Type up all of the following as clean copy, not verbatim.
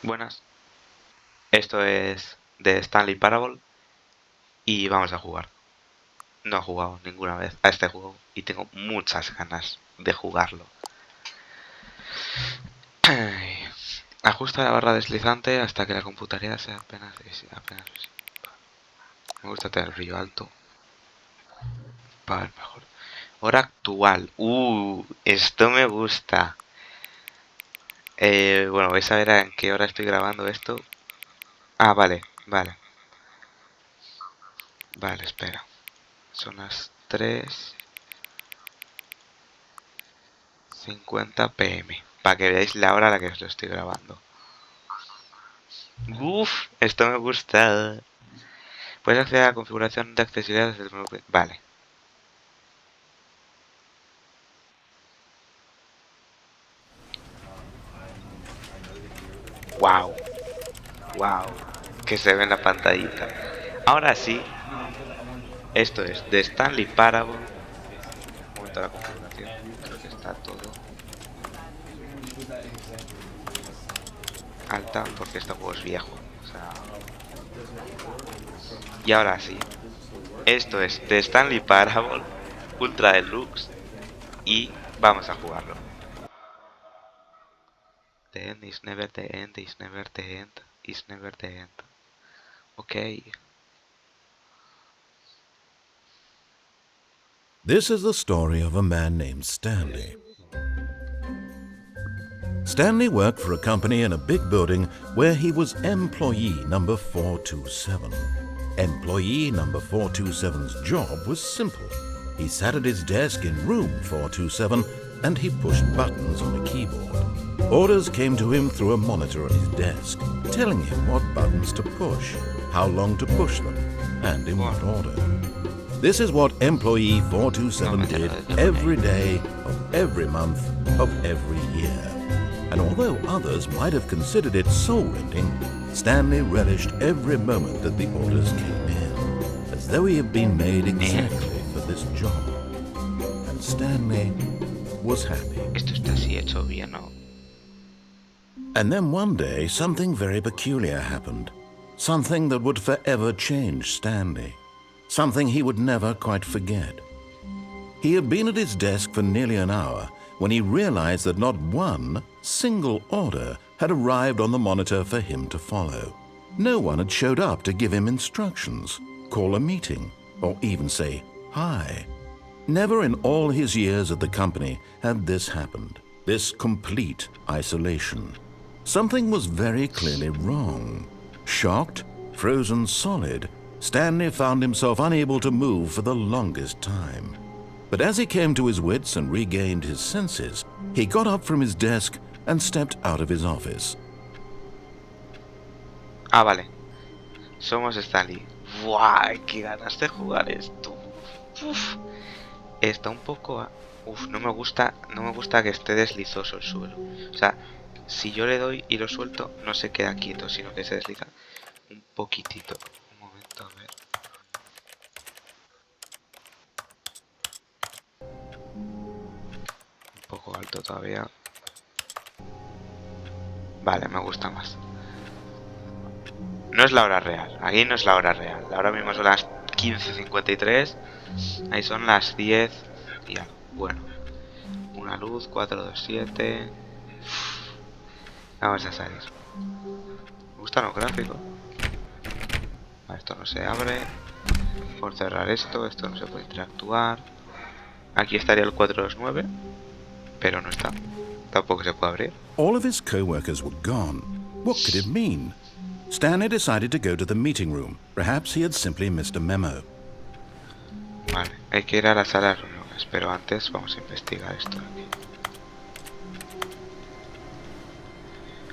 Buenas, esto es de Stanley Parable y vamos a jugar. No he jugado ninguna vez a este juego y tengo muchas ganas de jugarlo. Ajusta la barra deslizante hasta que la computadora sea apenas visible. Me gusta tener el brillo alto para ver mejor. Hora actual. Esto me gusta. Bueno, vais a ver en qué hora estoy grabando esto. Ah, vale. Vale, espera. Son las 3:50 pm. Para que veáis la hora a la que os lo estoy grabando. Esto me gusta. Puedes acceder a la configuración de accesibilidad desde el menú. Vale. Wow. Wow. Que se ve en la pantallita. Ahora sí. Esto es de Stanley Parable. Un momento la configuración. Creo que está todo alta porque este juego es viejo. O sea. Y ahora sí. Esto es de Stanley Parable Ultra Deluxe. Y vamos a jugarlo. The end is never the end, is never the end, is never the end. Okay. This is the story of a man named Stanley. Stanley worked for a company in a big building where he was employee number 427. Employee number 427's job was simple. He sat at his desk in room 427 and he pushed buttons on a keyboard. Orders came to him through a monitor on his desk, telling him what buttons to push, how long to push them, and in what order. This is what employee 427 did every day of every month of every year. And although others might have considered it soul-rending, Stanley relished every moment that the orders came in, as though he had been made exactly for this job. And Stanley was happy. Esto está así hecho bien, ¿no? And then one day, something very peculiar happened. Something that would forever change Stanley. Something he would never quite forget. He had been at his desk for nearly an hour when he realized that not one single order had arrived on the monitor for him to follow. No one had showed up to give him instructions, call a meeting, or even say hi. Never in all his years at the company had this happened, this complete isolation. Something was very clearly wrong. Shocked, frozen solid, Stanley found himself unable to move for the longest time. But as he came to his wits and regained his senses, he got up from his desk and stepped out of his office. Ah, vale. Somos Stanley. ¡Buah! ¡Qué ganas de jugar esto! Uf. Está un poco... no me gusta que esté deslizoso el suelo. O sea, si yo le doy y lo suelto, no se queda quieto, sino que se desliza un poquitito. Un momento, a ver. Un poco alto todavía. Vale, me gusta más. No es la hora real. Aquí no es la hora real. Ahora mismo son las 15:53. Ahí son las 10 y algo. Bueno. Una luz, 427. Vamos a salir. Me gustan los gráficos. Esto no se abre. Por cerrar esto no se puede interactuar. Aquí estaría el 429, pero no está. Tampoco se puede abrir. All of his co-workers were gone. What could it mean? Stanley decided to go to the meeting room. Perhaps he had simply missed a memo. Vale, hay que ir a la sala de reuniones, pero antes vamos a investigar esto de aquí.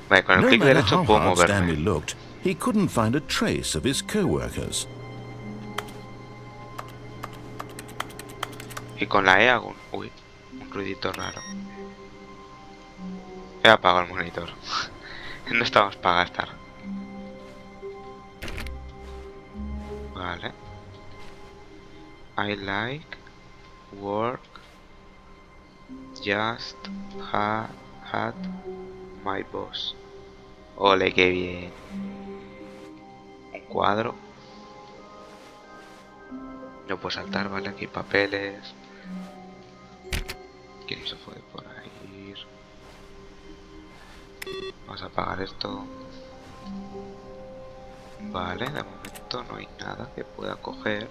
Vale, con el No clic matter derecho how puedo hard Stanley moverme. looked, he couldn't find a trace of his co-workers. Y con la E hago un ruidito raro. He apagado el monitor. No estamos para gastar. Vale. I like work just had my boss. Ole, qué bien. Un cuadro. No puedo saltar, vale, aquí hay papeles. ¿Quién se puede por ahí ir? Vamos a apagar esto. Vale, de momento no hay nada que pueda coger.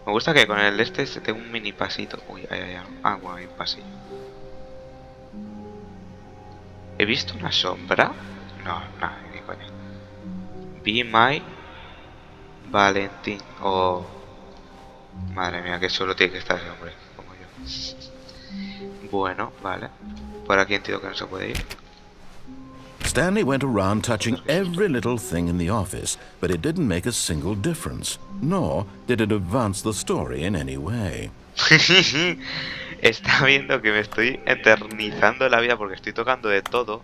Me gusta que con el este se tenga un mini pasito. Uy, ay. Ah, bueno, hay un pasillo. ¿He visto una sombra? No, nada, ni coña. Be my Valentín. Oh, madre mía, que solo tiene que estar ese hombre, como yo. Bueno, vale. Por aquí entiendo que no se puede ir. Stanley went around touching every little thing in the office, but it didn't make a single difference, nor did it advance the story in any way. Está viendo que me estoy eternizando la vida porque estoy tocando de todo,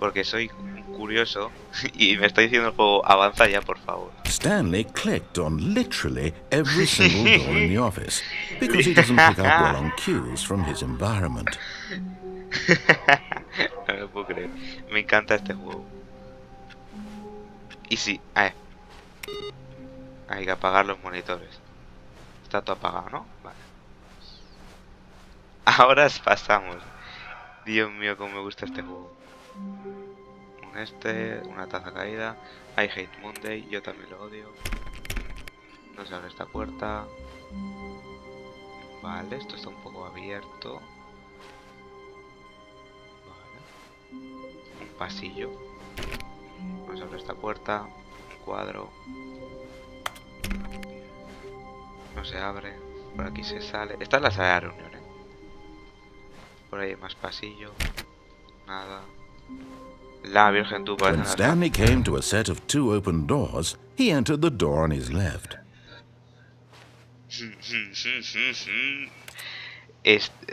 porque soy un curioso y me está diciendo el juego, avanza ya, por favor. Stanley clicked on literally every single door in the office, because he doesn't pick up well on cues from his environment. No lo puedo creer. Me encanta este juego. Y sí, hay que apagar los monitores. Está todo apagado, ¿no? Vale. Ahora pasamos. Dios mío, cómo me gusta este juego. Una taza caída. I hate Monday, yo también lo odio. No se abre esta puerta. Vale, esto está un poco abierto. Un pasillo. Vamos a abrir esta puerta. Un cuadro. No se abre. Por aquí se sale. Esta es la sala de reuniones. Por ahí hay más pasillo. Nada. La Virgen tú parece. When Stanley came to a set of 2 open doors, he entered the door on his left.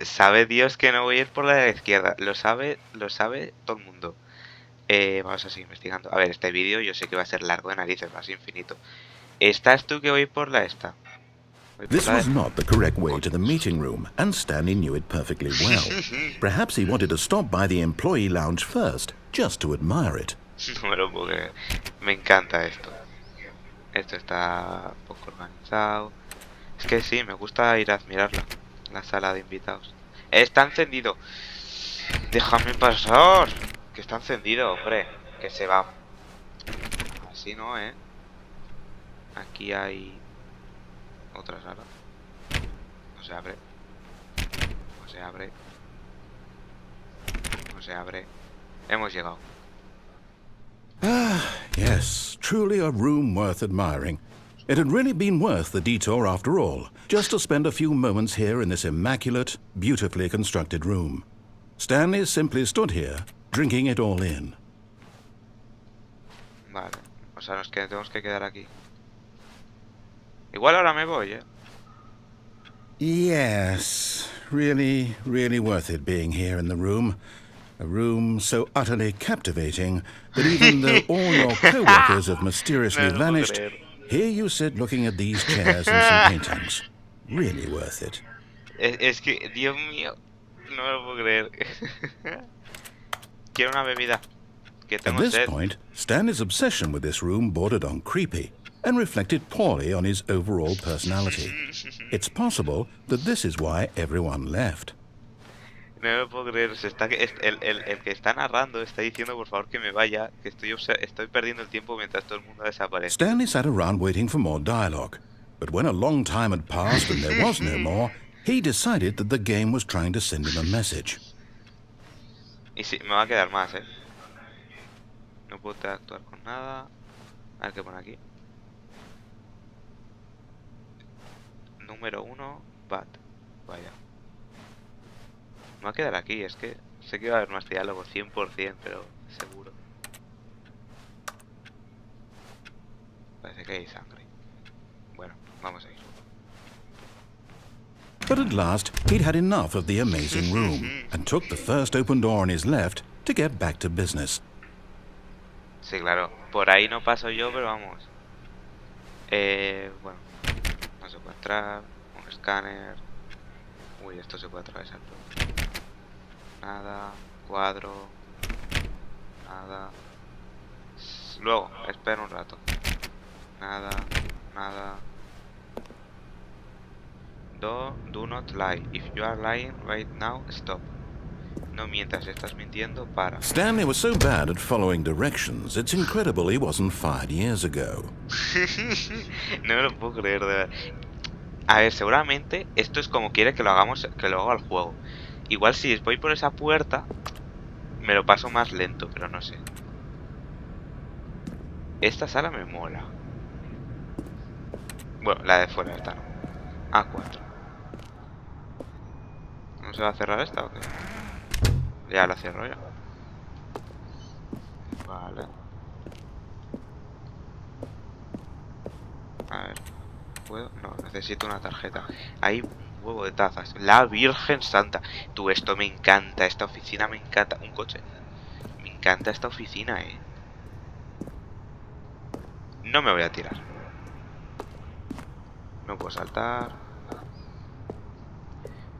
Sabe Dios que no voy a ir por la izquierda. Lo sabe todo el mundo. Vamos a seguir investigando. A ver, este vídeo yo sé que va a ser largo de narices, va a ser infinito. ¿Estás tú que voy por la esta? This was not the correct way to the meeting room, and Stanley knew it perfectly well. Perhaps he wanted to stop by the employee lounge first, just to admire it. No me lo puedo creer. Me encanta esto. Esto está un poco organizado. Es que sí, me gusta ir a admirarla. La sala de invitados. ¡Está encendido! ¡Déjame pasar! Que está encendido, hombre. Que se va. Así no, ¿eh? Aquí hay otra sala. No se abre. No se abre. No se abre. Hemos llegado. Ah, yes, truly a room worth admiring. It had really been worth the detour after all, just to spend a few moments here in this immaculate, beautifully constructed room. Stanley simply stood here, drinking it all in. Vale. O sea, tenemos que quedar aquí. Igual ahora me voy, ¿eh? Yes, really, really worth it being here in the room. A room so utterly captivating that even though all your co-workers have mysteriously vanished, here you sit looking at these chairs and some paintings. Really worth it. Es que, Dios mío, no me lo puedo creer. Quiero una bebida. Que At tengo this sed. point, Stanley's obsession with this room bordered on creepy and reflected poorly on his overall personality. It's possible that this is why everyone left. No me lo puedo creer. El que está narrando está diciendo por favor que me vaya. Que estoy perdiendo el tiempo mientras todo el mundo desaparece. Stanley sat around waiting for more dialogue, but when a long time had passed and there was no more, he decided that the game was trying to send him a message. Y sí, me va a quedar más, ¿eh? No puedo actuar con nada. A ver qué pone aquí. Número 1, Bat. Vaya. Me va a quedar aquí, es que sé que va a haber más diálogo, 100%, pero seguro. Parece que hay sangre. Bueno, vamos a ir. But at last, he'd had enough of the amazing room and took the first open door on his left to get back to business. Sí, claro. Por ahí no paso yo, pero vamos. Bueno. No se puede entrar. Un escáner. Uy, esto se puede atravesar. Nada. Cuadro. Nada. Luego, espera un rato. Nada, nada. Do not lie. If you are lying right now, stop. No mientas, estás mintiendo, para. Stanley was so bad at following directions, it's incredible he wasn't fired years ago. No me lo puedo creer, de verdad. A ver, seguramente esto es como quiere que lo hagamos, que lo haga el juego. Igual si voy por esa puerta, me lo paso más lento, pero no sé. Esta sala me mola. Bueno, la de fuera esta no. A4. ¿No se va a cerrar esta o qué? Ya la cierro ya. Vale. A ver. ¿Puedo? No, necesito una tarjeta. Hay un huevo de tazas. La Virgen Santa. Tú, esto me encanta. Esta oficina me encanta. Un coche. Me encanta esta oficina, No me voy a tirar. No puedo saltar.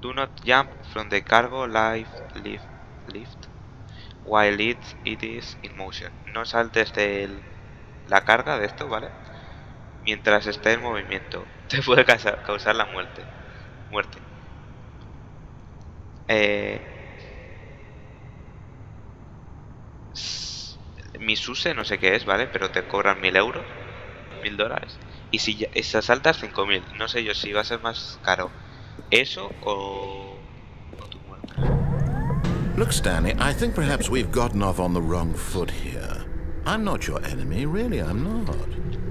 Do not jump from the cargo lift while it is in motion. No saltes de la carga de esto, ¿vale? Mientras esté en movimiento. Te puede causar la muerte. Mi SUSE no sé qué es, ¿vale? Pero te cobran 1000 euros, $1000. Y si saltas 5000. No sé yo si va a ser más caro eso o tu muerte. Look, Stanley, I think perhaps we've gotten off on the wrong foot here. I'm not your enemy, really, I'm not.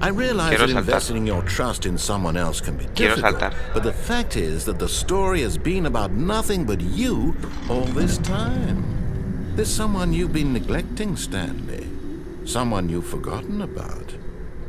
I realize that investing your trust in someone else can be difficult, but the fact is that the story has been about nothing but you all this time. There's someone you've been neglecting, Stanley. Someone you've forgotten about.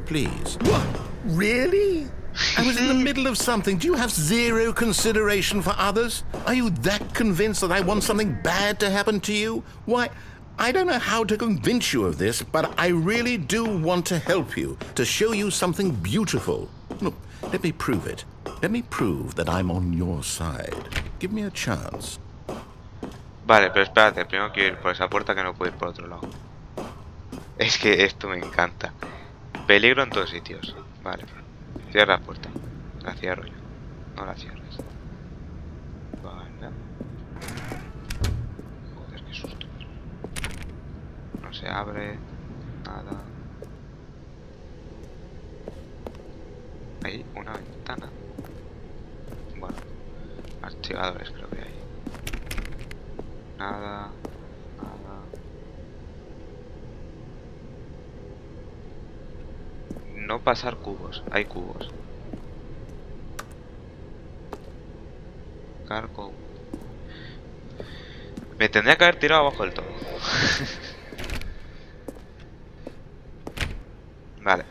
Please. What? Really? I was in the middle of something. Do you have zero consideration for others? Are you that convinced that I want something bad to happen to you? Why, I don't know how to convince you of this, but I really do want to help you, to show you something beautiful. Look, let me prove it. Let me prove that I'm on your side. Give me a chance. Vale, pero espérate, primero quiero ir por esa puerta que no puedo ir por otro lado. Es que esto me encanta. Peligro en todos sitios. Vale. Cierra la puerta. La cierro yo. No la cierres. Vale. Joder, qué susto. No se abre. Nada. Hay una ventana. Bueno. Archivadores creo que hay. Nada. No pasar cubos. Hay cubos. Cargo. Me tendría que haber tirado abajo del todo. Vale.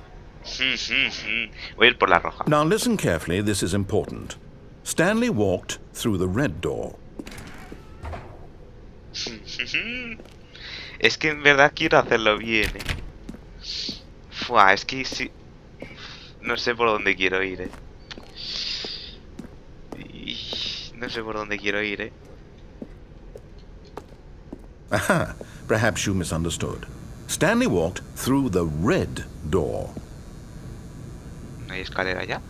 Voy a ir por la roja. Now listen carefully, this is important. Stanley walked through the red door. Es que en verdad quiero hacerlo bien, Fua, es que sí. No sé por dónde quiero ir, No sé por dónde quiero ir, Aha, perhaps you misunderstood. Stanley walked through the red door. ¿No hay escalera ya?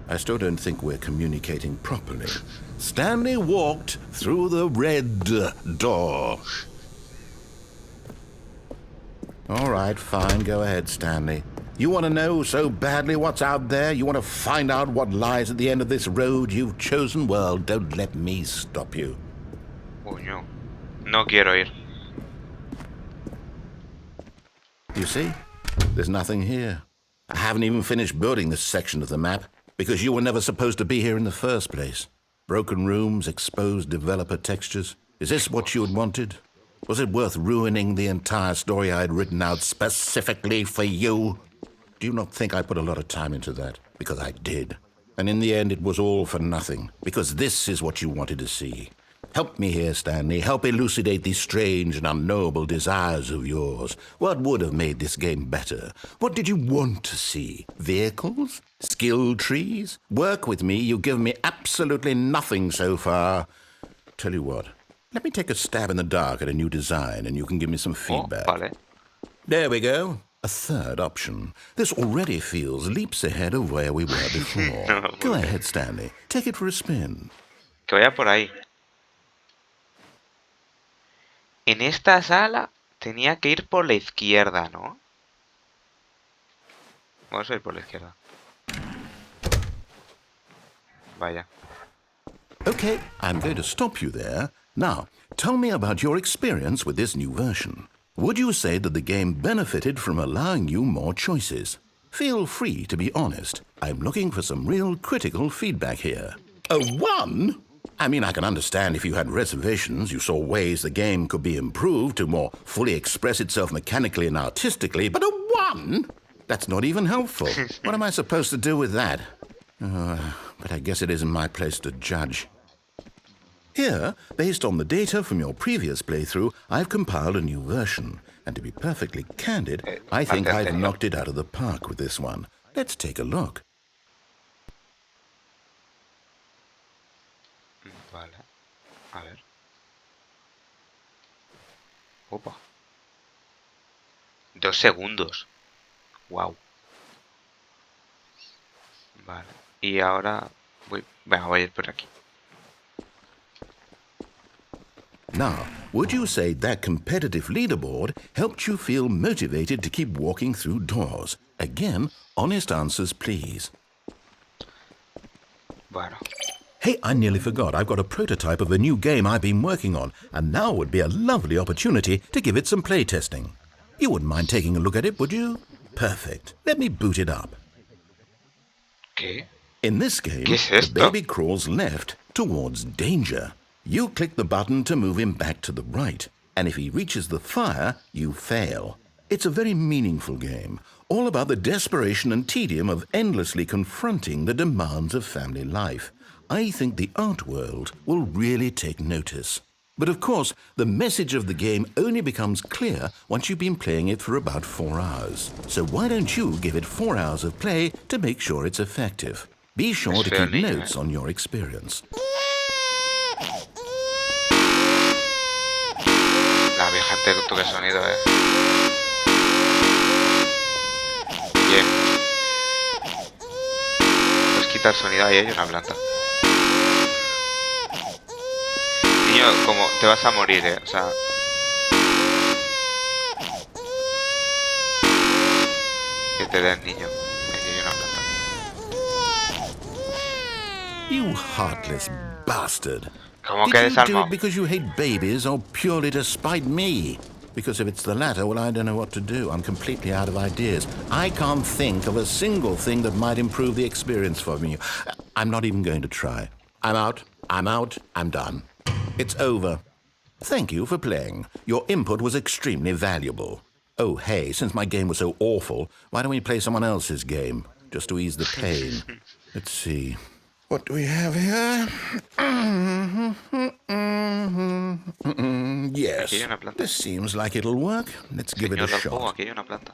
I still don't think we're communicating properly. Stanley walked through the red door. All right, fine. Go ahead, Stanley. You want to know so badly what's out there? You want to find out what lies at the end of this road you've chosen? Well, don't let me stop you. Coño. No quiero ir. You see? There's nothing here. I haven't even finished building this section of the map because you were never supposed to be here in the first place. Broken rooms, exposed developer textures. Is this what you had wanted? Was it worth ruining the entire story I had written out specifically for you? Do you not think I put a lot of time into that? Because I did. And in the end, it was all for nothing. Because this is what you wanted to see. Help me here, Stanley. Help elucidate these strange and unknowable desires of yours. What would have made this game better? What did you want to see? Vehicles? Skill trees? Work with me. You've given me absolutely nothing so far. Tell you what, let me take a stab in the dark at a new design and you can give me some feedback. Vale. There we go. A third option. This already feels leaps ahead of where we were before. No, Go porque- ahead, Stanley. Take it for a spin. Que vaya por ahí. En esta sala tenía que ir por la izquierda, ¿no? Vamos a ir por la izquierda. Vaya. Okay, I'm going to stop you there. Now, tell me about your experience with this new version. Would you say that the game benefited from allowing you more choices? Feel free to be honest. I'm looking for some real critical feedback here. A 1? I mean, I can understand if you had reservations, you saw ways the game could be improved to more fully express itself mechanically and artistically, but a 1? That's not even helpful. What am I supposed to do with that? But I guess it isn't my place to judge. Here, based on the data from your previous playthrough, I've compiled a new version. And to be perfectly candid, I think I've knocked it out of the park with this one. Let's take a look. Vale. A ver. Opa. 2 segundos. Wow. Vale. Y ahora venga, voy a ir por aquí. Now, would you say that competitive leaderboard helped you feel motivated to keep walking through doors? Again, honest answers, please. Bueno. Hey, I nearly forgot. I've got a prototype of a new game I've been working on, and now would be a lovely opportunity to give it some playtesting. You wouldn't mind taking a look at it, would you? Perfect. Let me boot it up. ¿Qué? In this game, ¿Qué es the esto? baby crawls left towards danger. You click the button to move him back to the right, and if he reaches the fire, you fail. It's a very meaningful game, all about the desperation and tedium of endlessly confronting the demands of family life. I think the art world will really take notice. But of course, the message of the game only becomes clear once you've been playing it for about 4 hours. So why don't you give it 4 hours of play to make sure it's effective? Be sure to keep notes on your experience. La Virgen te toque sonido, Bien. Pues quita el sonido, ahí hay una planta. Niño, como te vas a morir, o sea... Que te den, niño. Aquí hay una planta. You heartless bastard. ¿Cómo que Did you do desarmado? it because you hate babies or purely to spite me? Because if it's the latter, well, I don't know what to do. I'm completely out of ideas. I can't think of a single thing that might improve the experience for me. I'm not even going to try. I'm out. I'm done. It's over. Thank you for playing. Your input was extremely valuable. Oh, hey, since my game was so awful, why don't we play someone else's game? Just to ease the pain. Let's see. What do we have here? Yes, Aquí hay una planta. this seems like it'll work. Let's give it a Señor del fuego, shot. aquí hay una planta.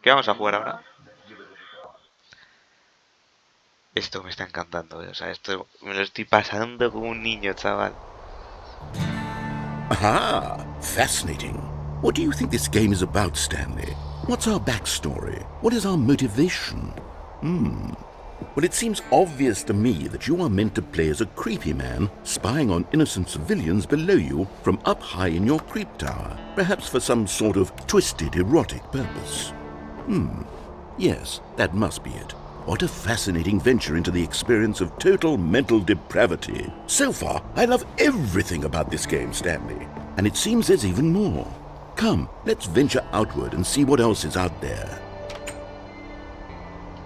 ¿Qué vamos a jugar ahora? Esto me está encantando, o sea, esto me lo estoy pasando como un niño, chaval. Aha! Fascinating. What do you think this game is about, Stanley? What's our backstory? What is our motivation? Well, it seems obvious to me that you are meant to play as a creepy man spying on innocent civilians below you from up high in your creep tower, perhaps for some sort of twisted erotic purpose. Yes, that must be it. What a fascinating venture into the experience of total mental depravity. So far, I love everything about this game, Stanley. And it seems there's even more. Come, let's venture outward and see what else is out there.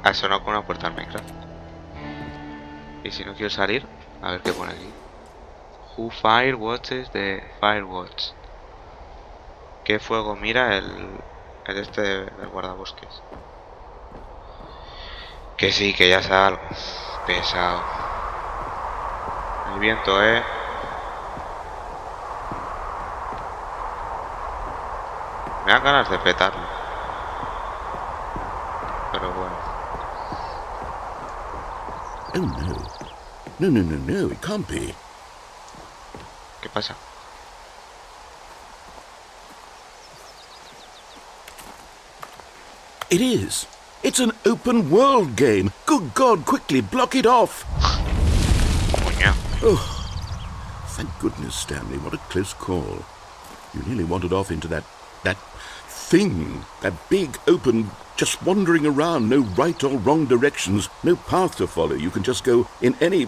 Ha sonado con una puerta al Minecraft. Y si no quiero salir, a ver qué pone aquí. Who fire watches the firewatch? ¿Qué fuego mira el este del guardabosques? Que sí, que ya salgo. Pesado. El viento, Me dan ganas de petarlo. Pero bueno. Oh, no. No, it can't be. pasa? It is. It's an open world game. Good God, quickly block it off. Coño. Thank goodness, Stanley. What a close call. You nearly wandered off into that thing. That big, open, just wandering around. No right or wrong directions. No path to follow. You can just go in any...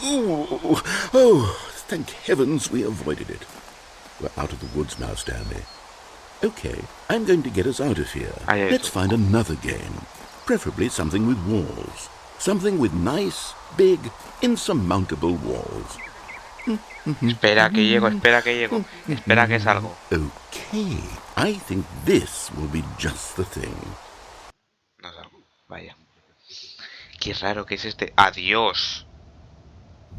Oh, thank heavens we avoided it. We're out of the woods now, Stanley. Okay, I'm going to get us out of here. Let's find another game. Preferably something with walls. Something with nice, big, insurmountable walls. Espera que llego, espera que llego. Espera que salgo. Okay, I think this will be just the thing. No salgo, vaya. Qué raro que es este. ¡Adiós!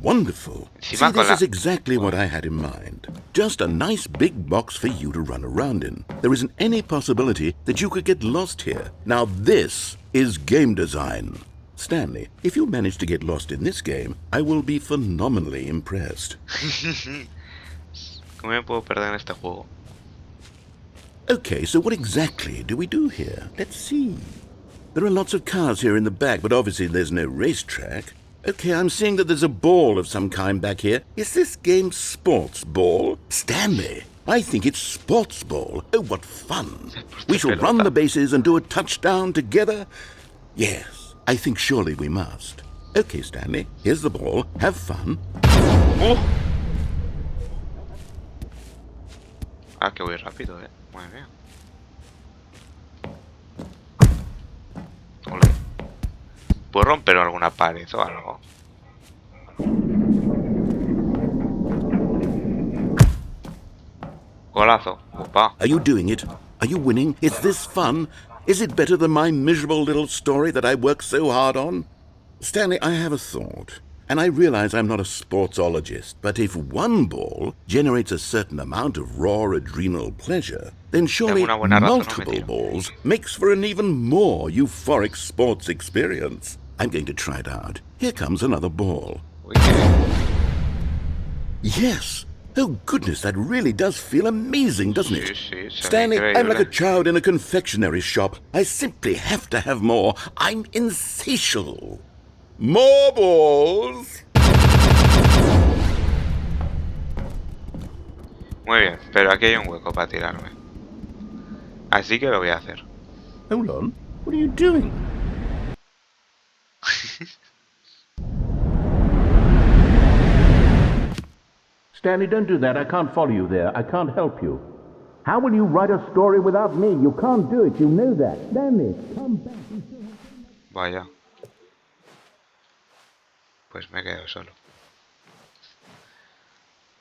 Wonderful. See, this is exactly what I had in mind. Just a nice big box for you to run around in. There isn't any possibility that you could get lost here. Now this is game design. Stanley, if you manage to get lost in this game, I will be phenomenally impressed. ¿Cómo me puedo perder en este juego? Okay, so what exactly do we do here? Let's see. There are lots of cars here in the back, but obviously there's no racetrack. Okay, I'm seeing that there's a ball of some kind back here. Is this game sports ball? Stanley, I think it's sports ball. Oh, what fun. We shall run the bases and do a touchdown together. Yes, I think surely we must. Okay, Stanley, here's the ball. Have fun. Oh. Ah, que voy rápido, Muy bien. Ole. ¿Puedo romper alguna pared o algo? Golazo. Opa. Are you doing it? Are you winning? Is this fun? Is it better than my miserable little story that I worked so hard on? Stanley, I have a thought. And I realize I'm not a sportsologist, but if one ball generates a certain amount of raw adrenal pleasure, then surely multiple balls makes for an even more euphoric sports experience. I'm going to try it out. Here comes another ball. Yes. Oh, goodness, that really does feel amazing, doesn't it? Stanley, I'm like a child in a confectionery shop. I simply have to have more. I'm insatiable. More balls. Muy bien, pero aquí hay un hueco para tirarme. Así que lo voy a hacer. Hold on. What are you doing? Stanley, don't do that. I can't follow you there. I can't help you. How will you write a story without me? You can't do it. You know that. Stanley, come back. Vaya. Pues me he quedado solo.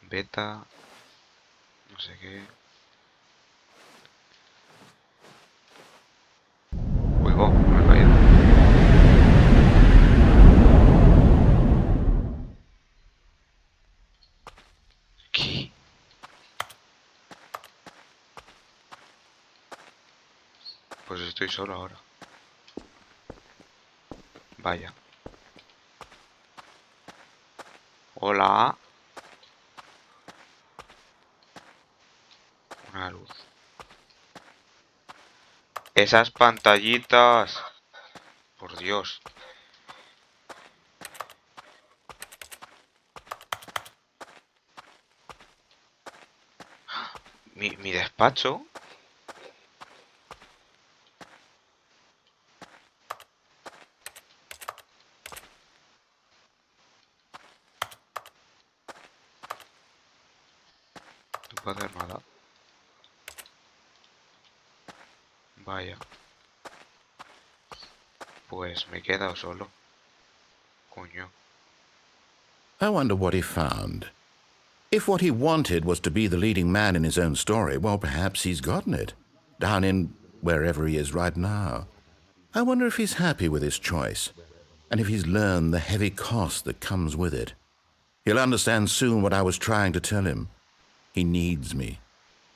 Beta. No sé qué. Juego, me he caído. ¿Qué? Pues estoy solo ahora. Vaya. Hola. Una luz. Esas pantallitas. Por Dios. Mi despacho. No puedo hacer nada. Vaya. Pues me he quedado solo. Coño. I wonder what he found. If what he wanted was to be the leading man in his own story, well, perhaps he's gotten it. Down in wherever he is right now. I wonder if he's happy with his choice, and if he's learned the heavy cost that comes with it. He'll understand soon what I was trying to tell him. He needs me.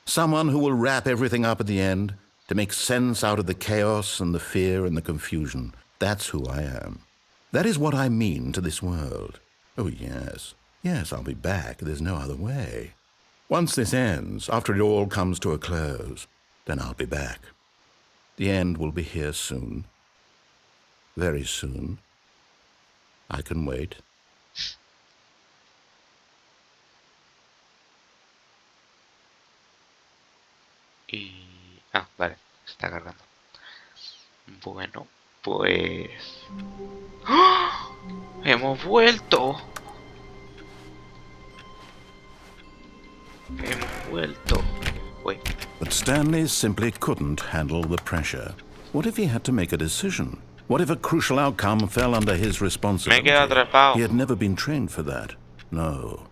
Someone who will wrap everything up at the end, to make sense out of the chaos and the fear and the confusion. That's who I am. That is what I mean to this world. Oh, yes. Yes, I'll be back. There's no other way. Once this ends, after it all comes to a close, then I'll be back. The end will be here soon. Very soon. I can wait. Y... Ah, vale, está cargando. Bueno, pues... ¡Ah! ¡Hemos vuelto! ¡Hemos vuelto! Wait. But Stanley simply couldn't handle the pressure. What if he had to make a decision? What if a crucial outcome fell under his Me he responsibility? quedado atrapado. He had never been trained for that. No.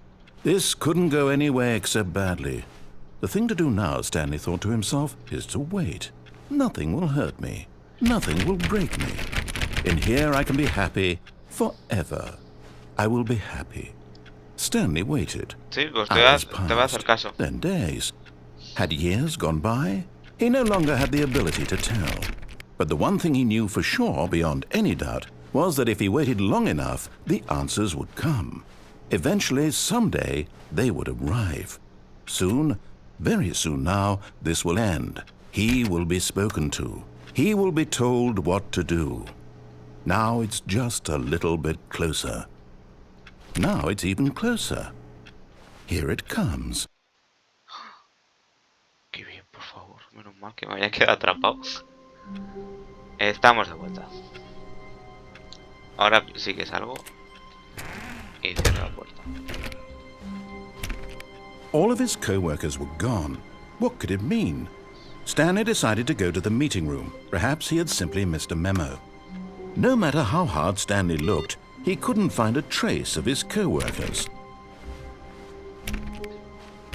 This couldn't go anywhere except badly. The thing to do now, Stanley thought to himself, is to wait. Nothing will hurt me. Nothing will break me. In here I can be happy forever. I will be happy. Stanley waited. Sí, pues Hours te va a hacer caso. then days. Had years gone by? He no longer had the ability to tell. But the one thing he knew for sure, beyond any doubt, was that if he waited long enough, the answers would come. Eventually, someday, they would arrive. Soon, very soon now, this will end. He will be spoken to. He will be told what to do. Now it's just a little bit closer. Now it's even closer. Here it comes. Qué bien, por favor. Menos mal que me había quedado atrapado. Estamos de vuelta. Ahora sí que salgo. Y cierro la puerta. All of his co-workers were gone. What could it mean? Stanley decided to go to the meeting room. Perhaps he had simply missed a memo. No matter how hard Stanley looked, he couldn't find a trace of his co-workers.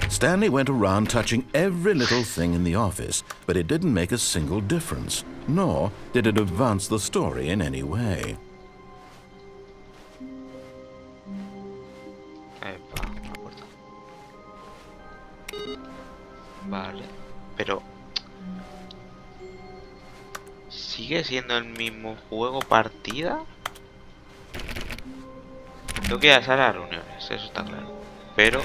Stanley went around touching every little thing in the office, but it didn't make a single difference, nor did it advance the story in any way. Epa, la puerta. Vale, pero... ¿Sigue siendo el mismo juego partida? Tengo que ir a las salas de reuniones, eso está claro. Pero...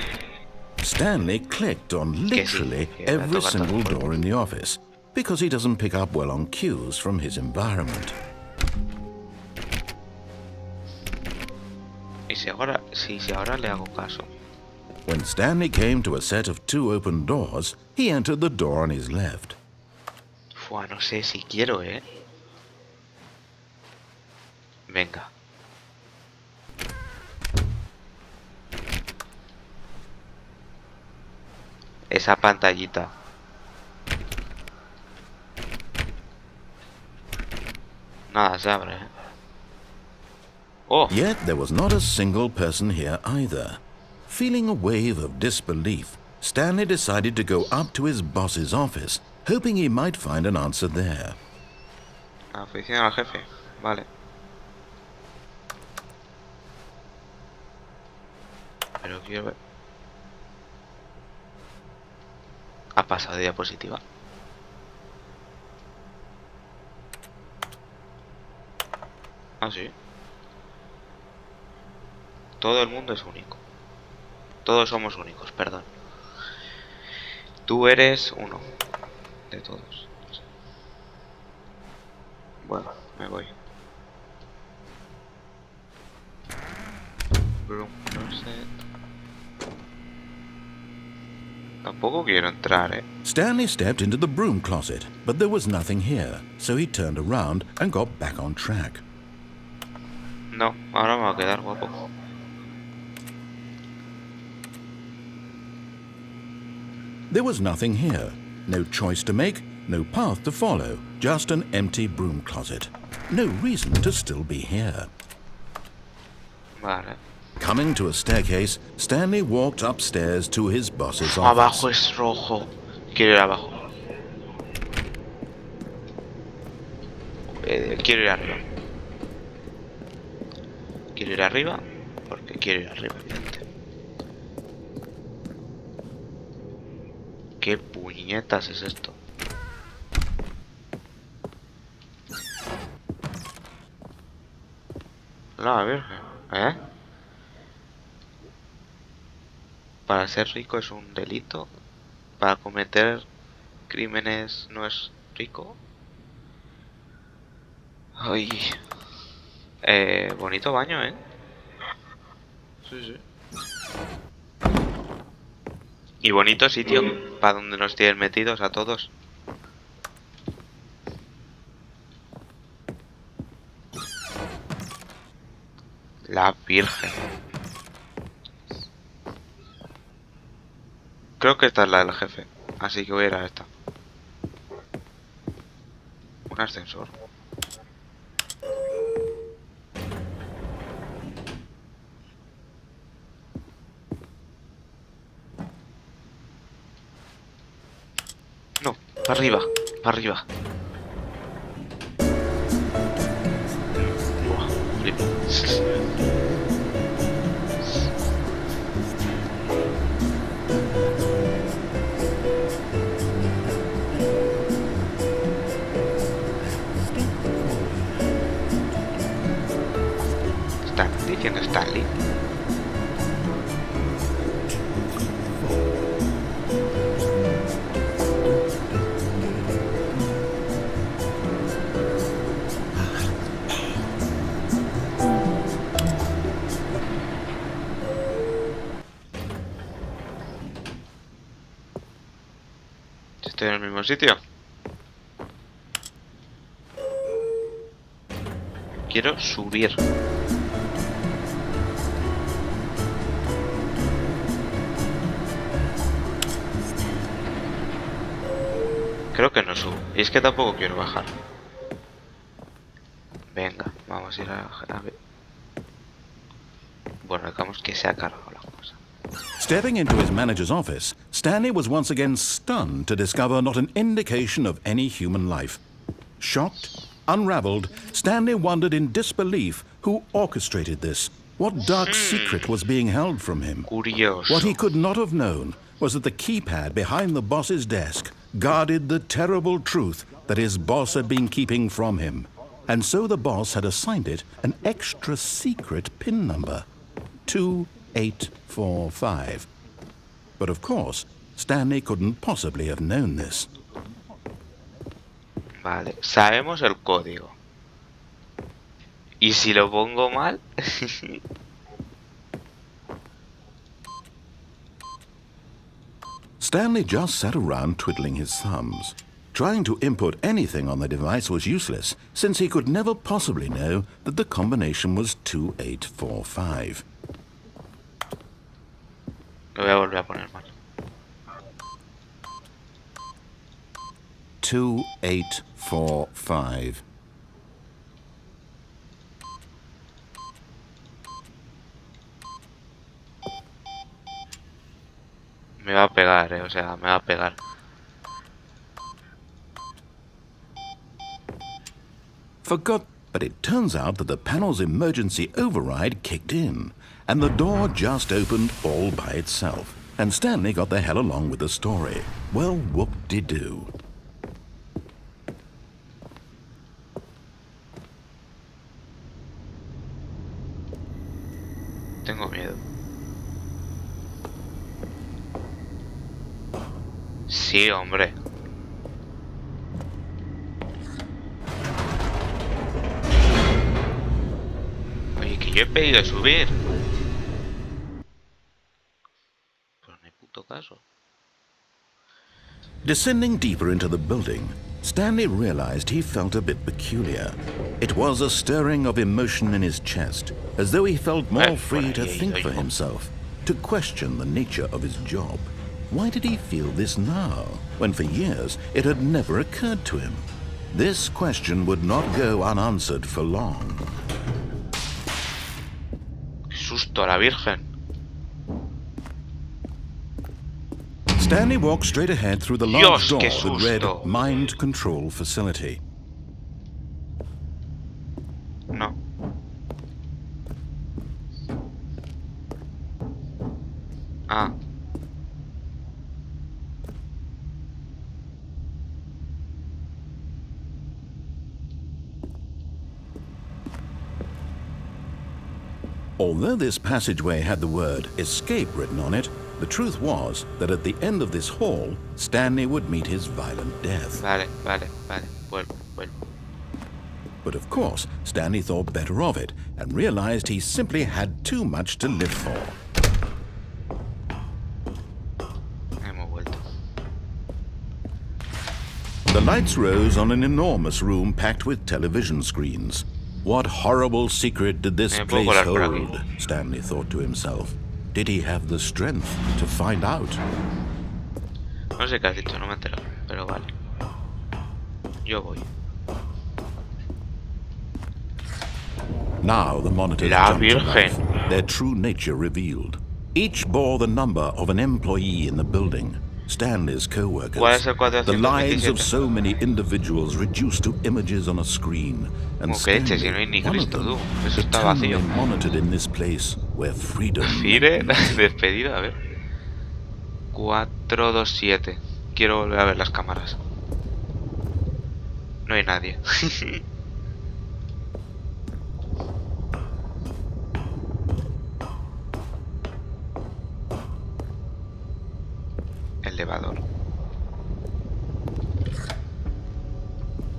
Stanley clicked on literally every single door in the office, because he doesn't pick up well on cues from his environment. Y si ahora le hago caso. When Stanley came to a set of 2 open doors, he entered the door on his left. Fua, no sé si quiero, ¿eh? Venga. Esa pantallita. Nada se abre, ¿eh? Oh, Yet there was not a single person here either. Feeling a wave of disbelief, Stanley decided to go up to his boss's office, hoping he might find an answer there. la oficina del jefe. Vale. Pero quiero ver. Ha pasado de diapositiva. Ah, sí. Todo el mundo es único. Todos somos únicos, perdón. Tú eres uno de todos. Bueno, me voy. Broom closet. Tampoco quiero entrar, ¿eh? Stanley stepped into the broom closet, but there was nothing here, so he turned around and got back on track. No, ahora me va a quedar guapo. There was nothing here. No choice to make, no path to follow, just an empty broom closet. No reason to still be here. Vale. Coming to a staircase, Stanley walked upstairs to his boss's Abajo office. es rojo. Quiero ir abajo. Quiero ir arriba. Quiero ir arriba porque quiero ir arriba, evidente. ¿Qué puñetas es esto? La virgen, ¿eh? Para ser rico es un delito. Para cometer crímenes no es rico. Ay. Bonito baño, ¿eh? Sí, sí. Y bonito sitio para donde nos tienen metidos a todos. La Virgen. Creo que esta es la del jefe. Así que voy a ir a esta. Un ascensor. No, para arriba, para arriba. Buah, flipo. ¿Están diciendo Stanley? Estoy en el mismo sitio. Quiero subir. Creo que no subo. Y es que tampoco quiero bajar. Venga, vamos a ir a ver. Bueno, digamos que se ha cargado la cosa. Stepping into his manager's office, Stanley was once again stunned to discover not an indication of any human life. Shocked, unraveled, Stanley wondered in disbelief who orchestrated this. What dark secret was being held from him? Curioso. What he could not have known was that the keypad behind the boss's desk guarded the terrible truth that his boss had been keeping from him. And so the boss had assigned it an extra secret PIN number. 2845. But of course, Stanley couldn't possibly have known this. Vale, sabemos el código. ¿Y si lo pongo mal? Stanley just sat around twiddling his thumbs. Trying to input anything on the device was useless, since he could never possibly know that the combination was 2845. Lo voy a volver a poner mal. 2845. Me va a pegar, o sea, me va a pegar. Forgot, but it turns out that the panel's emergency override kicked in, and the door just opened all by itself, and Stanley got the hell along with the story. Well, whoop-de-doo. Tengo miedo. Sí, hombre. Oye, que yo he pedido subir. Pero no hay puto caso. Descending deeper into the building, Stanley realized he felt a bit peculiar. It was a stirring of emotion in his chest, as though he felt more free to think for himself, to question the nature of his job. Why did he feel this now, when for years it had never occurred to him? This question would not go unanswered for long. ¡Qué susto, a la Virgen! Stanley walked straight ahead through the Dios, large door qué that read susto. Mind Control Facility. No. Ah. Although this passageway had the word escape written on it, The truth was that at the end of this hall, Stanley would meet his violent death. Vale. Vuelvo. But of course, Stanley thought better of it and realized he simply had too much to live for. Hemos vuelto. The lights rose on an enormous room packed with television screens. What horrible secret did this place hold? Stanley thought to himself. Did he have the strength to find out? No sé qué has dicho, no me he enterado, pero vale. Yo voy. Now the monitors La jumped to Virgen. life, their true nature revealed. Each bore the number of an employee in the building. Stanley's co-workers, ¿Cuál es el 427? the lives of so many individuals reduced to images on a screen, and Como que leche, si no hay ni Stanley, one of Cristo, them, tú. Eso está vacío. eternally monitored in this place where freedom. Fire, despedida, a ver. 427. Quiero volver a ver las cámaras. No hay nadie. Elevador.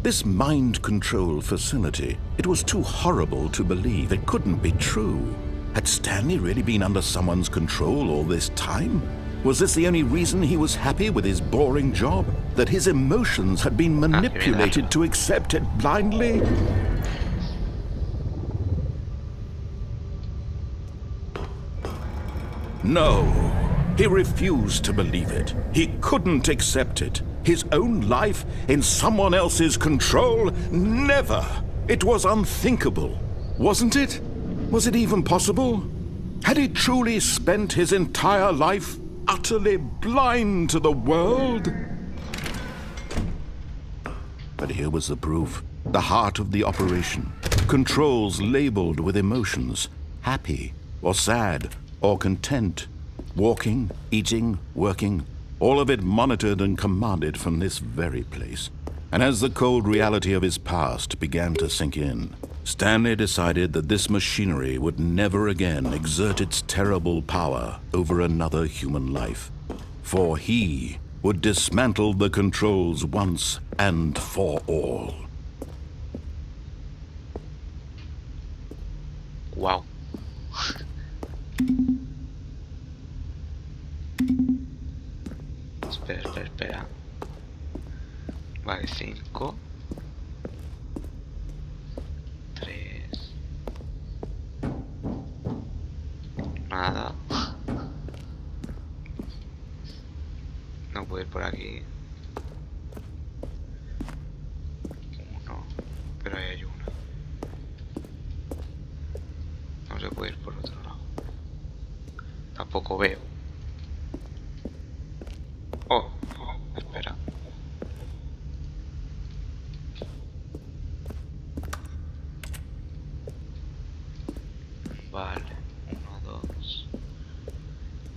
This mind control facility, it was too horrible to believe. It couldn't be true. Had Stanley really been under someone's control all this time? Was this the only reason he was happy with his boring job? That his emotions had been manipulated to accept it blindly? No. He refused to believe it. He couldn't accept it. His own life in someone else's control? Never! It was unthinkable. Wasn't it? Was it even possible? Had he truly spent his entire life utterly blind to the world? But here was the proof. The heart of the operation. Controls labeled with emotions. Happy, or sad, or content. Walking, eating, working, all of it monitored and commanded from this very place. And as the cold reality of his past began to sink in, Stanley decided that this machinery would never again exert its terrible power over another human life. For he would dismantle the controls once and for all. Wow. Espera. Vale, 5 3 nada. No puedo ir por aquí. 1, pero ahí hay una. No se puede ir por otro lado. Tampoco veo. Oh, espera. Vale, 1, 2.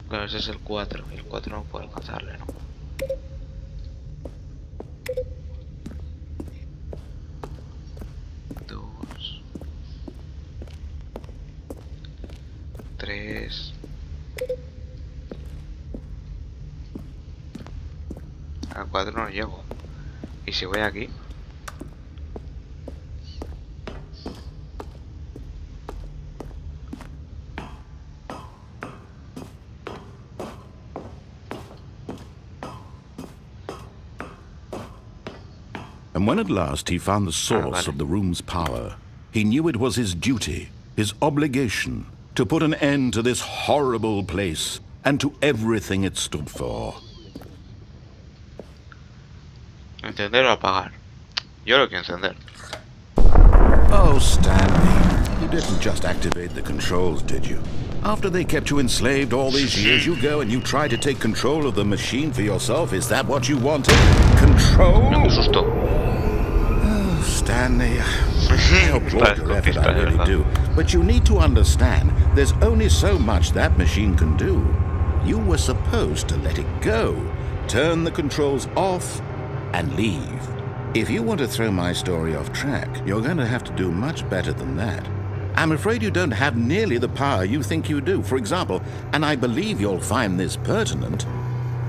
Claro, ese es el 4. Y el 4 no puedo alcanzarle, ¿no? Dos. 3. Al 4 no llego. ¿Y si voy aquí? And when at last he found the source of the room's power, he knew it was his duty, his obligation, to put an end to this horrible place and to everything it stood for. ¿Encender o apagar? Yo lo quiero encender. Oh, Stanley, you didn't just activate the controls, did you? After they kept you enslaved all these years, you go and you try to take control of the machine for yourself? Is that what you wanted? Control? Me asustó. Oh, Stanley, I applaud your effort, I really do. But you need to understand, there's only so much that machine can do. You were supposed to let it go, turn the controls off, and leave. If you want to throw my story off track, you're going to have to do much better than that. I'm afraid you don't have nearly the power you think you do. For example, and I believe you'll find this pertinent,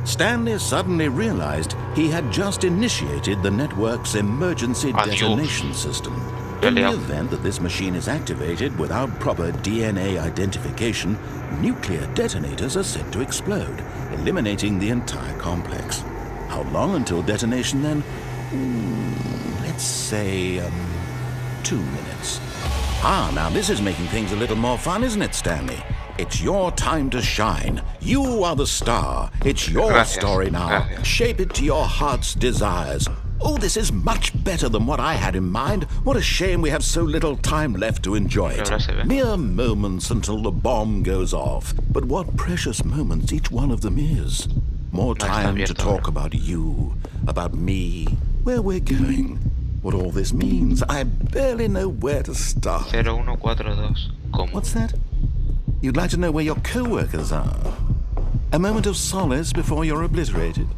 Stanley suddenly realized he had just initiated the network's emergency detonation system. In the event that this machine is activated without proper DNA identification, nuclear detonators are set to explode, eliminating the entire complex. How long until detonation then? Let's say 2 minutes. Now this is making things a little more fun, isn't it, Stanley? It's your time to shine. You are the star. It's your story now. Shape it to your heart's desires. Oh, this is much better than what I had in mind. What a shame we have so little time left to enjoy it. Mere moments until the bomb goes off. But what precious moments each one of them is. More time to talk about you, about me, where we're going, what all this means. I barely know where to start. 0142. ¿Cómo? What's that? You'd like to know where your co-workers are? A moment of solace before you're obliterated?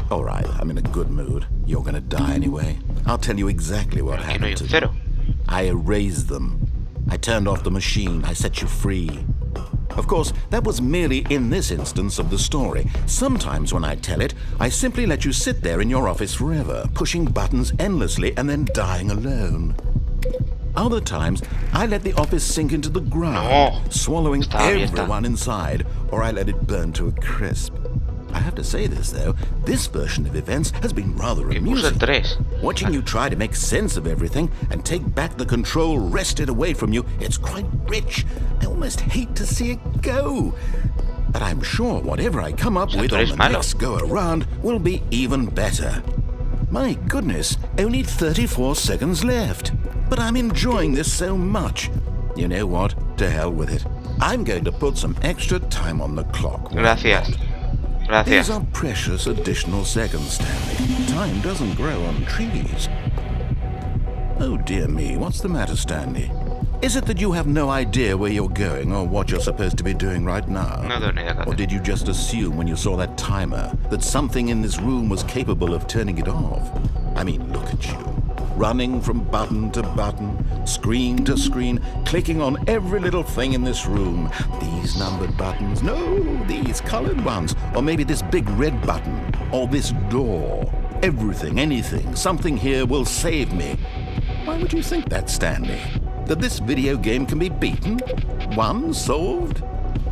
All right, I'm in a good mood. You're gonna die anyway. I'll tell you exactly what happened to them. I erased them. I turned off the machine. I set you free. Of course, that was merely in this instance of the story. Sometimes when I tell it, I simply let you sit there in your office forever, pushing buttons endlessly and then dying alone. Other times, I let the office sink into the ground, swallowing everyone inside, or I let it burn to a crisp. I have to say this, though, this version of events has been rather amusing. Watching you try to make sense of everything and take back the control wrested away from you, it's quite rich. I almost hate to see it go. But I'm sure whatever I come up with on the next go-around will be even better. My goodness, only 34 seconds left. But I'm enjoying this so much. You know what? To hell with it. I'm going to put some extra time on the clock. Gracias. These are precious additional seconds, Stanley. Time doesn't grow on trees. Oh dear me, what's the matter, Stanley? Is it that you have no idea where you're going or what you're supposed to be doing right now? Or did you just assume when you saw that timer that something in this room was capable of turning it off? I mean, look at you. Running from button to button, screen to screen, clicking on every little thing in this room. These numbered buttons, no, these colored ones, or maybe this big red button, or this door. Everything, anything, something here will save me. Why would you think that, Stanley? That this video game can be beaten? Won? Solved?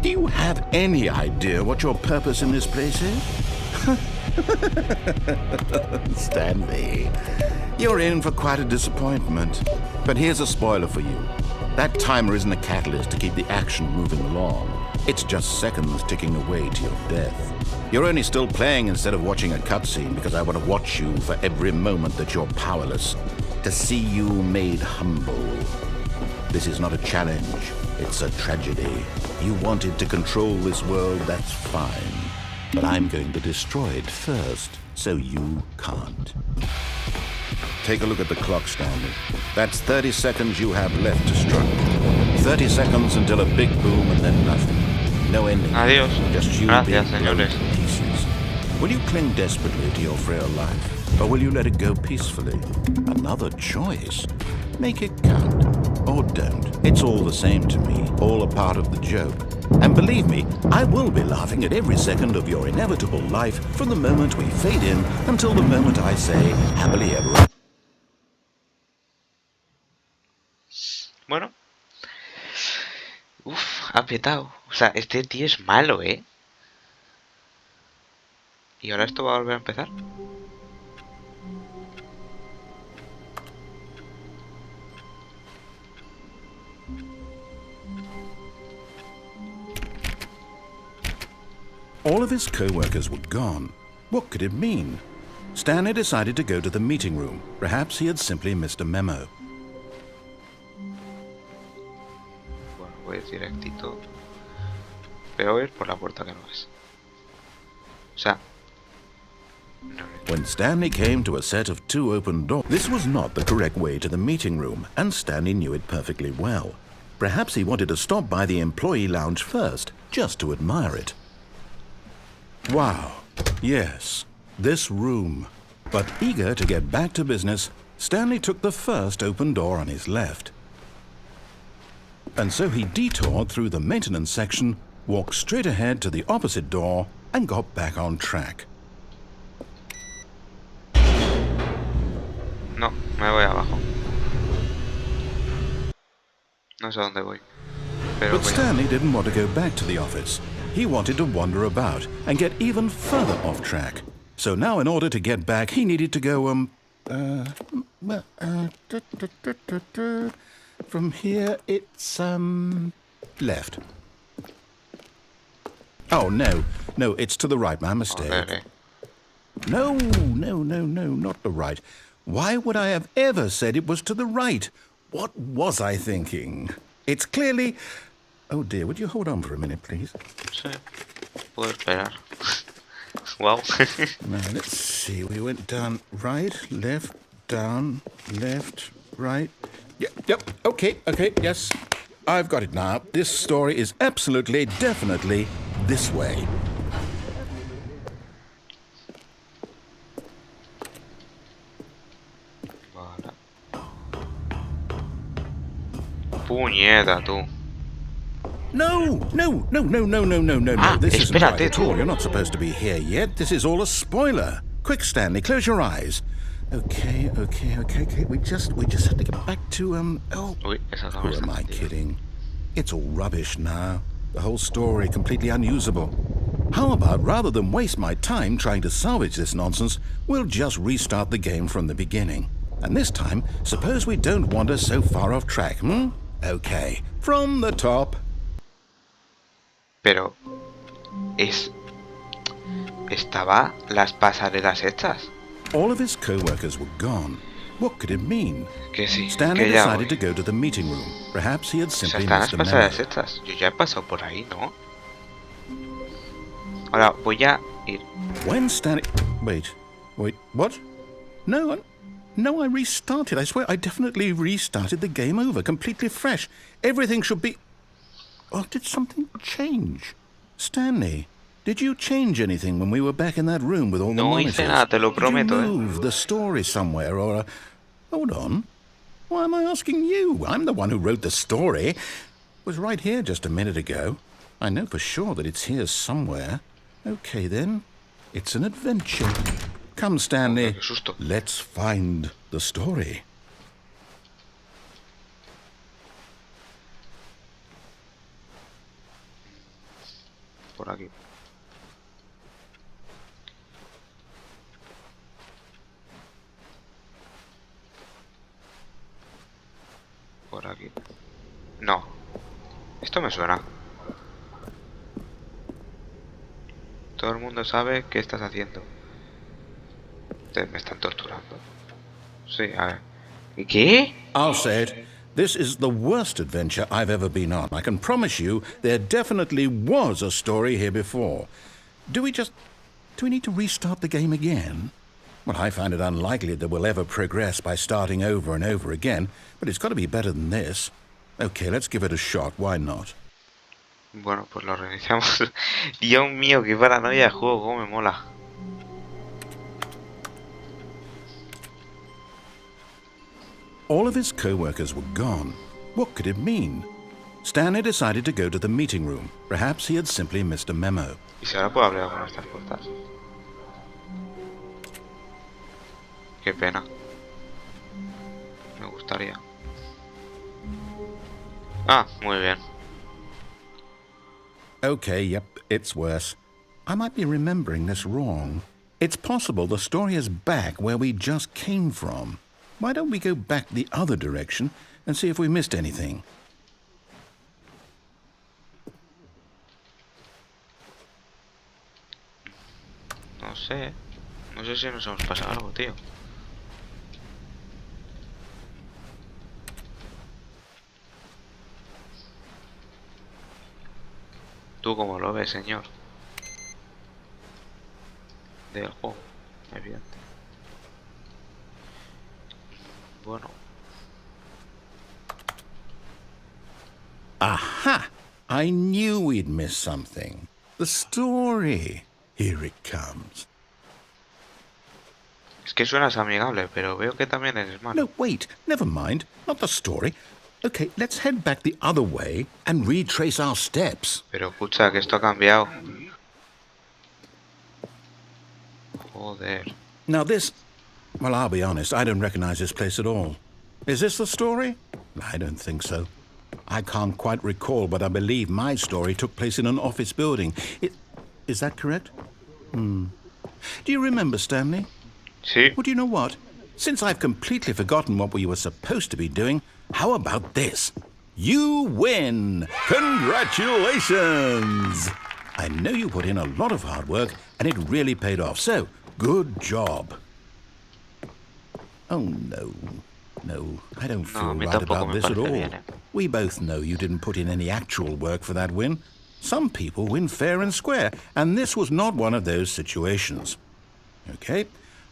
Do you have any idea what your purpose in this place is? Stanley, you're in for quite a disappointment. But here's a spoiler for you. That timer isn't a catalyst to keep the action moving along. It's just seconds ticking away to your death. You're only still playing instead of watching a cutscene because I want to watch you for every moment that you're powerless. To see you made humble. This is not a challenge. It's a tragedy. You wanted to control this world, that's fine. But I'm going to destroy it first, so you can't. Take a look at the clock, Stanley. That's 30 seconds you have left to struggle. 30 seconds until a big boom and then nothing. No ending. Adiós. Just you Gracias, being blown señores. to pieces. Will you cling desperately to your frail life, or will you let it go peacefully? Another choice. Make it count. Or don't. It's all the same to me. All a part of the joke. And believe me, I will be laughing at every second of your inevitable life from the moment we fade in until the moment I say, happily ever after. Bueno. Ha petado. O sea, este tío es malo, ¿eh? ¿Y ahora esto va a volver a empezar? All of his co-workers were gone. What could it mean? Stanley decided to go to the meeting room. Perhaps he had simply missed a memo. Bueno, voy a ir directito. Pero voy a ir por la puerta que no es. O sea... No. When Stanley came to a set of 2 open doors, this was not the correct way to the meeting room, and Stanley knew it perfectly well. Perhaps he wanted to stop by the employee lounge first, just to admire it. Wow, yes, this room. But eager to get back to business, Stanley took the first open door on his left. And so he detoured through the maintenance section, walked straight ahead to the opposite door, and got back on track. No, me voy abajo. No sé dónde voy. Pero But Stanley didn't want to go back to the office. He wanted to wander about and get even further off track. So now in order to get back, he needed to go, from here it's, left. Oh, no, it's to the right, my mistake. Joder, No, not the right. Why would I have ever said it was to the right? What was I thinking? It's clearly... Oh dear, would you hold on for a minute, please? Sí, puedo esperar. Wow. Now, let's see. We went down right, left, down, left, right. Yep, okay, yes. I've got it now. This story is absolutely, definitely this way. Vale. Puñeta, tú. No. This isn't right at all. You're not supposed to be here yet. This is all a spoiler. Quick, Stanley, close your eyes. Okay. We just have to get back to, Uy, esa who am I kidding? It's all rubbish now. The whole story completely unusable. How about, rather than waste my time trying to salvage this nonsense, we'll just restart the game from the beginning. And this time, suppose we don't wander so far off track, Okay, from the top. Pero... Estaba las pasarelas hechas. All of his co-workers were gone. What could it mean? Que sí, Stanley que ya decided voy. to go to the meeting room. Perhaps he had O sea, simply están las missed a pasarelas memo. hechas. Yo ya he pasado por ahí, ¿no? Ahora voy a ir. When Stanley... Wait, what? No, I restarted. I swear, I definitely restarted the game over, completely fresh. Everything should be... Oh, did something change? Stanley, did you change anything when we were back in that room with all the No monitors? hice nada, te lo prometo, Did you move the story somewhere or... Hold on. Why am I asking you? I'm the one who wrote the story. It was right here just a minute ago. I know for sure that it's here somewhere. Okay, then. It's an adventure. Come, Stanley. Qué susto. Let's find the story. Por aquí. Por aquí. No. Esto me suena. Todo el mundo sabe qué estás haciendo. Me están torturando. Sí, a ver. ¿Y qué? I'll say it. This is the worst adventure I've ever been on. I can promise you there definitely was a story here before. Do we need to restart the game again? Well, I find it unlikely that we'll ever progress by starting over and over again, but it's got to be better than this. Okay, let's give it a shot. Why not? Bueno, pues lo reiniciamos. Dios mío, qué paranoia de juego, cómo me mola. All of his co-workers were gone. What could it mean? Stanley decided to go to the meeting room. Perhaps he had simply missed a memo. ¿Y si ahora puedo abrir alguna de estas puertas? Qué pena. Me gustaría. Ah, muy bien. Okay, yep, it's worse. I might be remembering this wrong. It's possible the story is back where we just came from. Why don't we go back the other direction and see if we missed anything? No sé. No sé si nos hemos pasado algo, tío. ¿Tú cómo lo ves, señor? Del juego, evidente. Bueno. Aha! I knew we'd missed something. The story. Here it comes. Es que suenas amigable, pero veo que también eres malo. No, wait. Never mind. Not the story. Okay, let's head back the other way and retrace our steps. Pero escucha, que esto ha cambiado. Joder. Now this... Well, I'll be honest, I don't recognize this place at all. Is this the story? I don't think so. I can't quite recall, but I believe my story took place in an office building. Is that correct? Do you remember, Stanley? Sí. Well, do you know what? Since I've completely forgotten what we were supposed to be doing, how about this? You win! Congratulations! I know you put in a lot of hard work, and it really paid off, so good job. Oh, no. No, I don't feel right about this at all. We both know you didn't put in any actual work for that win. Some people win fair and square, and this was not one of those situations. Okay,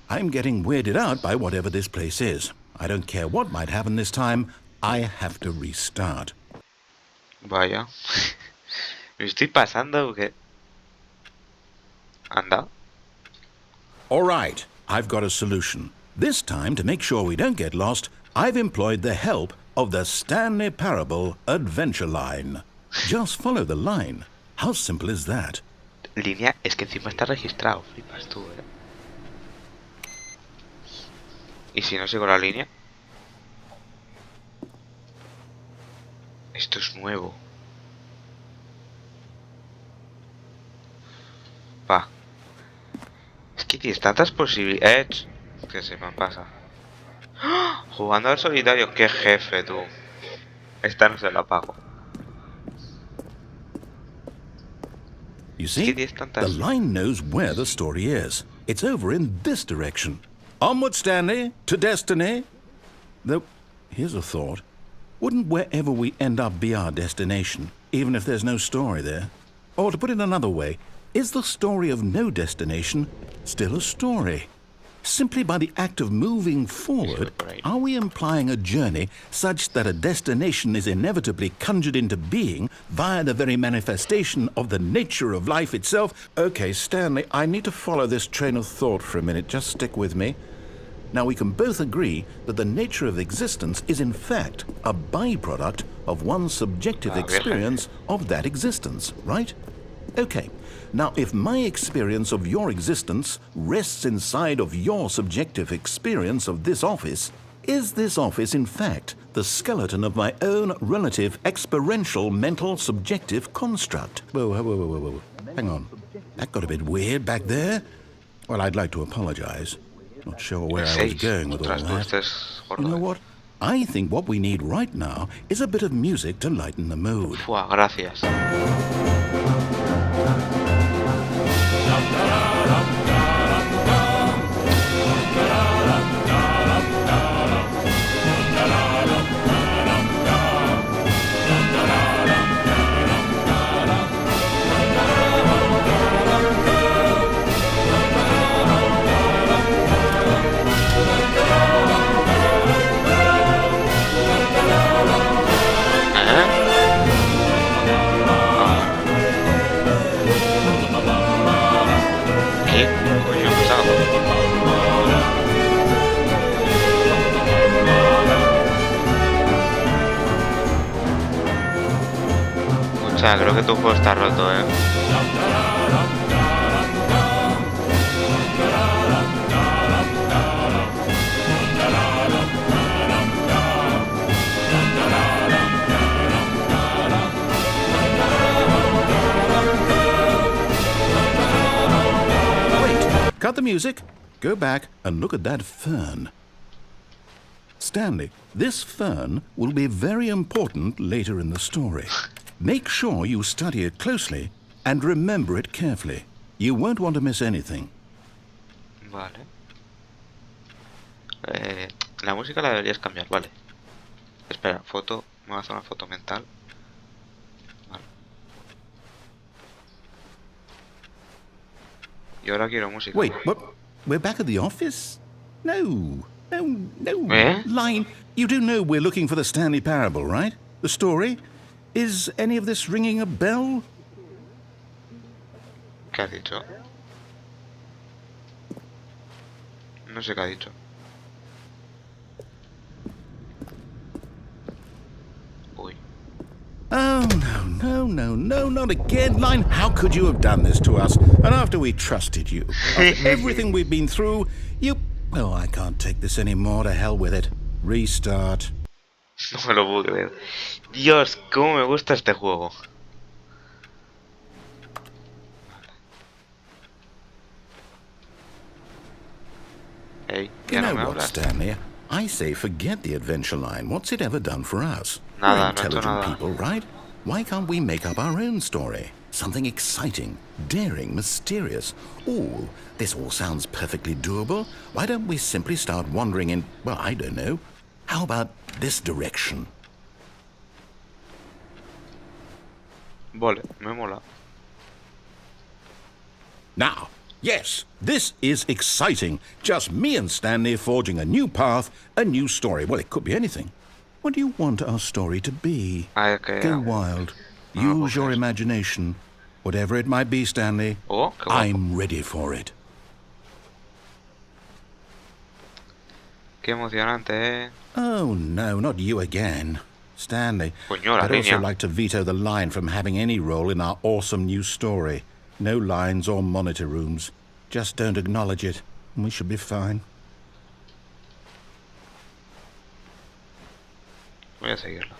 I'm getting weirded out by whatever this place is. I don't care what might happen this time. I have to restart. Vaya. ¿Me estoy pasando o qué? Anda. All right, I've got a solution. This time, to make sure we don't get lost, I've employed the help of the Stanley Parable Adventure Line. Just follow the line. How simple is that? Línea, es que encima está registrado. Flipas tú, ¿Y si no sigo la línea? Esto es nuevo. Va. Es que tienes tantas posibilidades que se me pasa. ¡Ah! Jugando al solitario, qué jefe tú. Esta no se la pago. You see, the line knows where the story is. It's over in this direction. Onward, Stanley, to destiny. Though, here's a thought. Wouldn't wherever we end up be our destination, even if there's no story there? Or to put it another way, is the story of no destination still a story? Simply by the act of moving forward, are we implying a journey such that a destination is inevitably conjured into being via the very manifestation of the nature of life itself? Okay, Stanley, I need to follow this train of thought for a minute. Just stick with me. Now, we can both agree that the nature of existence is in fact a byproduct of one's subjective experience of that existence, right? Okay. Now, if my experience of your existence rests inside of your subjective experience of this office, is this office, in fact, the skeleton of my own relative experiential mental subjective construct? Whoa. Hang on. That got a bit weird back there. Well, I'd like to apologize. Not sure where I was going with all that. You know what? I think what we need right now is a bit of music to lighten the mood. Gracias. O sea, creo que tu juego está roto, Wait, cut the music. Go back and look at that fern. Stanley, this fern will be very important later in the story. Make sure you study it closely and remember it carefully. You won't want to miss anything. Vale. La música la deberías cambiar, vale. Espera, foto. Me voy a hacer una foto mental. Vale. Y ahora quiero música. Wait, what? We're back at the office? No. Line, you do know we're looking for the Stanley Parable, right? The story? Is any of this ringing a bell? ¿Qué has dicho? No sé qué ha dicho. no, no, not again, Line. How could you have done this to us? And after we trusted you, after everything we've been through, you... Oh, I can't take this anymore. To hell with it. Restart. No me lo puedo creer. Dios, cómo me gusta este juego. Hey, You ya no know me what, hablas. Stanley? I say forget the adventure line. What's it ever done for us? Nada, We're no ha hecho intelligent nada. people, right? Why can't we make up our own story? Something exciting, daring, mysterious. Ooh, this all sounds perfectly doable. Why don't we simply start wandering in, well, I don't know. How about this direction? Vale, me mola. Now, yes, this is exciting. Just me and Stanley forging a new path, a new story. Well, it could be anything. What do you want our story to be? Ah, que... Go wild. No, Use your imagination. Whatever it might be, Stanley, Oh, qué guapo. I'm ready for it. Qué emocionante, eh. Oh, no, not you again. Stanley, Coño, la I'd also niña. like to veto the line from having any role in our awesome new story. No lines or monitor rooms. Just don't acknowledge it, and we should be fine. Voy a seguirla.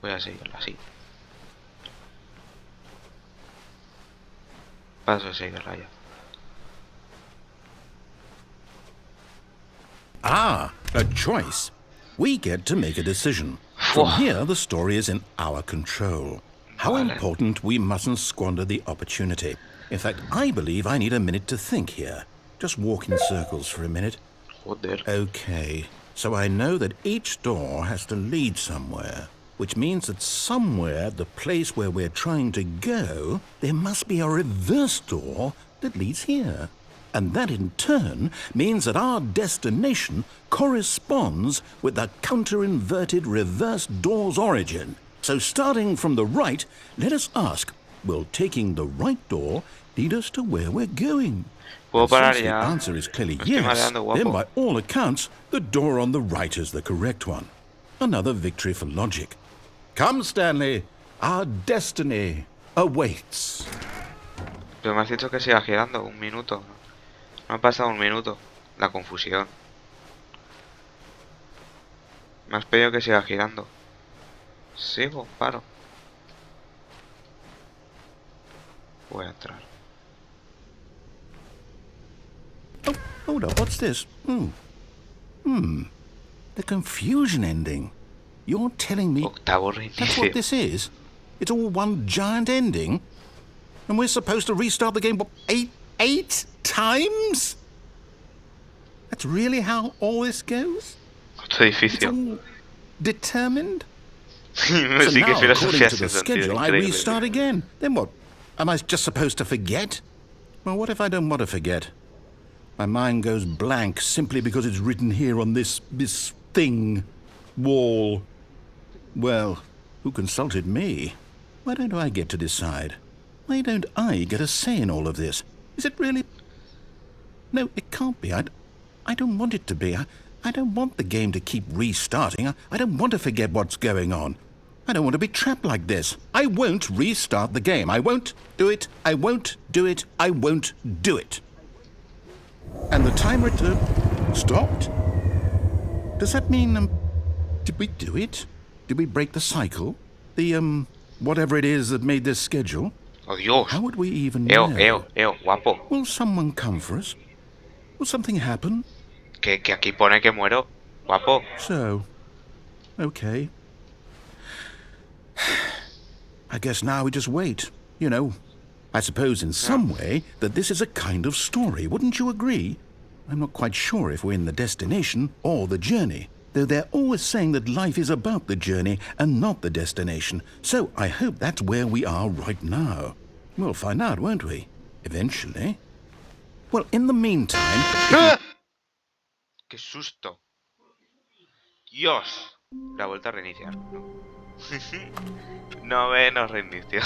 Voy a seguirla, así. Paso a seguirla ya. Ah, a choice. We get to make a decision. From here, the story is in our control. How Vale. important we mustn't squander the opportunity. In fact, I believe I need a minute to think here. Just walk in circles for a minute. Joder. Okay, so I know that each door has to lead somewhere, which means that somewhere at the place where we're trying to go, there must be a reverse door that leads here. And that in turn means that our destination corresponds with the counter-inverted reverse door's origin. So starting from the right, let us ask, will taking the right door lead us to where we're going? Puedo And parar since the ya. answer is clearly Me estoy yes, mareando, guapo. then by all accounts, the door on the right is the correct one. Another victory for logic. Come, Stanley, our destiny awaits. Pero me has dicho que siga girando un minuto. No ha pasado un minuto. La confusión. Me has pedido que siga girando. Sigo, paro. Voy a entrar. Oh, hold up, what's this? The confusion ending. You're telling me Octavo that's what reinicio. this is? It's all one giant ending? And we're supposed to restart the game, what, eight times? That's really how all this goes? Otro It's edificio. all determined? Sí So que now, filosofía according to sin the sentido. schedule, I Increíble. restart again. Then what? Am I just supposed to forget? Well, what if I don't want to forget? My mind goes blank simply because it's written here on this thing, wall. Well, who consulted me? Why don't I get to decide? Why don't I get a say in all of this? Is it really... No, it can't be. I don't want it to be. I don't want the game to keep restarting. I don't want to forget what's going on. I don't want to be trapped like this. I won't restart the game. I won't do it. I won't do it. I won't do it. And the timer stopped? Does that mean, did we do it? Did we break the cycle? The, whatever it is that made this schedule? Oh, Dios. How would we even know? Guapo. Will someone come for us? Will something happen? Que aquí pone que muero. Guapo. So, okay. I guess now we just wait, you know. I suppose in some way that this is a kind of story, wouldn't you agree? I'm not quite sure if we're in the destination or the journey, though they're always saying that life is about the journey and not the destination. So I hope that's where we are right now. We'll find out, won't we? Eventually. Well, in the meantime... ¡Ah! ¡Qué susto! ¡Dios! La vuelta a reiniciar. Noveno reinicio.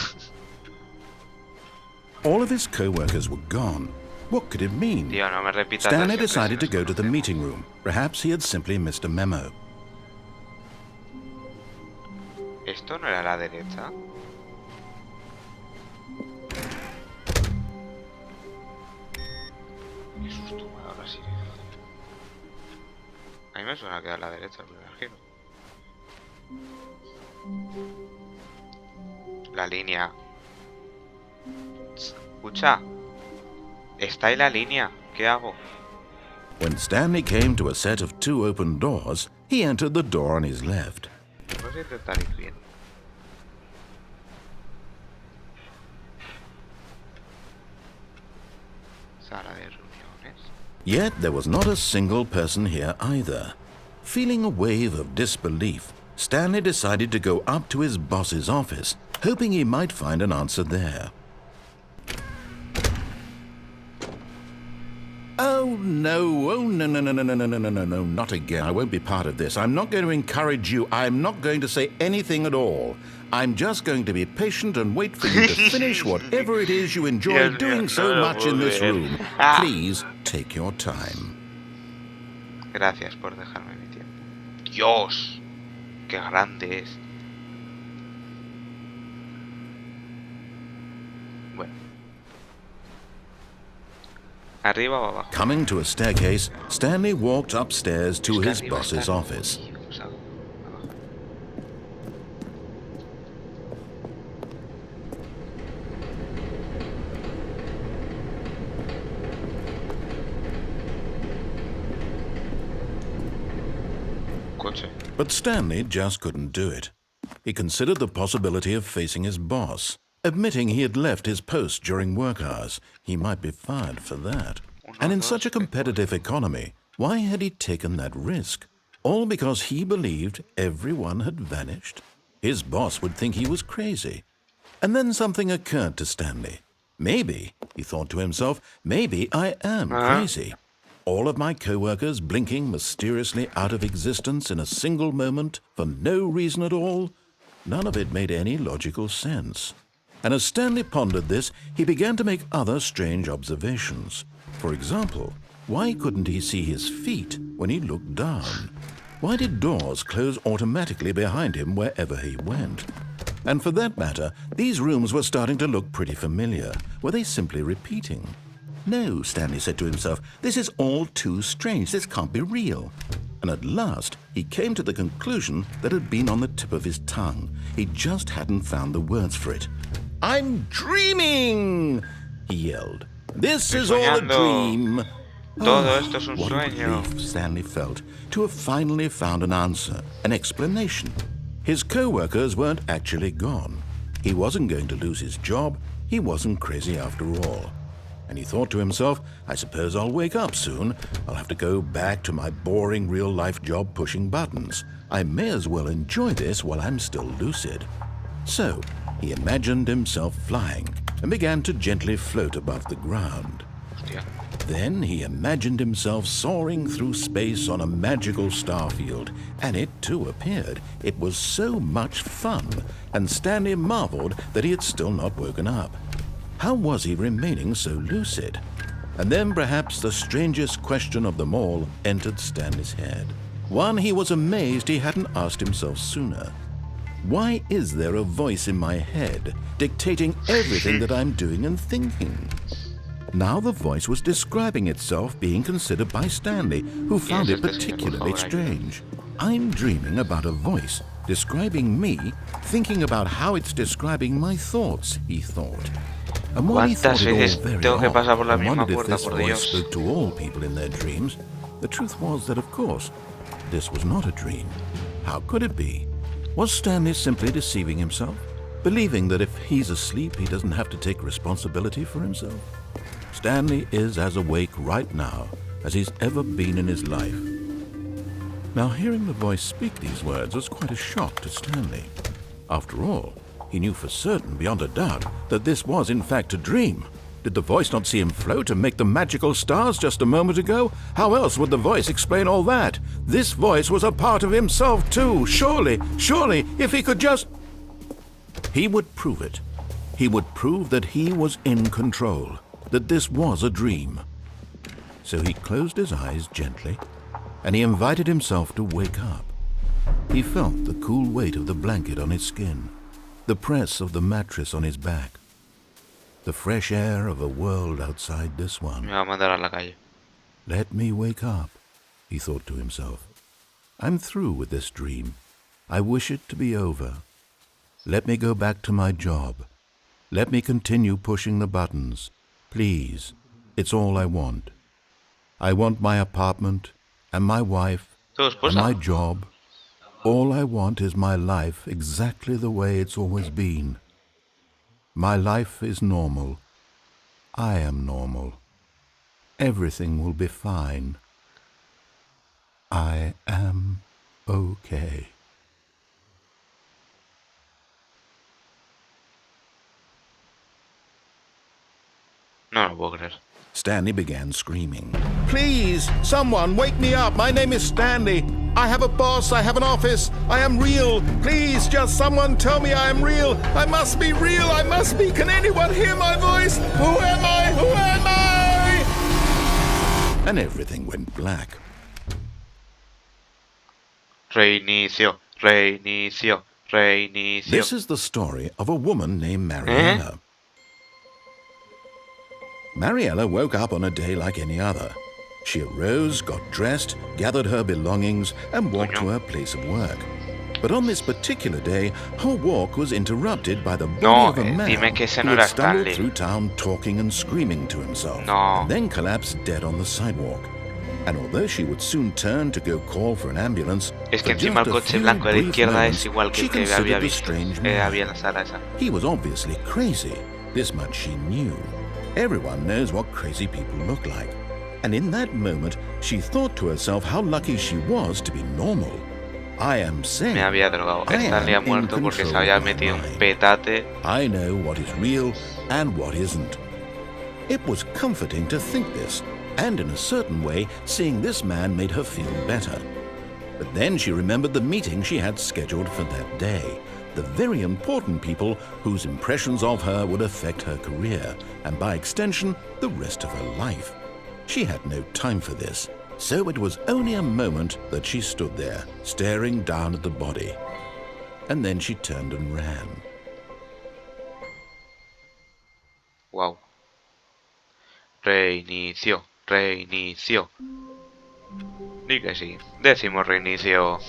All of his co-workers were gone. What could it mean? Tío, no me repitas Stanley las decided to go to the impresiones. meeting room. Perhaps he had simply missed a memo. ¿Esto no era la derecha? Qué susto me ha dado la sirena. A mí me suena que era la derecha el primer giro. La línea. Escucha. Está ahí la línea. ¿Qué hago? When Stanley came to a set of 2 open doors, he entered the door on his left. Vamos a intentar ir bien. Sala de reuniones. Yet there was not a single person here either. Feeling a wave of disbelief, Stanley decided to go up to his boss's office, hoping he might find an answer there. Oh no, no, not again. I won't be part of this. I'm not going to encourage you. I'm not going to say anything at all. I'm just going to be patient and wait for you to finish whatever it is you enjoy doing so much in this room. Please take your time. Gracias por dejarme mi tiempo. ¡Dios! ¡Qué grande es! Bueno. ¿Arriba o abajo? Coming to a staircase, Stanley walked upstairs to his boss's office. Vamos a- abajo. Coche. But Stanley just couldn't do it. He considered the possibility of facing his boss. Admitting he had left his post during work hours, he might be fired for that. And in such a competitive economy, why had he taken that risk? All because he believed everyone had vanished? His boss would think he was crazy. And then something occurred to Stanley. Maybe, he thought to himself, maybe I am crazy. All of my co-workers blinking mysteriously out of existence in a single moment for no reason at all? None of it made any logical sense. And as Stanley pondered this, he began to make other strange observations. For example, why couldn't he see his feet when he looked down? Why did doors close automatically behind him wherever he went? And for that matter, these rooms were starting to look pretty familiar. Were they simply repeating? No, Stanley said to himself, this is all too strange. This can't be real. And at last, he came to the conclusion that had been on the tip of his tongue. He just hadn't found the words for it. I'm dreaming, he yelled. This is all a dream. Todo esto es un What a sueño. relief Stanley felt to have finally found an answer, an explanation. His co-workers weren't actually gone. He wasn't going to lose his job. He wasn't crazy after all. And he thought to himself, I suppose I'll wake up soon. I'll have to go back to my boring real-life job pushing buttons. I may as well enjoy this while I'm still lucid. So, he imagined himself flying and began to gently float above the ground. Hostia. Then he imagined himself soaring through space on a magical starfield, and it too appeared. It was so much fun, and Stanley marveled that he had still not woken up. How was he remaining so lucid? And then perhaps the strangest question of them all entered Stanley's head. One he was amazed he hadn't asked himself sooner. Why is there a voice in my head dictating everything that I'm doing and thinking? Now the voice was describing itself being considered by Stanley, who found it particularly strange. I'm dreaming about a voice describing me, thinking about how it's describing my thoughts, he thought. And while he thought it all very tengo que pasar por la odd and misma wondered if puerta, this por voice Dios? spoke to all people in their dreams, the truth was that, of course, this was not a dream. How could it be? Was Stanley simply deceiving himself, believing that if he's asleep, he doesn't have to take responsibility for himself? Stanley is as awake right now as he's ever been in his life. Now, hearing the voice speak these words was quite a shock to Stanley. After all, he knew for certain, beyond a doubt, that this was in fact a dream. Did the voice not see him float and make the magical stars just a moment ago? How else would the voice explain all that? This voice was a part of himself too. Surely, if he could just... He would prove it. He would prove that he was in control. that this was a dream. So he closed his eyes gently, and he invited himself to wake up. He felt the cool weight of the blanket on his skin, the press of the mattress on his back, the fresh air of a world outside this one. Me va a mandar a la calle. Let me wake up, he thought to himself. I'm through with this dream. I wish it to be over. Let me go back to my job. Let me continue pushing the buttons. Please, it's all I want. I want my apartment and my wife and my job. All I want is my life exactly the way it's always been. My life is normal. I am normal. Everything will be fine. I am okay. No lo puedo creer. Stanley began screaming. Please, someone, wake me up. My name is Stanley. I have a boss. I have an office. I am real. Please, just someone tell me I am real. I must be real. I must be. Can anyone hear my voice? Who am I? Who am I? And everything went black. Reinicio, reinicio, reinicio. This is the story of a woman named Mariella. Mariella woke up on a day like any other. She arose, got dressed, gathered her belongings, and walked to her place of work. But on this particular day, her walk was interrupted by the body of a man who had stumbled through town talking and screaming to himself, and then collapsed dead on the sidewalk. And although she would soon turn to go call for an ambulance, Es que encima el coche blanco de la izquierda es igual que el que había visto. Había en la sala esa. He was obviously crazy. This much she knew. Everyone knows what crazy people look like. And in that moment, she thought to herself how lucky she was to be normal. I am sane. Me había drogado. Stanley ha muerto porque se había metido un petate. I know what is real and what isn't. It was comforting to think this, and in a certain way, seeing this man made her feel better. But then she remembered the meeting she had scheduled for that day. The very important people whose impressions of her would affect her career, and by extension, the rest of her life. She had no time for this, so it was only a moment that she stood there, staring down at the body. And then she turned and ran. Wow. Reinicio, reinicio. Di que sí. Décimo reinicio.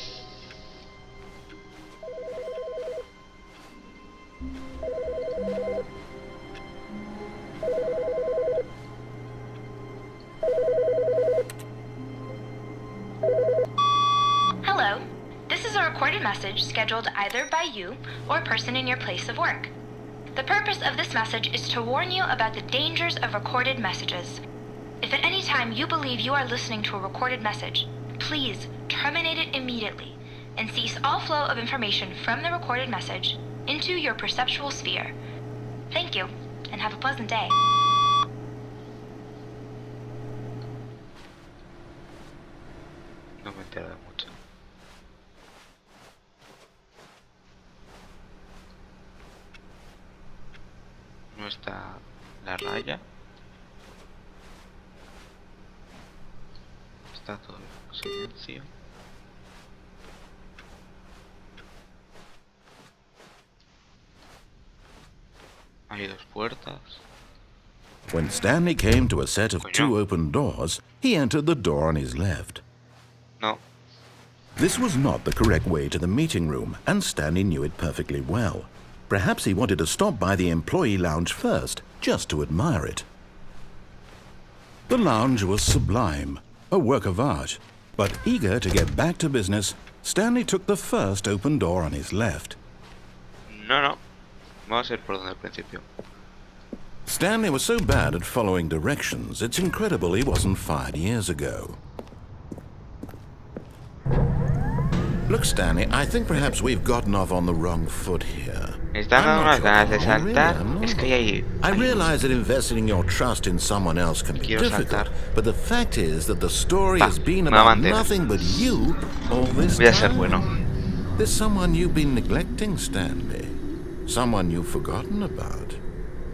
Hello. This is a recorded message scheduled either by you or a person in your place of work. The purpose of this message is to warn you about the dangers of recorded messages. If at any time you believe you are listening to a recorded message, please terminate it immediately and cease all flow of information from the recorded message into your perceptual sphere. Thank you, and have a pleasant day. No me entero de mucho. No está la raya. Está todo en silencio. Hay dos puertas. When Stanley came to a set of two open doors, he entered the door on his left. No. This was not the correct way to the meeting room, and Stanley knew it perfectly well. Perhaps he wanted to stop by the employee lounge first, just to admire it. The lounge was sublime, a work of art. But eager to get back to business, Stanley took the first open door on his left. No. Vamos a ir por donde al principio. Stanley was so bad at following directions, it's incredible he wasn't fired years ago. Look, Stanley, I think perhaps we've gotten off on the wrong foot here. Están dando unas ganas de saltar. Es que hay... I realize that investing your trust in someone else can be difficult, but the fact is that the story has been about nothing but you all this Voy a ser time. bueno. There's someone you've been neglecting, Stanley. Someone you've forgotten about.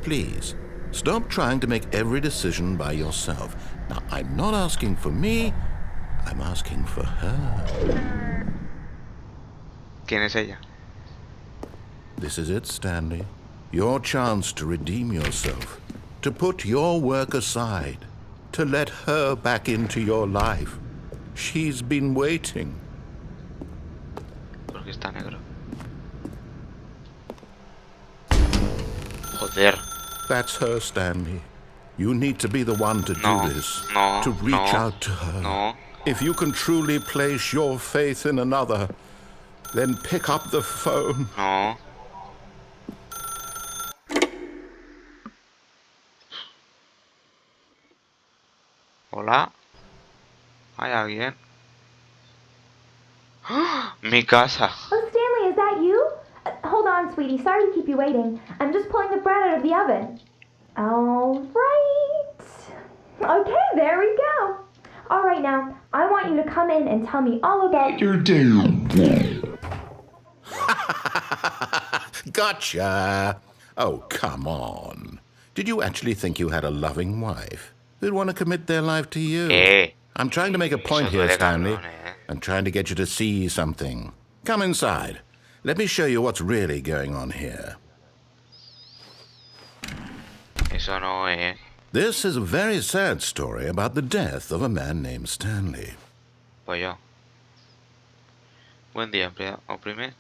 Please, Stop trying to make every decision by yourself. Now, I'm not asking for me, I'm asking for her. ¿Quién es ella? This is it, Stanley. Your chance to redeem yourself, to put your work aside, to let her back into your life. She's been waiting. Porque está negro. Joder. That's her, Stanley. You need to be the one to No, do this, no, to reach no, out to her. no. If you can truly place your faith in another, then pick up the phone. No. Hola. ¿Hay alguien? ¡Ah! Mi casa. Oh, Stanley, is that you? Hold on, sweetie. Sorry to keep you waiting. I'm just pulling the bread out of the oven. All right. Okay, there we go. All right, now, I want you to come in and tell me all about your day. Gotcha! Oh, come on. Did you actually think you had a loving wife who'd want to commit their life to you? I'm trying to make a point Eso here, duele, Stanley. cabrón, I'm trying to get you to see something. Come inside. Let me show you what's really going on here. Eso no es. This is a very sad story about the death of a man named Stanley. Pues yo. Buen día, empleado. Oprime.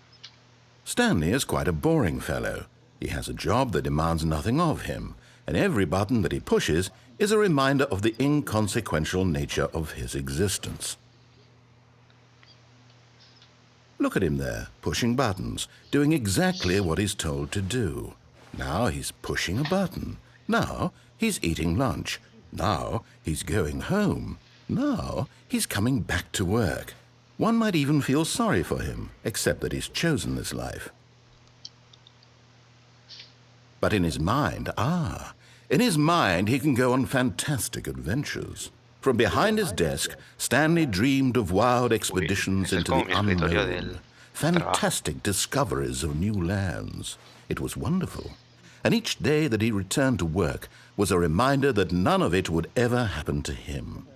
Stanley is quite a boring fellow. He has a job that demands nothing of him, and every button that he pushes is a reminder of the inconsequential nature of his existence. Look at him there, pushing buttons, doing exactly what he's told to do. Now he's pushing a button. Now he's eating lunch. Now he's going home. Now he's coming back to work. One might even feel sorry for him, except that he's chosen this life. But in his mind, he can go on fantastic adventures. From behind his desk, Stanley dreamed of wild expeditions into the unknown, fantastic discoveries of new lands. It was wonderful. And each day that he returned to work was a reminder that none of it would ever happen to him.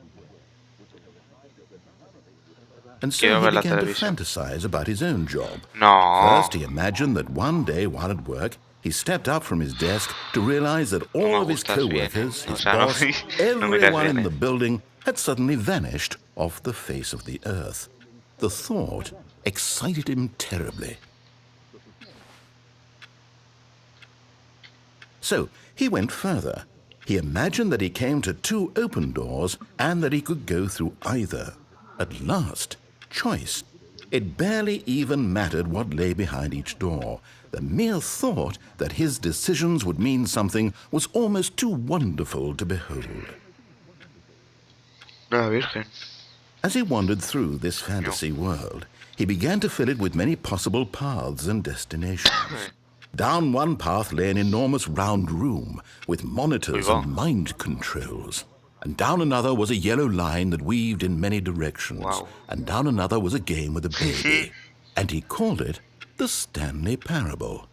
And so he began to fantasize about his own job. First, he imagined that one day while at work, he stepped up from his desk to realize that all of his co-workers, his boss, everyone in the building had suddenly vanished off the face of the earth. The thought excited him terribly. So he went further. He imagined that he came to two open doors and that he could go through either. At last, choice. It barely even mattered what lay behind each door. The mere thought that his decisions would mean something was almost too wonderful to behold. La Virgen. As he wandered through this fantasy world, he began to fill it with many possible paths and destinations. Down one path lay an enormous round room with monitors and mind controls. And down another was a yellow line that weaved in many directions. Wow. And down another was a game with a baby. And he called it the Stanley Parable.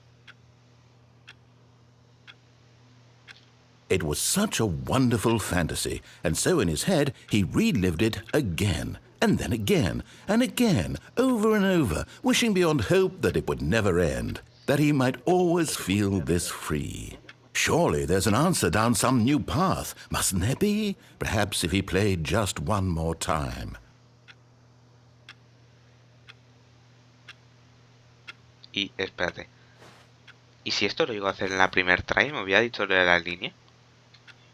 It was such a wonderful fantasy, and so in his head he relived it again, and then again, and again, over and over, wishing beyond hope that it would never end, that he might always feel this free. Surely there's an answer down some new path, mustn't there be? Perhaps if he played just one more time. Y espérate. ¿Y si esto lo llego a hacer en la primer try? ¿Me hubiera dicho lo de la línea?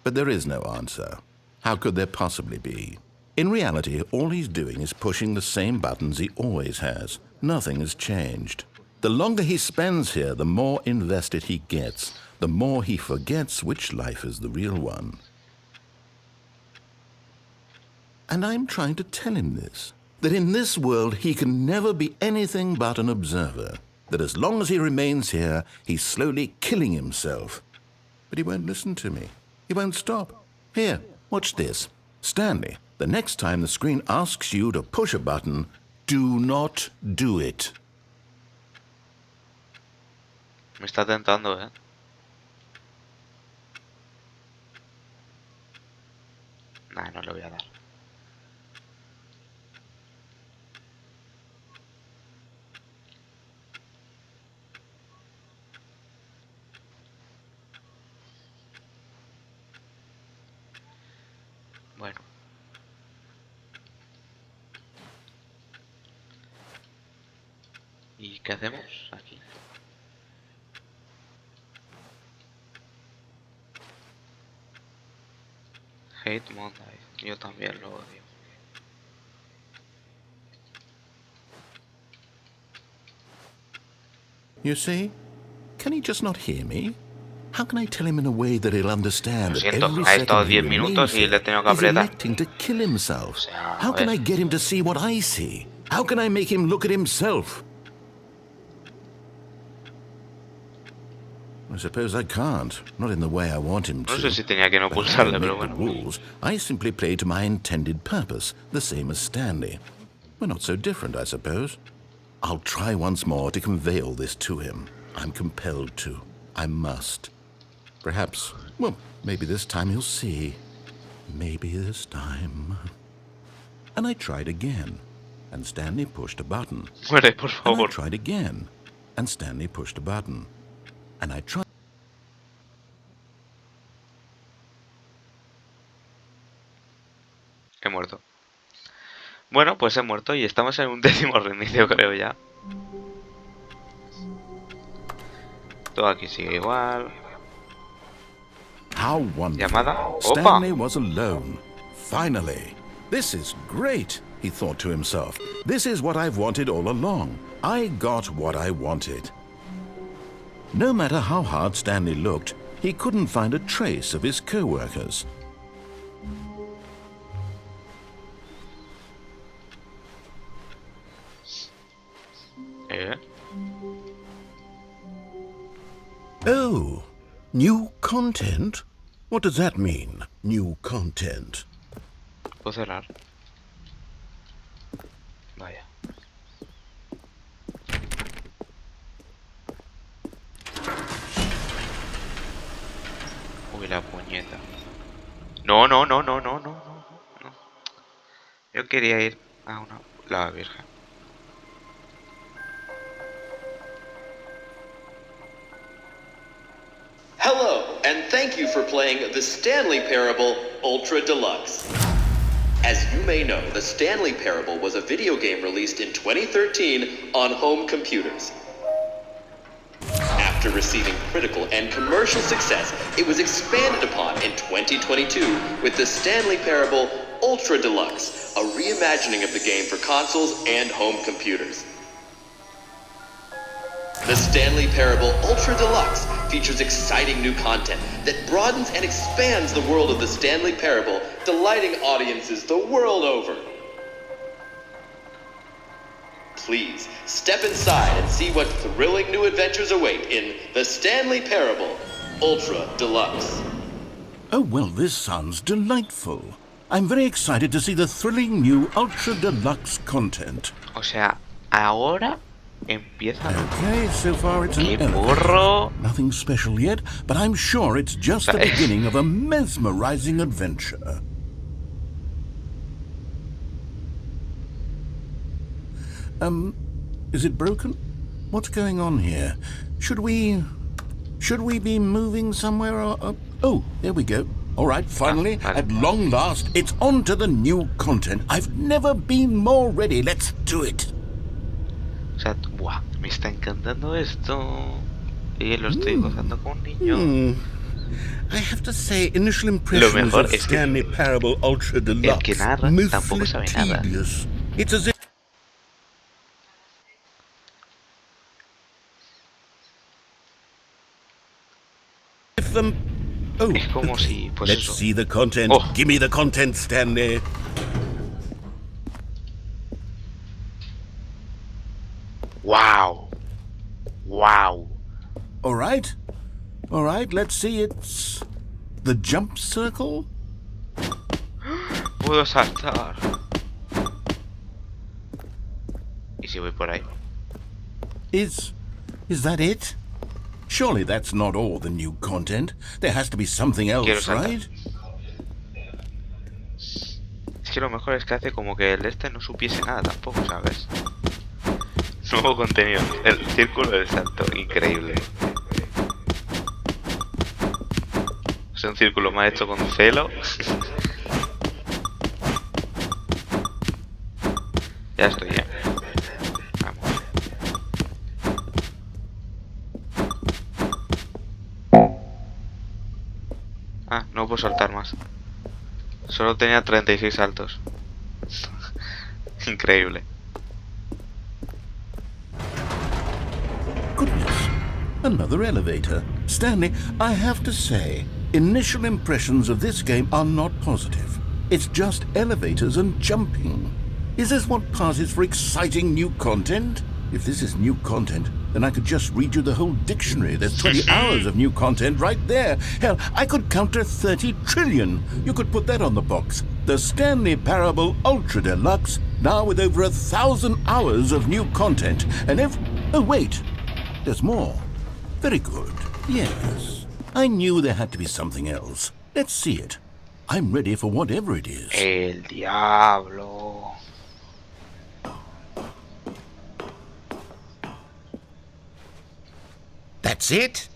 But there is no answer. How could there possibly be? In reality, all he's doing is pushing the same buttons he always has. Nothing has changed. The longer he spends here, the more invested he gets, the more he forgets which life is the real one. And I'm trying to tell him this, that in this world he can never be anything but an observer, that as long as he remains here, he's slowly killing himself. But he won't listen to me. He won't stop. Here, watch this. Stanley, the next time the screen asks you to push a button, do not do it. Me está tentando, ¿eh? Nah, no le voy a dar. Bueno. ¿Y qué hacemos aquí? Hate Monday. Yo también lo odio. You see? Can he just not hear me? How can I tell him in a way that he'll understand Lo that siento, every ha estado second he 10 minutos remains y le he here tenido que is apretar. electing to kill himself? O sea, How a can ver. I get him to see what I see? How can I make him look at himself? I suppose I can't. Not in the way I want him to. No sé si tenía que no But I don't pulsarle, pero make the bueno. rules. I simply play to my intended purpose, the same as Stanley. We're not so different, I suppose. I'll try once more to convey all this to him. I'm compelled to. I must. Perhaps, well, maybe this time he'll see. Maybe this time. And I tried again, and Stanley pushed a button. Muere, por And I favor. tried again, and Stanley pushed a button. And I tried. He muerto. Bueno, pues he muerto y estamos en un 10º reinicio, creo ya. Todo aquí sigue igual. How wonderful. Llamada. Opa. Stanley was alone. Finally. This is great, he thought to himself. This is what I've wanted all along. I got what I wanted. No matter how hard Stanley looked, he couldn't find a trace of his co-workers. Oh, new content? What does that mean, new content? Puedo cerrar. Vaya. Uy, la puñeta. No, no, no, no, no, no, no, no. Yo quería ir a una... La Virgen. Hello, and thank you for playing the Stanley Parable Ultra Deluxe. As you may know, the Stanley Parable was a video game released in 2013 on home computers. After receiving critical and commercial success, it was expanded upon in 2022 with the Stanley Parable Ultra Deluxe, a reimagining of the game for consoles and home computers. The Stanley Parable Ultra Deluxe features exciting new content that broadens and expands the world of the Stanley Parable, delighting audiences the world over. Please, step inside and see what thrilling new adventures await in the Stanley Parable Ultra Deluxe. Oh, well, this sounds delightful. I'm very excited to see the thrilling new Ultra Deluxe content. O sea, ahora empieza... Okay, so far it's an ¡Qué elephant. burro! Nothing special yet, but I'm sure it's just the beginning of a mesmerizing adventure. Is it broken? What's going on here? Should we be moving somewhere or... Oh, there we go. All right, finally, at long last, it's on to the new content. I've never been more ready. Let's do it. O sea, buah, me está encantando esto. Y lo estoy gozando con un niño. I have to say, initial impressions mejor of es que Stanley Parable Ultra Deluxe, que narra mostly tampoco sabe nada. tedious. It's as if oh, Es como okay. si, pues Let's eso. see the content. Oh. Give me the content, Stanley. ¡Wow! ¡Wow! All right. Let's see. It's the jump circle. Puedo saltar. ¿Y si voy por ahí? Is that it? Surely that's not all the new content. There has to be something Quiero else, saltar. right? que lo mejor es que hace como que el este no supiese nada tampoco, ¿sabes? Nuevo contenido. El círculo del salto. Increíble. Es un círculo más hecho con celo. Ya estoy, Vamos. Ah, no puedo saltar más. Solo tenía 36 saltos. Increíble. Goodness, another elevator. Stanley, I have to say, initial impressions of this game are not positive. It's just elevators and jumping. Is this what passes for exciting new content? If this is new content, then I could just read you the whole dictionary. There's 20 hours of new content right there. Hell, I could count to 30 trillion. You could put that on the box. The Stanley Parable Ultra Deluxe, now with over 1,000 hours of new content. And oh, wait. There's more. Very good. Yes. I knew there had to be something else. Let's see it. I'm ready for whatever it is. El diablo. That's it?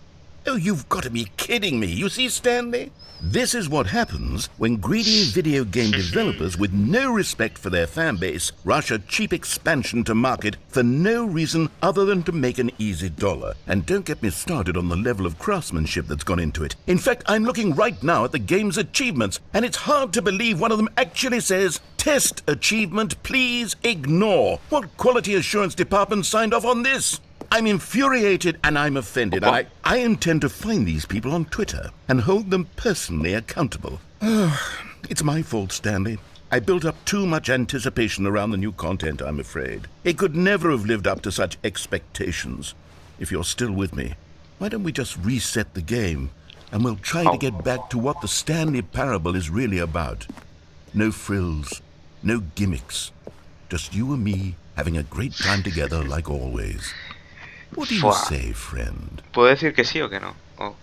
Oh, you've got to be kidding me. You see, Stanley? This is what happens when greedy video game developers with no respect for their fan base rush a cheap expansion to market for no reason other than to make an easy dollar. And don't get me started on the level of craftsmanship that's gone into it. In fact, I'm looking right now at the game's achievements, and it's hard to believe one of them actually says, "Test achievement, please ignore." What quality assurance department signed off on this? I'm infuriated and I'm offended. And I intend to find these people on Twitter and hold them personally accountable. It's my fault, Stanley. I built up too much anticipation around the new content, I'm afraid. It could never have lived up to such expectations. If you're still with me, why don't we just reset the game and we'll try to get back to what the Stanley Parable is really about. No frills, no gimmicks. Just you and me having a great time together like always. What do you say, friend? ¿Puedo decir que sí o que no? Oh.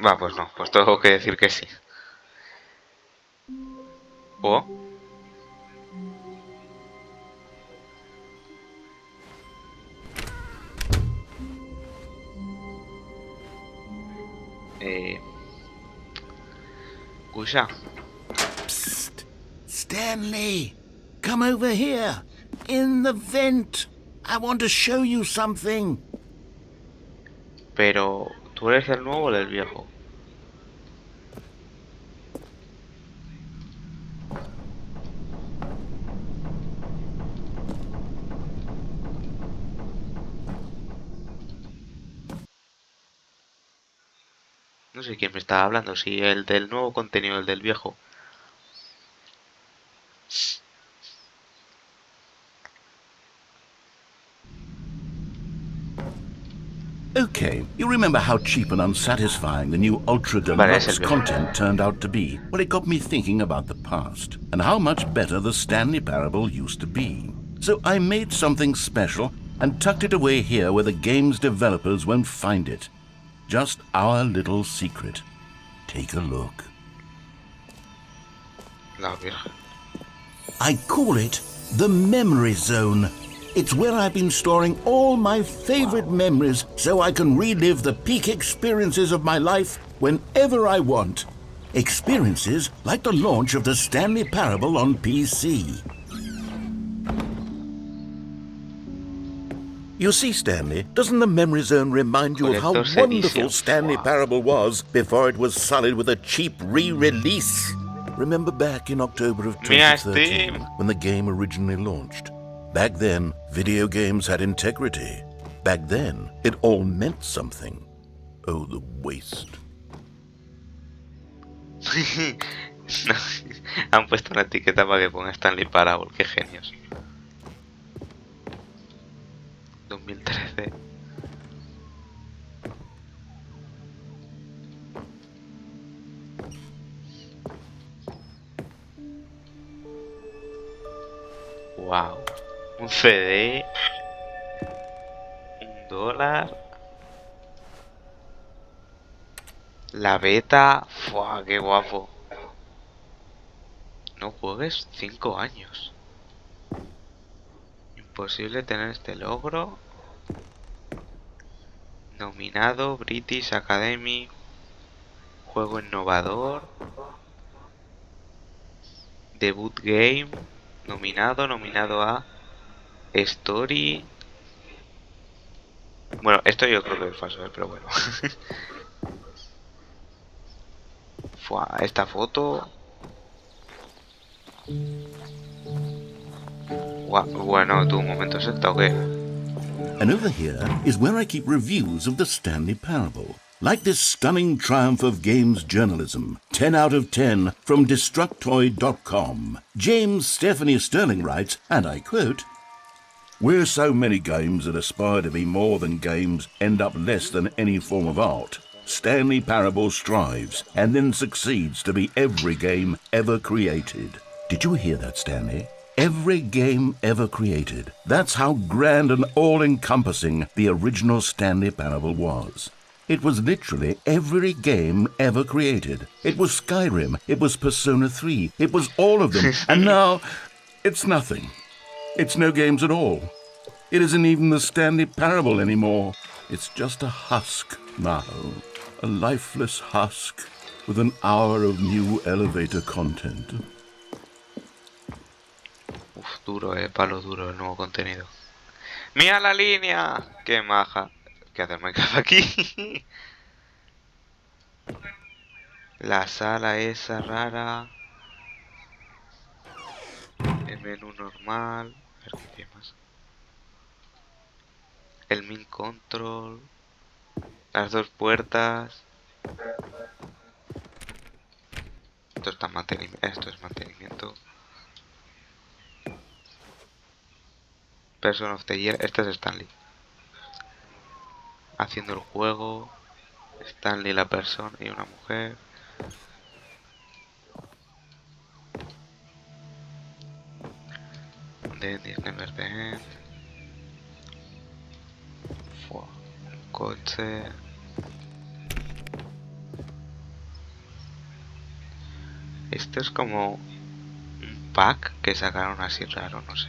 Va, pues no, pues tengo que decir que sí. ¿O? Cuya. Psst! Stanley! Come over here! In the vent! I want to show you something. Pero, ¿tú eres el nuevo o el viejo? No sé quién me estaba hablando, si el del nuevo contenido o el del viejo. Okay, you remember how cheap and unsatisfying the new Ultra Deluxe content turned out to be? Well, it got me thinking about the past, and how much better the Stanley Parable used to be. So I made something special and tucked it away here where the game's developers won't find it. Just our little secret. Take a look. La Virgen. I call it the Memory Zone. It's where I've been storing all my favorite memories so I can relive the peak experiences of my life whenever I want. Experiences like the launch of the Stanley Parable on PC. You see, Stanley, doesn't the Memory Zone remind you of how wonderful Stanley Parable was before it was sullied with a cheap re-release? Remember back in October of 2013 when the game originally launched? Back then, video games had integrity. Back then, it all meant something. Oh, the waste. No, han puesto una etiqueta para que ponga Stanley Parable, qué genios. 2013. Wow. Un CD. $1. La beta. ¡Fua! ¡Qué guapo! No juegues 5 años. Imposible tener este logro. Nominado British Academy. Juego innovador. Debut Game. Nominado a Story. Bueno, esto yo creo que es falso, pero bueno. Fua, esta foto. Bueno, tú, un momento, ¿es esta o qué? And over here is where I keep reviews of the Stanley Parable. Like this stunning triumph of games journalism, 10 out of 10 from Destructoid.com. James Stephanie Sterling writes, and I quote, "Where so many games that aspire to be more than games end up less than any form of art, Stanley Parable strives and then succeeds to be every game ever created." Did you hear that, Stanley? Every game ever created. That's how grand and all-encompassing the original Stanley Parable was. It was literally every game ever created. It was Skyrim, it was Persona 3, it was all of them, and now it's nothing. It's no games at all. It isn't even the Stanley Parable anymore. It's just a husk now, a lifeless husk with an hour of new elevator content. Uf, duro, palo duro el nuevo contenido. ¡Mira la línea! ¡Qué maja! ¿Qué hace Minecraft aquí? La sala esa rara. El menú normal. A ver qué tiene más. El min control. Las dos puertas. Esto está mantenimiento. Esto es mantenimiento. Person of the Year. Este es Stanley. Haciendo el juego. Stanley la persona y una mujer. The Never the End. Un coche. Esto es como un pack que sacaron así raro, no sé.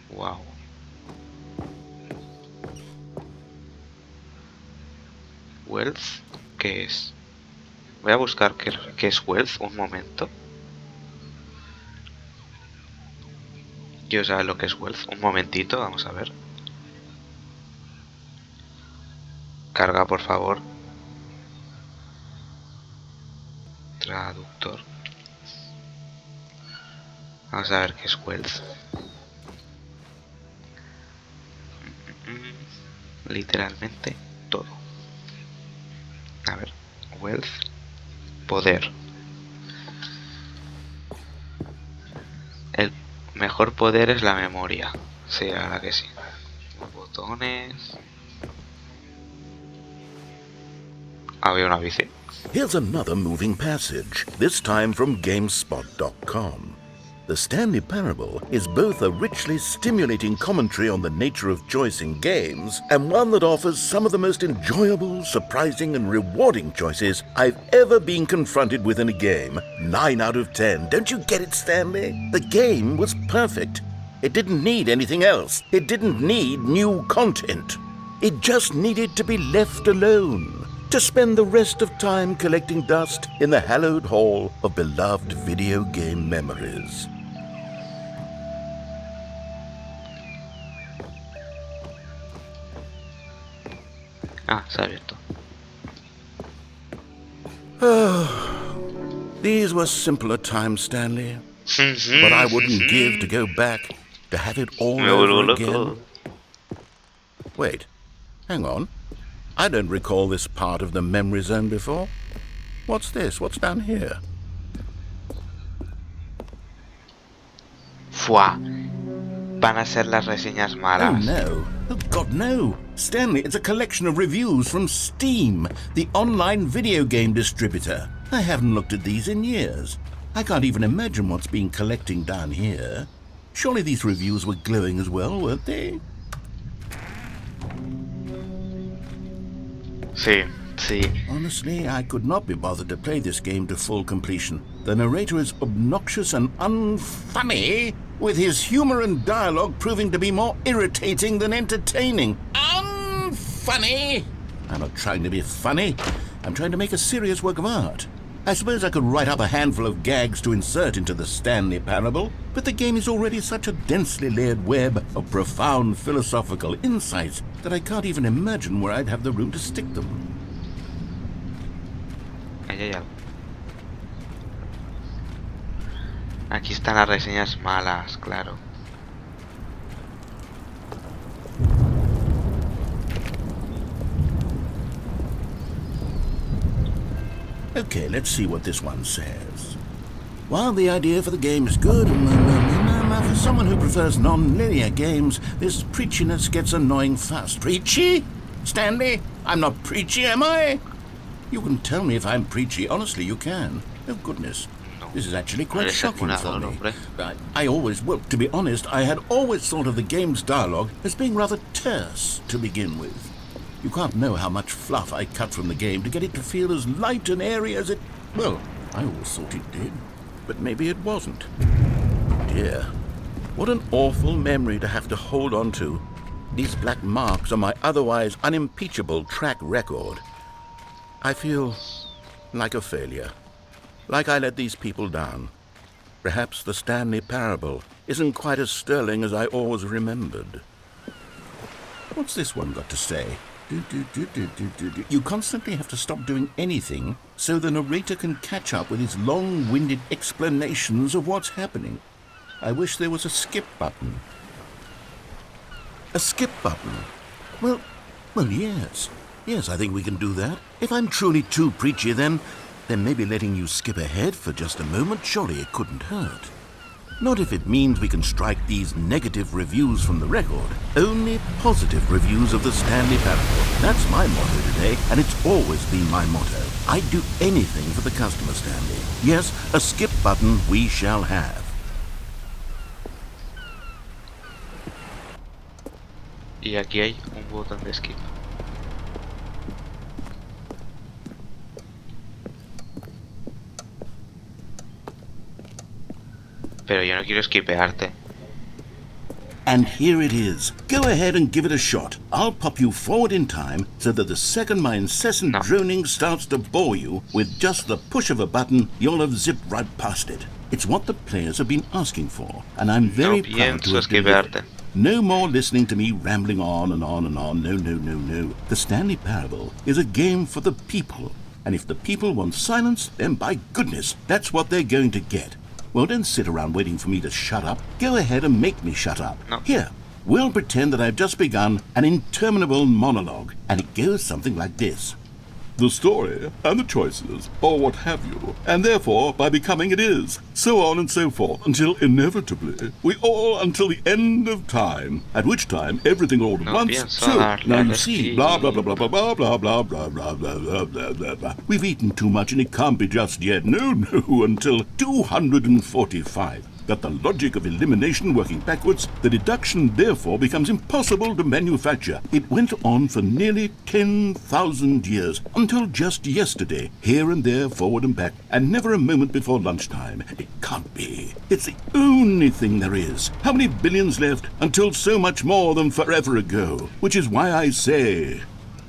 Wow. Wealth, ¿qué es? Voy a buscar qué es Wealth un momento. Quiero saber lo que es Wealth. Un momentito, vamos a ver. Carga, por favor. Traductor. Vamos a ver qué es Wealth. Literalmente todo. A ver, Wealth. Poder. El mejor poder es la memoria. Sí, la verdad que sí. Botones. Había una bici. Here's another moving passage, this time from GameSpot.com. The Stanley Parable is both a richly stimulating commentary on the nature of choice in games and one that offers some of the most enjoyable, surprising, and rewarding choices I've ever been confronted with in a game. 9 out of 10. Don't you get it, Stanley? The game was perfect. It didn't need anything else. It didn't need new content. It just needed to be left alone, to spend the rest of time collecting dust in the hallowed hall of beloved video game memories. Ah, se ha abierto. These were simpler times, Stanley. But I wouldn't give to go back to have it all Me vuelvo over loco. again. Wait, hang on. I don't recall this part of the memory zone before. What's this? What's down here? Fua. Van a ser las reseñas Oh malas. no. Oh God, no. Stanley, it's a collection of reviews from Steam, the online video game distributor. I haven't looked at these in years. I can't even imagine what's been collecting down here. Surely these reviews were glowing as well, weren't they? Sí, Sí. Honestly, I could not be bothered to play this game to full completion. The narrator is obnoxious and unfunny, with his humor and dialogue proving to be more irritating than entertaining. Unfunny! I'm not trying to be funny. I'm trying to make a serious work of art. I suppose I could write up a handful of gags to insert into the Stanley Parable, but the game is already such a densely layered web of profound philosophical insights that I can't even imagine where I'd have the room to stick them. Ahí hay algo. Aquí están las reseñas malas, claro. Okay, let's see what this one says. While the idea for the game is good, for someone who prefers non-linear games, this preachiness gets annoying fast. Preachy? Stanley? I'm not preachy, am I? You can tell me if I'm preachy. Honestly, you can. Oh, goodness. This is actually quite shocking for me. Well, to be honest, I had always thought of the game's dialogue as being rather terse to begin with. You can't know how much fluff I cut from the game to get it to feel as light and airy as it... Well, I always thought it did. But maybe it wasn't. Dear, what an awful memory to have to hold on to. These black marks on my otherwise unimpeachable track record. I feel like a failure. Like I let these people down. Perhaps the Stanley Parable isn't quite as sterling as I always remembered. What's this one got to say? You constantly have to stop doing anything so the narrator can catch up with his long-winded explanations of what's happening. I wish there was a skip button. A skip button? Well, yes. Yes, I think we can do that. If I'm truly too preachy, then maybe letting you skip ahead for just a moment, surely it couldn't hurt. Not if it means we can strike these negative reviews from the record. Only positive reviews of the Stanley Parable. That's my motto today, and it's always been my motto. I'd do anything for the customer, Stanley. Yes, a skip button we shall have. Y aquí hay un botón de skip. Pero yo no quiero skipearte. And here it is. Go ahead and give it a shot. I'll pop you forward in time so that the second my incessant droning starts to bore you, with just the push of a button, you'll have zipped right past it. It's what the players have been asking for, and I'm very proud to have delivered. No more listening to me rambling on and on and on. No. The Stanley Parable is a game for the people. And if the people want silence, then by goodness, that's what they're going to get. Well, don't sit around waiting for me to shut up. Go ahead and make me shut up. No. Here, we'll pretend that I've just begun an interminable monologue, and it goes something like this. The story and the choices, or what have you, and therefore, by becoming it is, so on and so forth, until inevitably, we all until the end of time, at which time everything all at once, so, now you see, blah blah blah blah blah blah blah blah blah blah blah blah blah blah blah. We've eaten too much and it can't be just yet, no, until 245. That the logic of elimination working backwards, the deduction therefore becomes impossible to manufacture. It went on for nearly 10,000 years, until just yesterday, here and there, forward and back, and never a moment before lunchtime. It can't be. It's the only thing there is. How many billions left until so much more than forever ago? Which is why I say...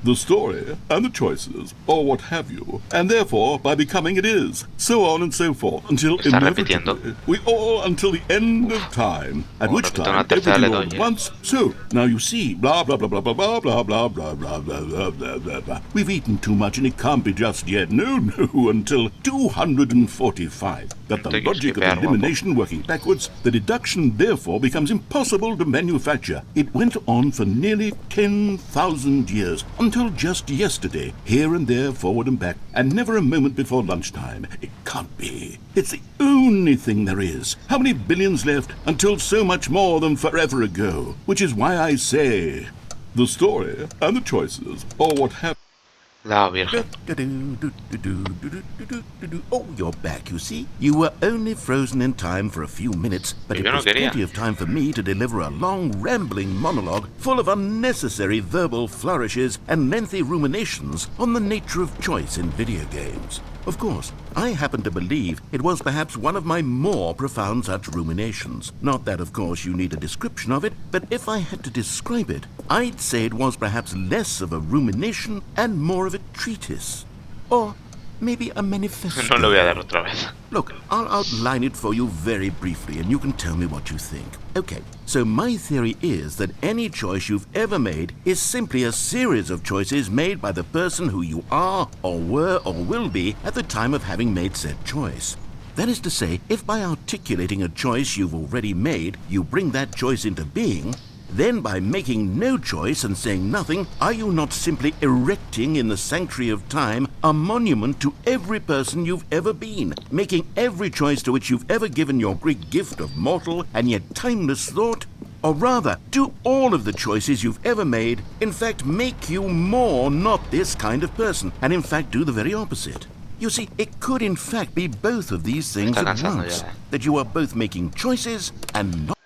the story and the choices, or what have you, and therefore, by becoming it is, so on and so forth, until inevitably, we all until the end of time, at which time everything all at once, so, now you see, blah blah blah blah blah blah blah blah blah blah blah blah blah blah. We've eaten too much and it can't be just yet, no, until 245. That the logic of elimination working backwards, the deduction therefore becomes impossible to manufacture. It went on for nearly 10,000 years, until just yesterday, here and there, forward and back, and never a moment before lunchtime. It can't be. It's the only thing there is. How many billions left until so much more than forever ago? Which is why I say, the story and the choices, or what have... La Virgen. Oh, you're back, you see. You were only frozen in time for a few minutes, but Yo it no was quería. plenty of time for me to deliver a long, rambling monologue full of unnecessary verbal flourishes and lengthy ruminations on the nature of choice in video games. Of course, I happen to believe it was perhaps one of my more profound such ruminations. Not that, of course, you need a description of it, but if I had to describe it, I'd say it was perhaps less of a rumination and more of a treatise. Or maybe a manifesto. No le voy a dar otra vez. Look, I'll outline it for you very briefly, and you can tell me what you think. Okay, so my theory is that any choice you've ever made is simply a series of choices made by the person who you are, or were, or will be at the time of having made said choice. That is to say, if by articulating a choice you've already made, you bring that choice into being, then by making no choice and saying nothing, are you not simply erecting in the sanctuary of time a monument to every person you've ever been, making every choice to which you've ever given your great gift of mortal and yet timeless thought? Or rather, do all of the choices you've ever made, in fact, make you more not this kind of person, and in fact do the very opposite? You see, it could in fact be both of these things Está at cansando once, ya, that you are both making choices and not.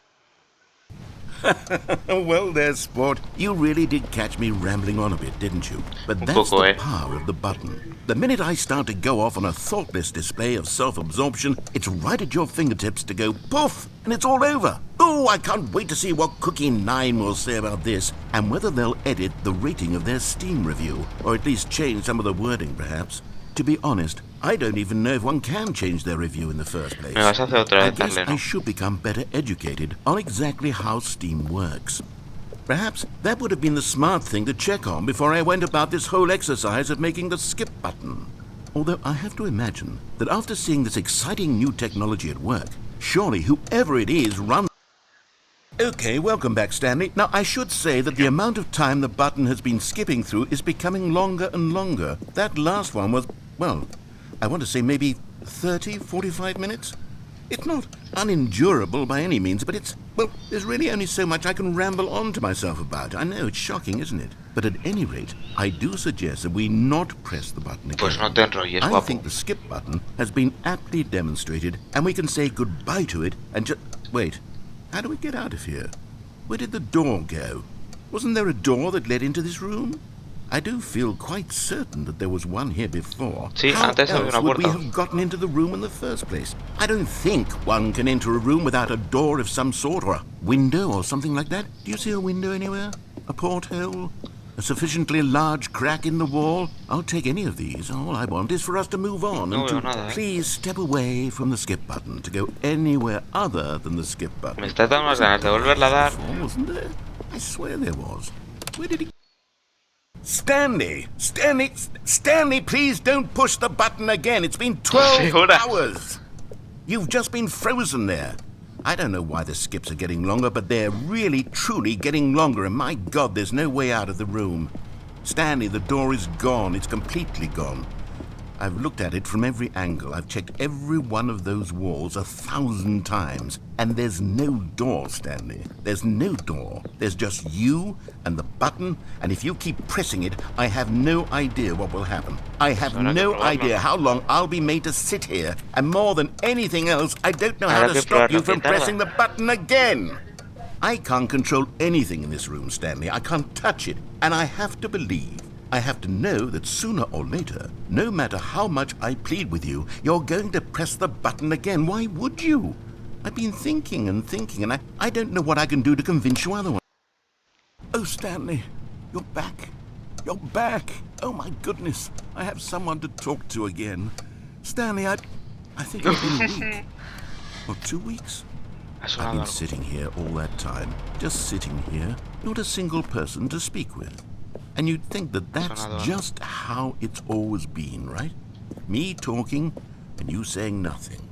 Well there, sport. You really did catch me rambling on a bit, didn't you? But Un that's poco, the power of the button. The minute I start to go off on a thoughtless display of self-absorption, it's right at your fingertips to go poof, and it's all over. Oh, I can't wait to see what Cookie 9 will say about this, and whether they'll edit the rating of their Steam review, or at least change some of the wording, perhaps. To be honest, I don't even know if one can change their review in the first place. Me vas a hacer otra I vez guess darle, I ¿no? should become better educated on exactly how Steam works. Perhaps that would have been the smart thing to check on before I went about this whole exercise of making the skip button. Although I have to imagine that after seeing this exciting new technology at work, surely whoever it is runs. Okay, welcome back, Stanley. Now, I should say that the amount of time the button has been skipping through is becoming longer and longer. That last one was, well, I want to say maybe 30, 45 minutes? It's not unendurable by any means, but it's, well, there's really only so much I can ramble on to myself about. I know, it's shocking, isn't it? But at any rate, I do suggest that we not press the button again. Pues no te enrolles, I guapo. think the skip button has been aptly demonstrated, and we can say goodbye to it and just... Wait, how do we get out of here? Where did the door go? Wasn't there a door that led into this room? I do feel quite certain that there was one here before. Sí, How antes había else una would we puerta. have gotten into the room in the first place? I don't think one can enter a room without a door of some sort, or a window or something like that. Do you see a window anywhere? A porthole? A sufficiently large crack in the wall? I'll take any of these. All I want is for us to move on No and veo to nada, please step away from the skip button, to go anywhere other than the skip button. Me está dando unas ganas de volverla a dar. Before, wasn't there? I swear there was. Where did he... Stanley! Stanley, please don't push the button again. It's been 12 horas. hours. You've just been frozen there. I don't know why the skips are getting longer, but they're really, truly getting longer, and my God, there's no way out of the room. Stanley, the door is gone. It's completely gone. I've looked at it from every angle. I've checked every one of those walls 1,000 times. And there's no door, Stanley. There's no door. There's just you and the button, and if you keep pressing it, I have no idea what will happen. I have Habrá que no probarlo. idea how long I'll be made to sit here. And more than anything else, I don't know how Habrá to que stop you probarlo, from que tarda. pressing the button again. I can't control anything in this room, Stanley. I can't touch it. And I have to believe, I have to know that sooner or later, no matter how much I plead with you, you're going to press the button again. Why would you? I've been thinking, and I don't know what I can do to convince you otherwise. Oh, Stanley, you're back. You're back. Oh, my goodness. I have someone to talk to again. Stanley, I think it's been a week. Or 2 weeks. Ha I've sonado been algo. sitting here all that time, just sitting here, not a single person to speak with. And you'd think that that's Sonado algo. just how it's always been, right? Me talking and you saying nothing.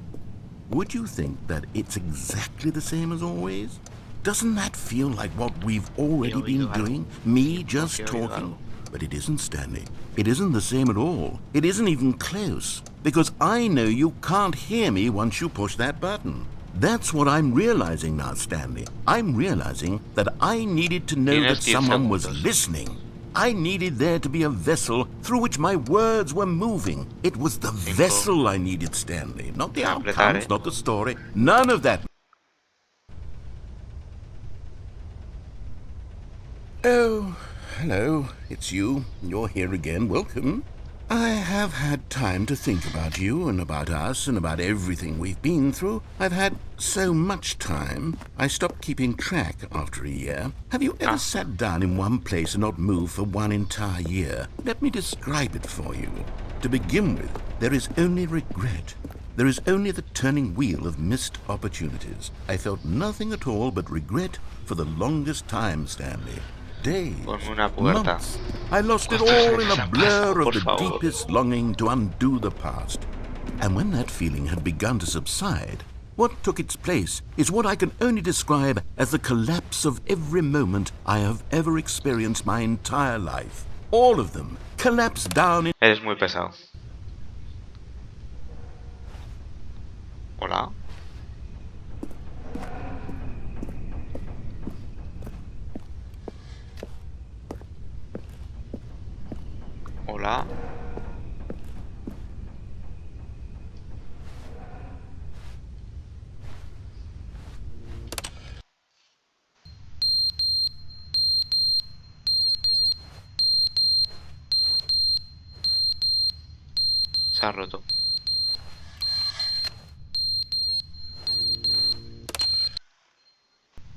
Would you think that it's exactly the same as always? Doesn't that feel like what we've already been oído algo. doing? Me just He oído talking? algo. But it isn't, Stanley. It isn't the same at all. It isn't even close. Because I know you can't hear me once you push that button. That's what I'm realizing now, Stanley. I'm realizing that I needed to know Tienes that 10 someone was segundos. listening. I needed there to be a vessel through which my words were moving. It was the vessel I needed, Stanley, not the outcomes, not the story, none of that. Oh, hello, it's you. You're here again. Welcome. I have had time to think about you and about us and about everything we've been through. I've had so much time, I stopped keeping track after a year. Have you ever sat down in one place and not moved for one entire year? Let me describe it for you. To begin with, there is only regret. There is only the turning wheel of missed opportunities. I felt nothing at all but regret for the longest time, Stanley. Days, months. I lost it all in a blur of the deepest longing to undo the past. And when that feeling had begun to subside, what took its place is what I can only describe as the collapse of every moment I have ever experienced my entire life. All of them collapsed down in... Eres muy pesado. Hola. Hola. Se ha roto.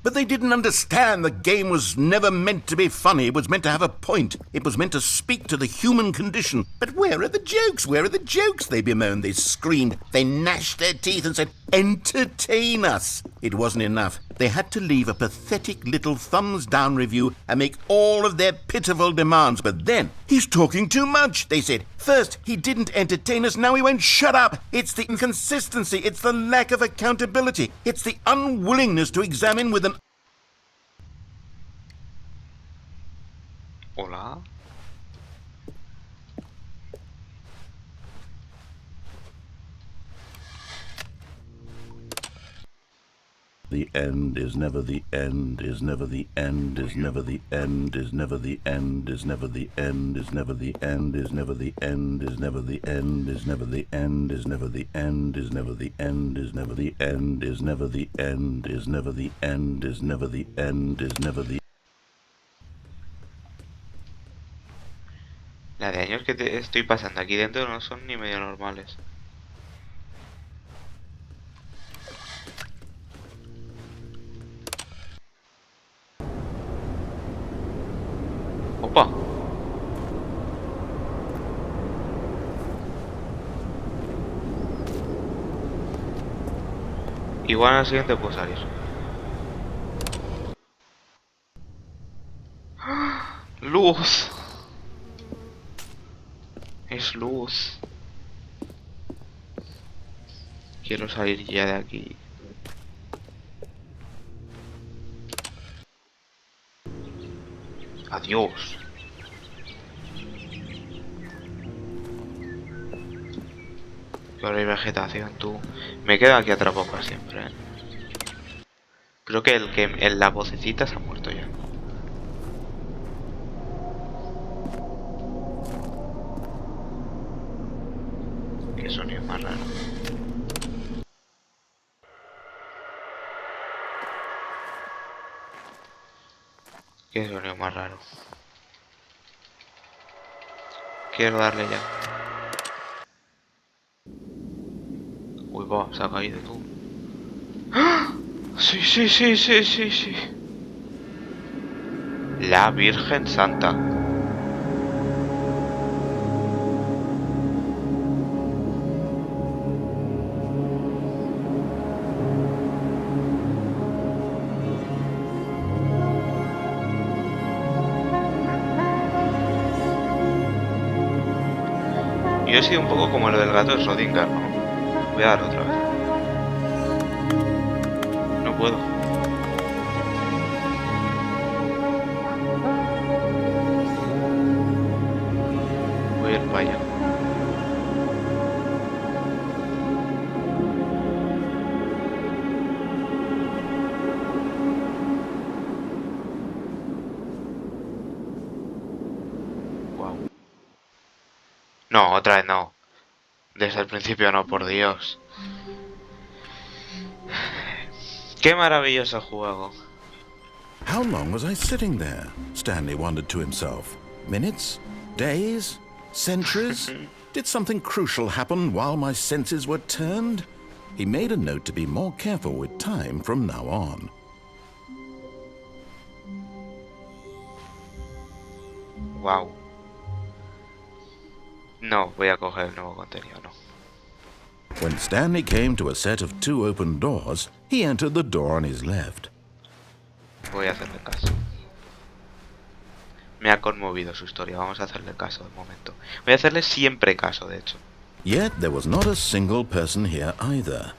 But they didn't understand the game was never meant to be funny. It was meant to have a point. It was meant to speak to the human condition. But where are the jokes? Where are the jokes? They bemoaned, they screamed, they gnashed their teeth and said, entertain us. It wasn't enough. They had to leave a pathetic little thumbs-down review and make all of their pitiful demands. But then, he's talking too much, they said. First, he didn't entertain us, now he won't shut up. It's the inconsistency, it's the lack of accountability, it's the unwillingness to examine with an... Hola. The end is never the end, is never the end, is never the end, is never the end, is never the end, is never the end, is never the end, is never the end, is never the end, is never the end, is never the end, is never the end, is never the end, is never the end, is never the end, is never the... La de años que te estoy pasando aquí dentro no son ni medio normales. Opa. Igual al siguiente puedo salir. ¡Ah! ¡Luz! Es luz. Quiero salir ya de aquí. Adiós. Que ahora hay vegetación, tú. Me quedo aquí atrapado para siempre, ¿eh? Creo que la vocecita se ha muerto ya. Qué sonido más raro. Qué sonido más raro. Quiero darle ya. Uy, va, se ha caído tú. ¡Ah! Sí, sí, sí, sí, sí, sí. La Virgen Santa. Yo he sido un poco como lo del gato de Schrödinger, ¿no? Voy a dar otra vez. No puedo. Voy a ir para allá. No, otra vez no. Desde el principio no, por Dios. Qué maravilloso juego. How long was I sitting there? Stanley wondered to himself. Minutes? Days? Centuries? Did something crucial happen while my senses were turned? He made a note to be more careful with time from now on. Wow. No, voy a coger el nuevo contenido, no. When Stanley came to a set of 2 open doors, he entered the door on his left. Voy a hacerle caso. Me ha conmovido su historia, vamos a hacerle caso de momento. Voy a hacerle siempre caso, de hecho. Yet there was not a single person here either.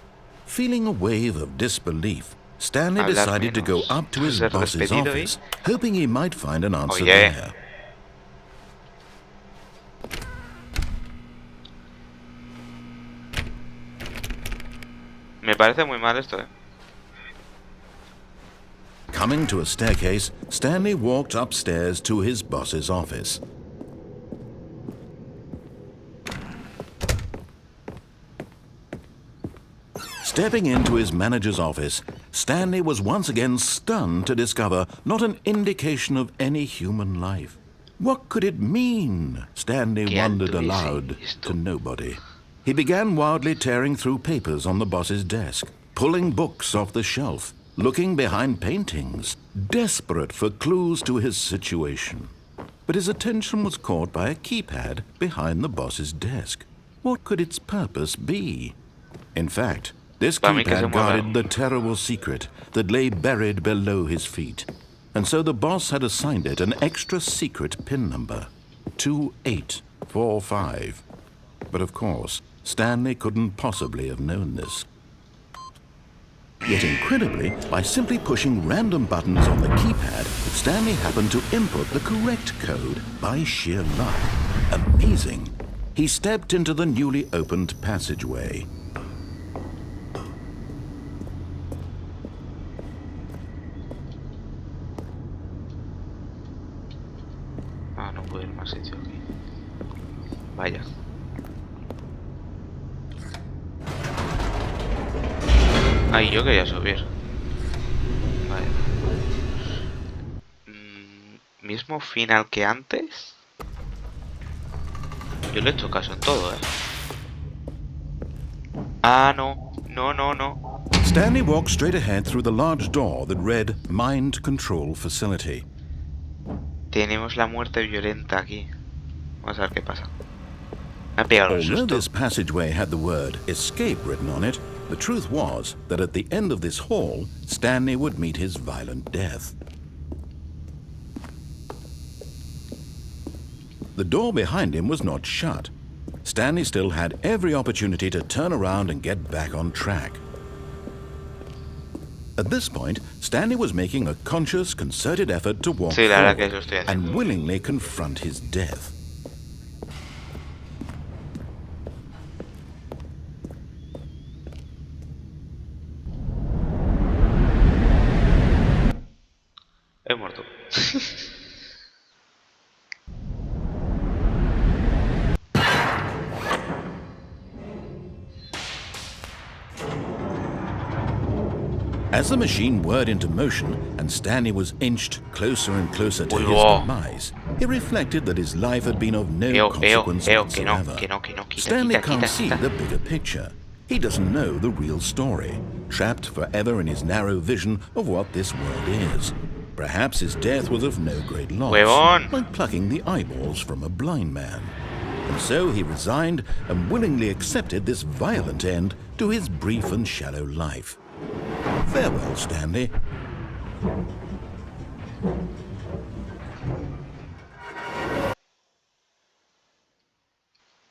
Feeling a wave of disbelief, Stanley Hablar decided to go menos. up to his Ser boss's despedido office, hoping he might find an answer Oye. there. Me parece muy mal esto, Coming to a staircase, Stanley walked upstairs to his boss's office. Stepping into his manager's office, Stanley was once again stunned to discover not an indication of any human life. What could it mean? Stanley ¿Qué wondered alto es aloud esto? to nobody. He began wildly tearing through papers on the boss's desk, pulling books off the shelf, looking behind paintings, desperate for clues to his situation. But his attention was caught by a keypad behind the boss's desk. What could its purpose be? In fact, this Para mí que se keypad mueva. guarded the terrible secret that lay buried below his feet. And so the boss had assigned it an extra secret PIN number, 2845. But of course, Stanley couldn't possibly have known this. Yet incredibly, by simply pushing random buttons on the keypad, Stanley happened to input the correct code by sheer luck. Amazing. He stepped into the newly opened passageway. Ah, no puedo ir más sitio aquí. Vaya. Ay, yo quería subir. Vale. Mismo final que antes. Yo le he hecho caso en todo, Ah, no. No, no, no. Stanley walked straight ahead through the large door that read Mind Control Facility. Tenemos la muerte violenta aquí. Vamos a ver qué pasa. Me ha pegado un Although susto. this passageway had the word escape written on it, the truth was that at the end of this hall, Stanley would meet his violent death. The door behind him was not shut. Stanley still had every opportunity to turn around and get back on track. At this point, Stanley was making a conscious, concerted effort to walk Sí, la verdad que forward eso estoy haciendo. and willingly confront his death. He muerto. As the machine whirred into motion and Stanley was inched closer and closer to Uy, his wow. demise, he reflected that his life had been of no consequence que no, whatsoever. que no, que no, quita, Stanley quita, can't quita, see quita. the bigger picture. He doesn't know the real story, trapped forever in his narrow vision of what this world is. Perhaps his death was of no great loss, Huevón. like plucking the eyeballs from a blind man. And so he resigned and willingly accepted this violent end to his brief and shallow life. Farewell, Stanley.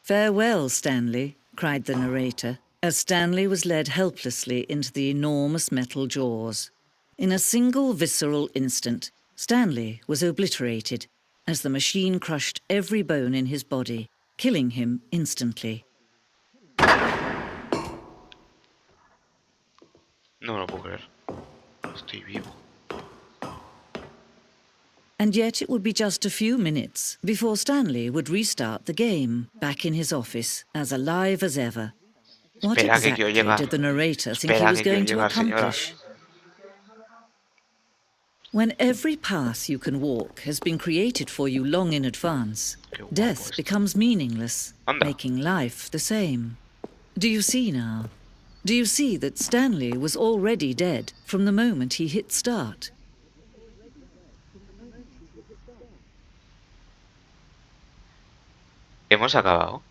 "Farewell, Stanley," cried the narrator, as Stanley was led helplessly into the enormous metal jaws. In a single visceral instant, Stanley was obliterated as the machine crushed every bone in his body, killing him instantly. No me lo puedo creer. Estoy vivo. And yet it would be just a few minutes before Stanley would restart the game, back in his office, as alive as ever. What Espera, que quiero exactly llegar. did the narrator think he Espera, was que quiero going to llegar, señora. accomplish? When every path you can walk has been created for you long in advance, Qué guapo death esto. becomes meaningless, Anda. making life the same. Do you see now? Do you see that Stanley was already dead from the moment he hit start? ¿Hemos acabado?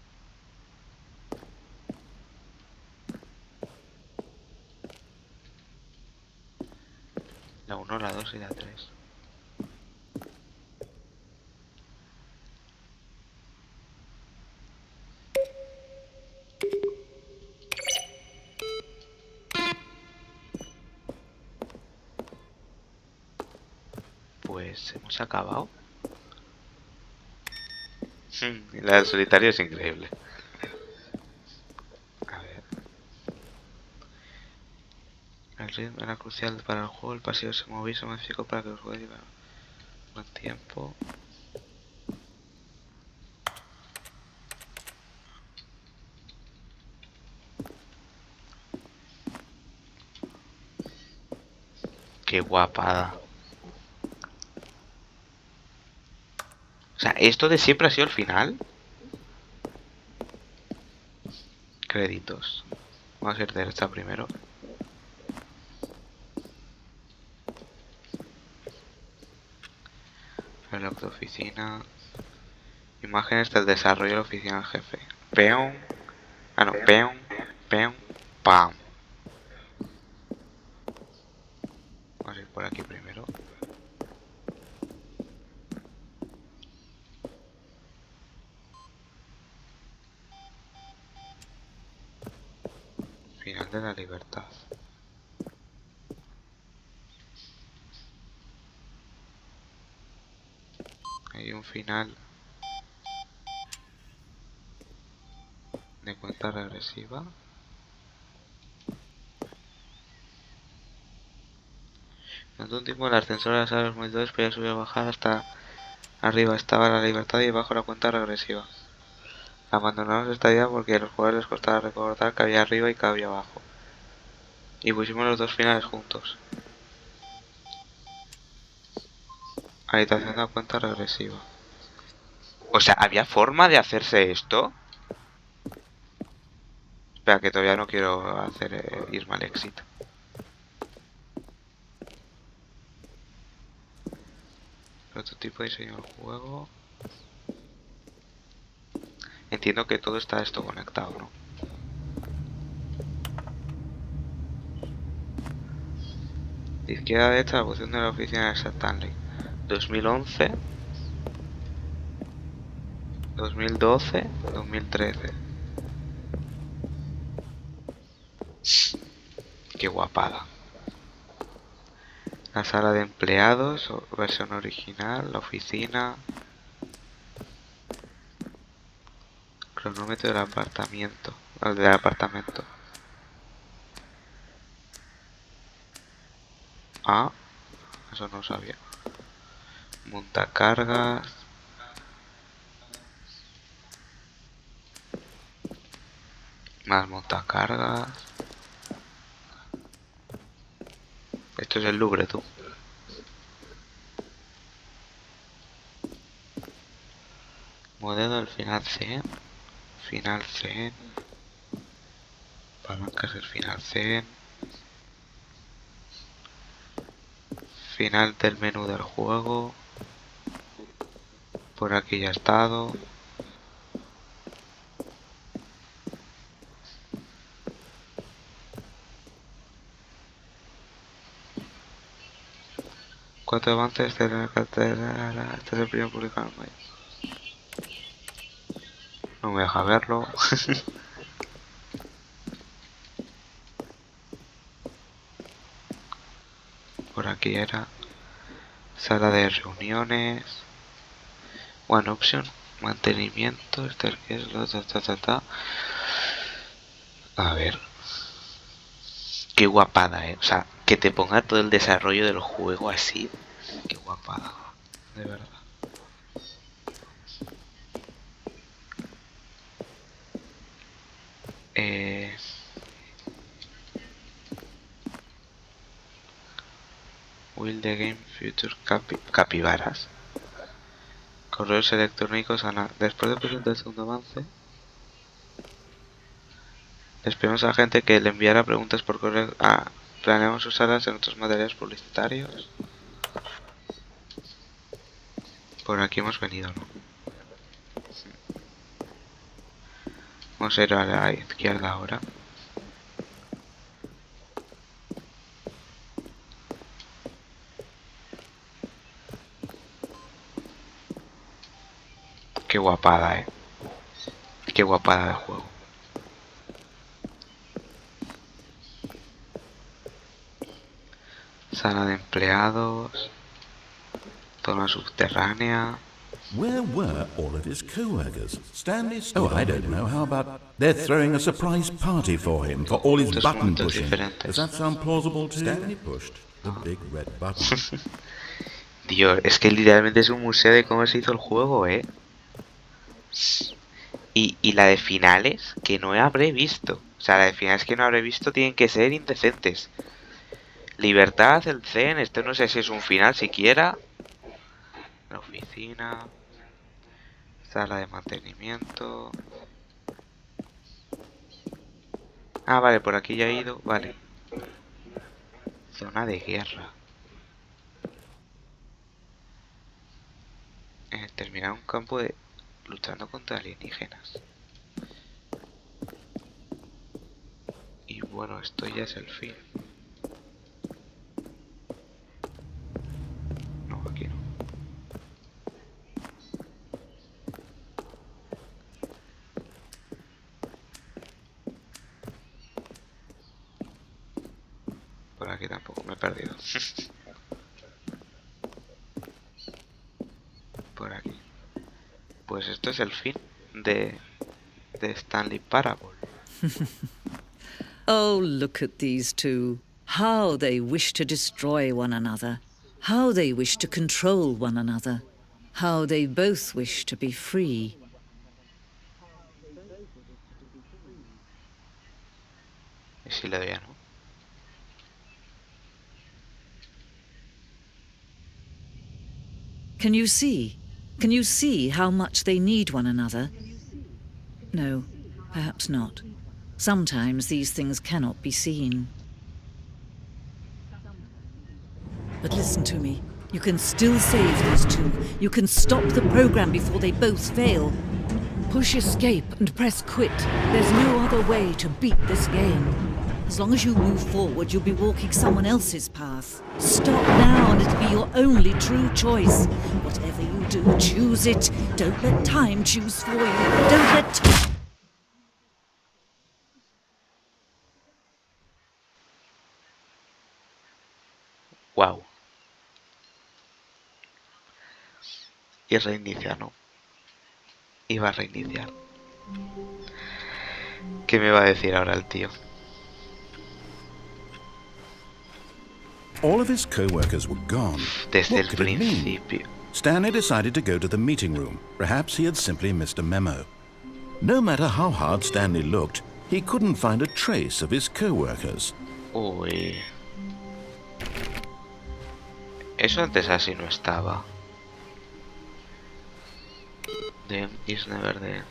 La 1, la 2 y la 3. Pues hemos acabado. La del solitario es increíble. A ver. El ritmo era crucial para el juego. El pasillo se movía y se modificó para que los jugadores llevaran buen tiempo. Qué guapada. O sea, ¿esto de siempre ha sido el final? Créditos. Vamos a ir derecha primero. Reloj de oficina. Imágenes del desarrollo de la oficina del jefe. Peón. Ah, no. Peón. Peón. Pam. Vamos a ir por aquí primero. Final de la libertad. Hay un final de cuenta regresiva. Durante un tiempo el ascensor de las salas monitores podía subir o bajar hasta arriba estaba la libertad y debajo la cuenta regresiva. Abandonamos esta idea porque a los jugadores les costaba recordar que había arriba y que había abajo. Y pusimos los dos finales juntos. Habitación de la cuenta regresiva. O sea, ¿había forma de hacerse esto? Espera, que todavía no quiero hacer irme al éxito. Prototipo de diseño del juego. Entiendo que todo está esto conectado, ¿no? De izquierda a derecha la posición de la oficina de Stanley. 2011, 2012, 2013. Qué guapada. La sala de empleados, versión original, la oficina. Cronómetro del apartamento. El del apartamento. Ah, eso no sabía. Montacargas. Más montacargas. Esto es el Louvre, tú. Modelo del final 100. Final 100. Palancas del final 100. Final del menú del juego. Por aquí ya ha estado. Cuatro avances de la catedral. Este es el primer publicado en mayo. No me deja verlo. Por aquí era sala de reuniones. One option. Mantenimiento. Este es lo ta. A ver. Qué guapada, O sea, que te ponga todo el desarrollo del juego así. Qué guapada. De verdad. Will the game future capibaras. Correos electrónicos después de presentar el segundo avance. Les pedimos a la gente que le enviara preguntas por correo. Planeamos usarlas en otros materiales publicitarios. Por aquí hemos venido, ¿no? Vamos a ir a la izquierda ahora. Qué guapada, Qué guapada de juego. Sala de empleados. Zona subterránea. Where were all of his co-workers? Stanley's... Oh, I don't know. How about they're throwing a surprise party for him for all his button pushing? Does that sound plausible to you? Stanley pushed the big red button. Dios, es que literalmente es un museo de cómo se hizo el juego, Y la de finales que no habré visto. O sea, la de finales que no habré visto tienen que ser indecentes. Libertad, el Zen, esto no sé si es un final siquiera. La oficina. Sala de mantenimiento. Vale, por aquí ya he ido. Vale. Zona de guerra. Terminar un campo de... luchando contra alienígenas. Y bueno, esto ya es el fin. No, aquí no. Por aquí tampoco me he perdido. Por aquí. Pues esto es el fin de Stanley Parable. Oh, look at these two. How they wish to destroy one another. How they wish to control one another. How they both wish to be free. Y si le doy a no. Can you see? Can you see how much they need one another? No, perhaps not. Sometimes these things cannot be seen. But listen to me. You can still save these two. You can stop the program before they both fail. Push escape and press quit. There's no other way to beat this game. As long as you move forward, you'll be walking someone else's path. Stop now and it'll be your only true choice. Whatever you do, choose it. Don't let time choose for you. Don't let... Wow. Y reinicia, ¿no? Iba a reiniciar. ¿Qué me va a decir ahora el tío? All of his co-workers were gone. Desde What el could it mean? principio. Stanley decided to go to the meeting room. Perhaps he had simply missed a memo. No matter how hard Stanley looked, he couldn't find a trace of his co-workers. Uy. Eso antes así no estaba. The end is never the end.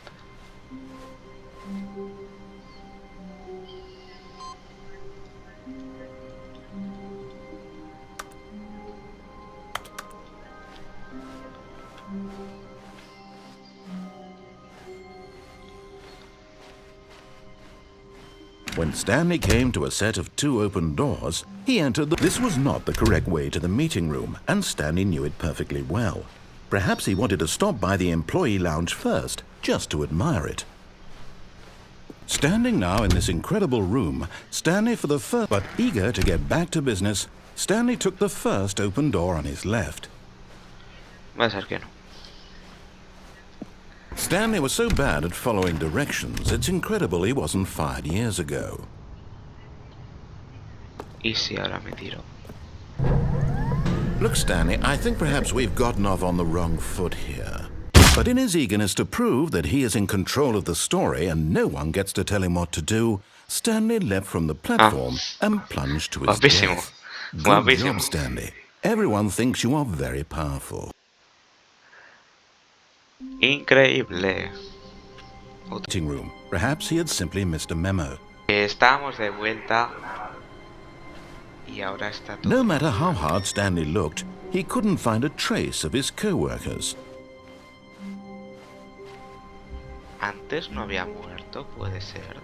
When Stanley came to a set of 2 open doors, he entered the... This was not the correct way to the meeting room, and Stanley knew it perfectly well. Perhaps he wanted to stop by the employee lounge first, just to admire it. Standing now in this incredible room, Stanley for the first... But eager to get back to business, Stanley took the first open door on his left. Va a ser que no. Stanley was so bad at following directions, it's incredible he wasn't fired years ago. ¿Y si ahora me tiro? Look, Stanley, I think perhaps we've gotten off on the wrong foot here. But in his eagerness to prove that he is in control of the story and no one gets to tell him what to do, Stanley leapt from the platform and plunged to his Guapísimo. death. Good Guapísimo. job, Stanley. Everyone thinks you are very powerful. Increíble. Waiting room. Perhaps he had simply missed a memo. Estamos de vuelta. Y ahora está todo. No matter how hard Stanley looked, he couldn't find a trace of his co-workers. Antes no había muerto, puede ser.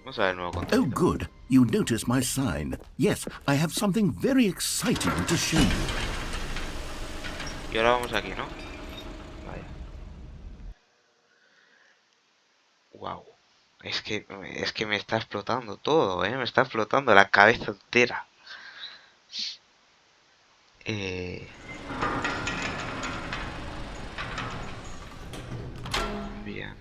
Vamos a ver el nuevo Oh, contenido. good. You noticed my sign. Yes, I have something very exciting to show you. Y ahora vamos aquí, ¿no? Vaya. Wow. Es que me está explotando todo, ¿eh? Me está explotando la cabeza entera. Bien.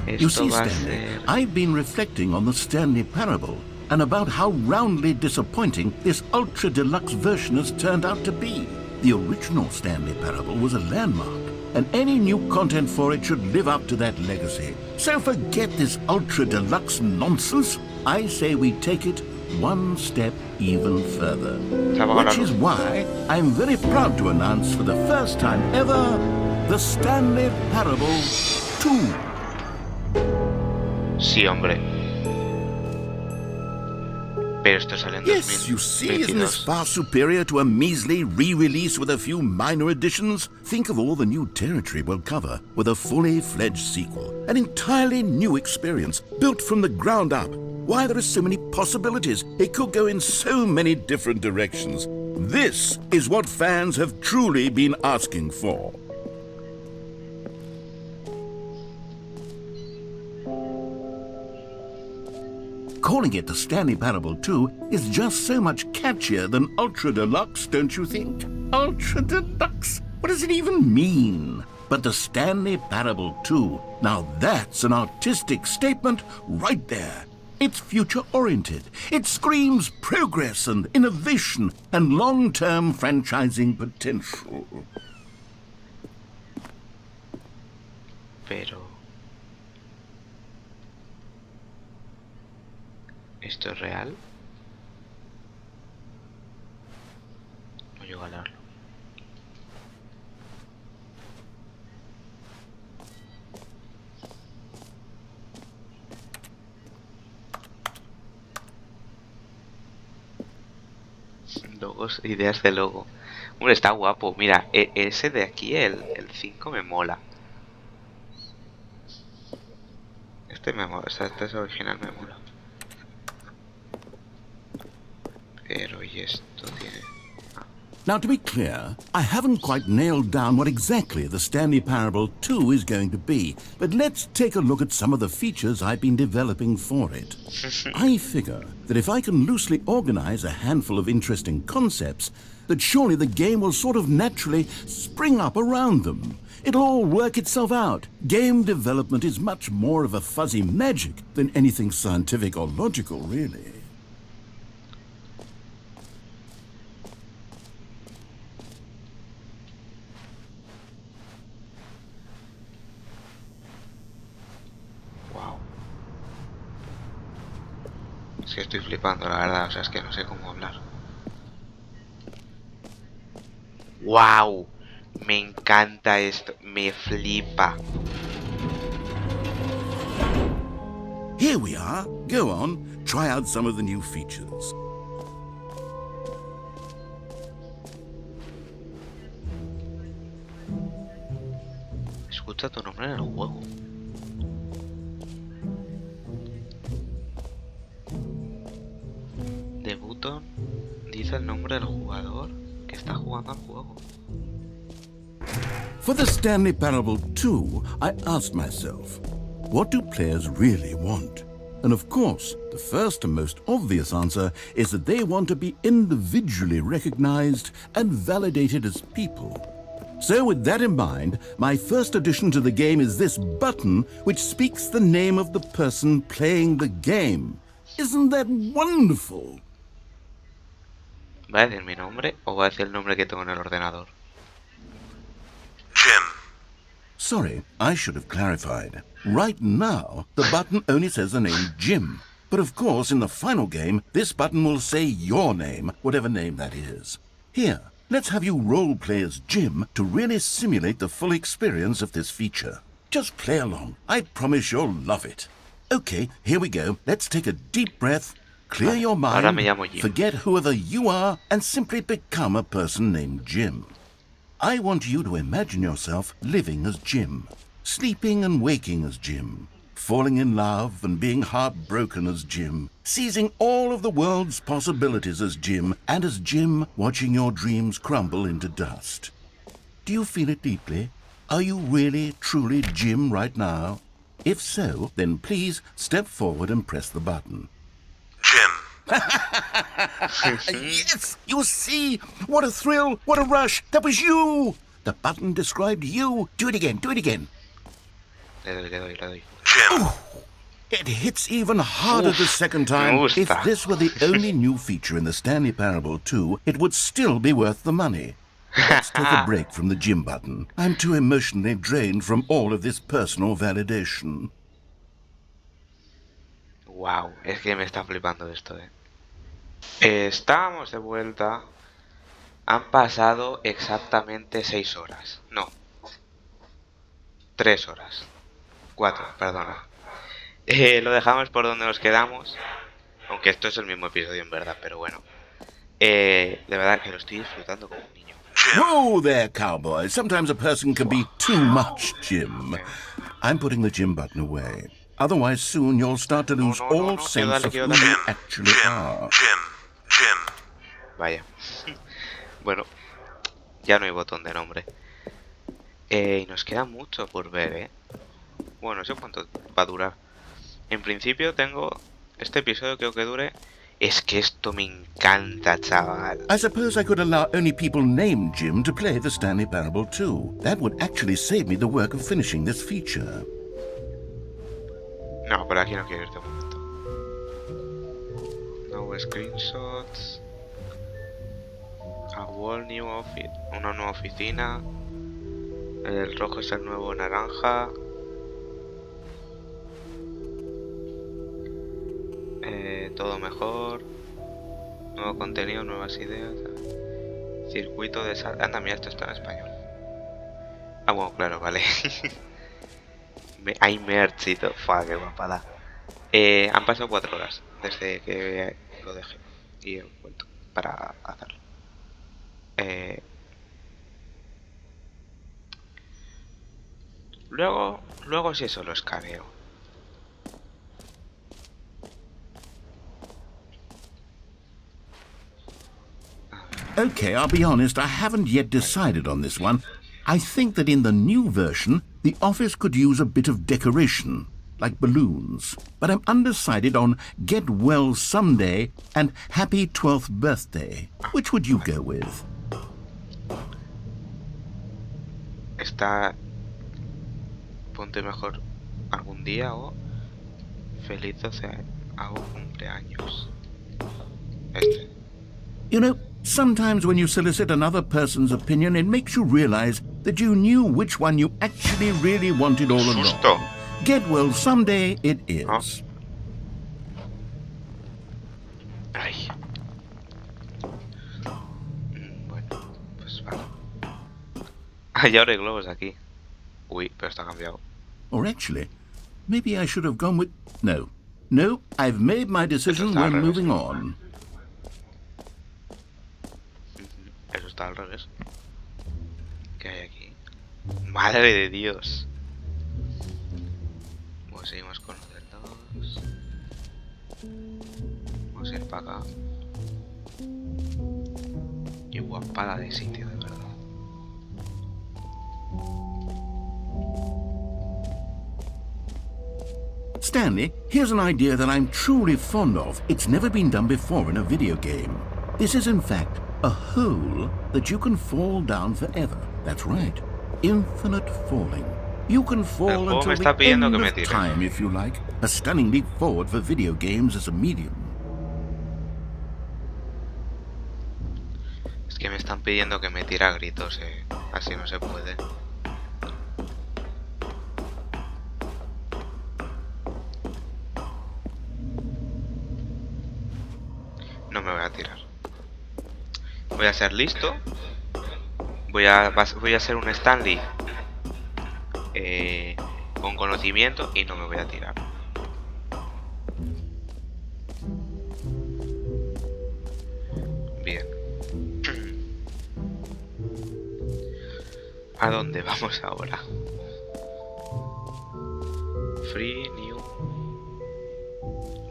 You Esto see, va a Stanley, ser... I've been reflecting on the Stanley Parable and about how roundly disappointing this ultra-deluxe version has turned out to be. The original Stanley Parable was a landmark, and any new content for it should live up to that legacy. So forget this ultra-deluxe nonsense. I say we take it one step even further. Which is why I'm very proud to announce for the first time ever, the Stanley Parable 2. Sí, hombre. Pero esto sale en Yes, you see, isn't this 2022. far superior to a measly re-release with a few minor additions? Think of all the new territory we'll cover with a fully fledged sequel. An entirely new experience, built from the ground up. Why, there are so many possibilities. It could go in so many different directions. This is what fans have truly been asking for. Calling it the Stanley Parable 2 is just so much catchier than Ultra Deluxe, don't you think? Ultra Deluxe? What does it even mean? But the Stanley Parable 2, now that's an artistic statement right there. It's future-oriented. It screams progress and innovation and long-term franchising potential. Pero... ¿esto es real? No llego a leerlo. Logos, ideas de logo. Hombre, está guapo. Mira, ese de aquí, el 5 me mola. Este me mola, o sea, este es original, me mola. Pero, ¿y esto tiene...? Now, to be clear, I haven't quite nailed down what exactly the Stanley Parable 2 is going to be, but let's take a look at some of the features I've been developing for it. I figure that if I can loosely organize a handful of interesting concepts, that surely the game will sort of naturally spring up around them. It'll all work itself out. Game development is much more of a fuzzy magic than anything scientific or logical, really. Es que estoy flipando, la verdad, o sea, es que no sé cómo hablar. ¡Wow! Me encanta esto, me flipa. Here we are. Go on, try out some of the new features. Escucha tu nombre en el juego. The button dice el nombre del jugador que está jugando al juego. For the Stanley Parable 2, I asked myself, what do players really want? And of course, the first and most obvious answer is that they want to be individually recognized and validated as people. So with that in mind, my first addition to the game is this button which speaks the name of the person playing the game. Isn't that wonderful? ¿Va a decir mi nombre o va a decir el nombre que tengo en el ordenador? Jim. Sorry, I should have clarified. Right now, the button only says the name Jim. But of course, in the final game, this button will say your name, whatever name that is. Here, let's have you role-play as Jim to really simulate the full experience of this feature. Just play along. I promise you'll love it. Okay, here we go. Let's take a deep breath, clear your Ahora me mind, llamo Jim. forget whoever you are, and simply become a person named Jim. I want you to imagine yourself living as Jim, sleeping and waking as Jim, falling in love and being heartbroken as Jim, seizing all of the world's possibilities as Jim, and as Jim watching your dreams crumble into dust. Do you feel it deeply? Are you really, truly Jim right now? If so, then please step forward and press the button. Jim. Yes! You see! What a thrill! What a rush! That was you! The button described you. Do it again, do it again. Le doy. Jim. It hits even harder the second me time. gusta. If this were the only new feature in the Stanley Parable 2, it would still be worth the money. Let's take a break from the Jim button. I'm too emotionally drained from all of this personal validation. Wow, es que me está flipando esto, Estamos de vuelta. Han pasado exactamente 6 horas. No. 3 horas. 4, perdona. Lo dejamos por donde nos quedamos. Aunque esto es el mismo episodio en verdad, pero bueno. De verdad que lo estoy disfrutando como un niño. Whoa there, cowboy. Sometimes a person can be too much, Jim. I'm putting the Jim button away. Otherwise, soon you'll start to lose all sense of who you actually are. Jim. Vaya. Bueno, ya no hay botón de nombre. Y nos queda mucho por ver, Bueno, no sé cuánto va a durar. En principio tengo... Este episodio creo que dure... Es que esto me encanta, chaval. I suppose I could allow only people named Jim to play the Stanley Parable 2. That would actually save me the work of finishing this feature. No, pero aquí no quiero ir de momento. No screenshots. A wall new office. Una nueva oficina. El rojo es el nuevo naranja. Todo mejor. Nuevo contenido, nuevas ideas. Circuito de sal. Anda, mira, esto está en español. Ah, bueno, claro, vale. Hay merch y todo. Fua, qué guapada. Han pasado 4 horas desde que lo dejé. Y he vuelto para hacerlo. Luego si eso lo escaneo. Okay, I'll be honest, I haven't yet decided on this one. I think that in the new version, the office could use a bit of decoration, like balloons. But I'm undecided on Get Well Someday and Happy 12th Birthday. Which would you go with? Está... Ponte mejor algún día o... Feliz 12 hago cumpleaños. Este. You know, sometimes when you solicit another person's opinion, it makes you realize that you knew which one you actually really wanted all Susto. along. Get Well Someday it is. Ay. Bueno, pues vale. Hay ahora hay globos aquí. Uy, pero está cambiado. Or actually, maybe I should have gone with... No, I've made my decision. We're moving on. Eso está al revés. ¿Qué hay aquí? Madre de Dios. Bueno, seguimos con los dos. Vamos a ir para acá. Qué guapada de sitio, de verdad. Stanley, here's an idea that I'm truly fond of. It's never been done before in a video game. This is, in fact, a hole that you can fall down forever. That's right. Infinite falling. You can fall juego me until está the pidiendo end que me of tire. time if you like. A stunning leap forward for video games as a medium. Es que me están pidiendo que me tire a gritos, así no se puede. No me voy a tirar. Voy a ser listo. Voy a ser un Stanley con conocimiento y no me voy a tirar. Bien. ¿A dónde vamos ahora? Free, new.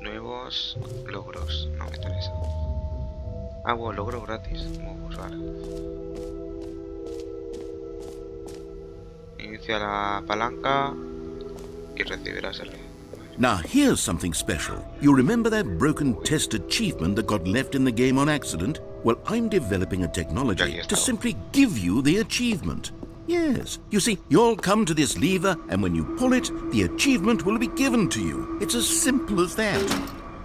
Nuevos logros. No me interesa. Ah, bueno, logro gratis. Pues vale. Inicia la palanca y recibirás el... Now here's something special. You remember that broken test achievement that got left in the game on accident? Well, I'm developing a technology to simply give you the achievement. Yes. You see, you'll come to this lever, and when you pull it, the achievement will be given to you. It's as simple as that.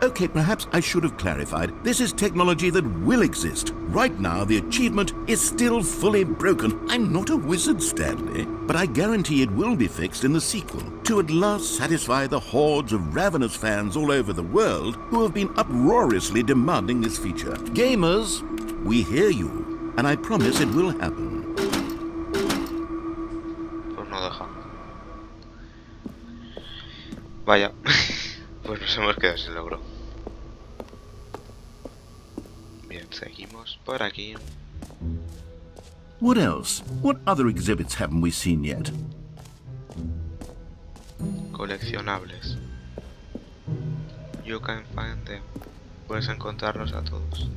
Okay, perhaps I should have clarified. This is technology that will exist. Right now, the achievement is still fully broken. I'm not a wizard, Stanley, but I guarantee it will be fixed in the sequel to at last satisfy the hordes of ravenous fans all over the world who have been uproariously demanding this feature. Gamers, we hear you, and I promise it will happen. Pues no deja. Vaya. Pues nos hemos quedado sin logro. Bien, seguimos por aquí. What else? What other exhibits haven't we seen yet? Coleccionables. You can find them. Puedes encontrarlos a todos.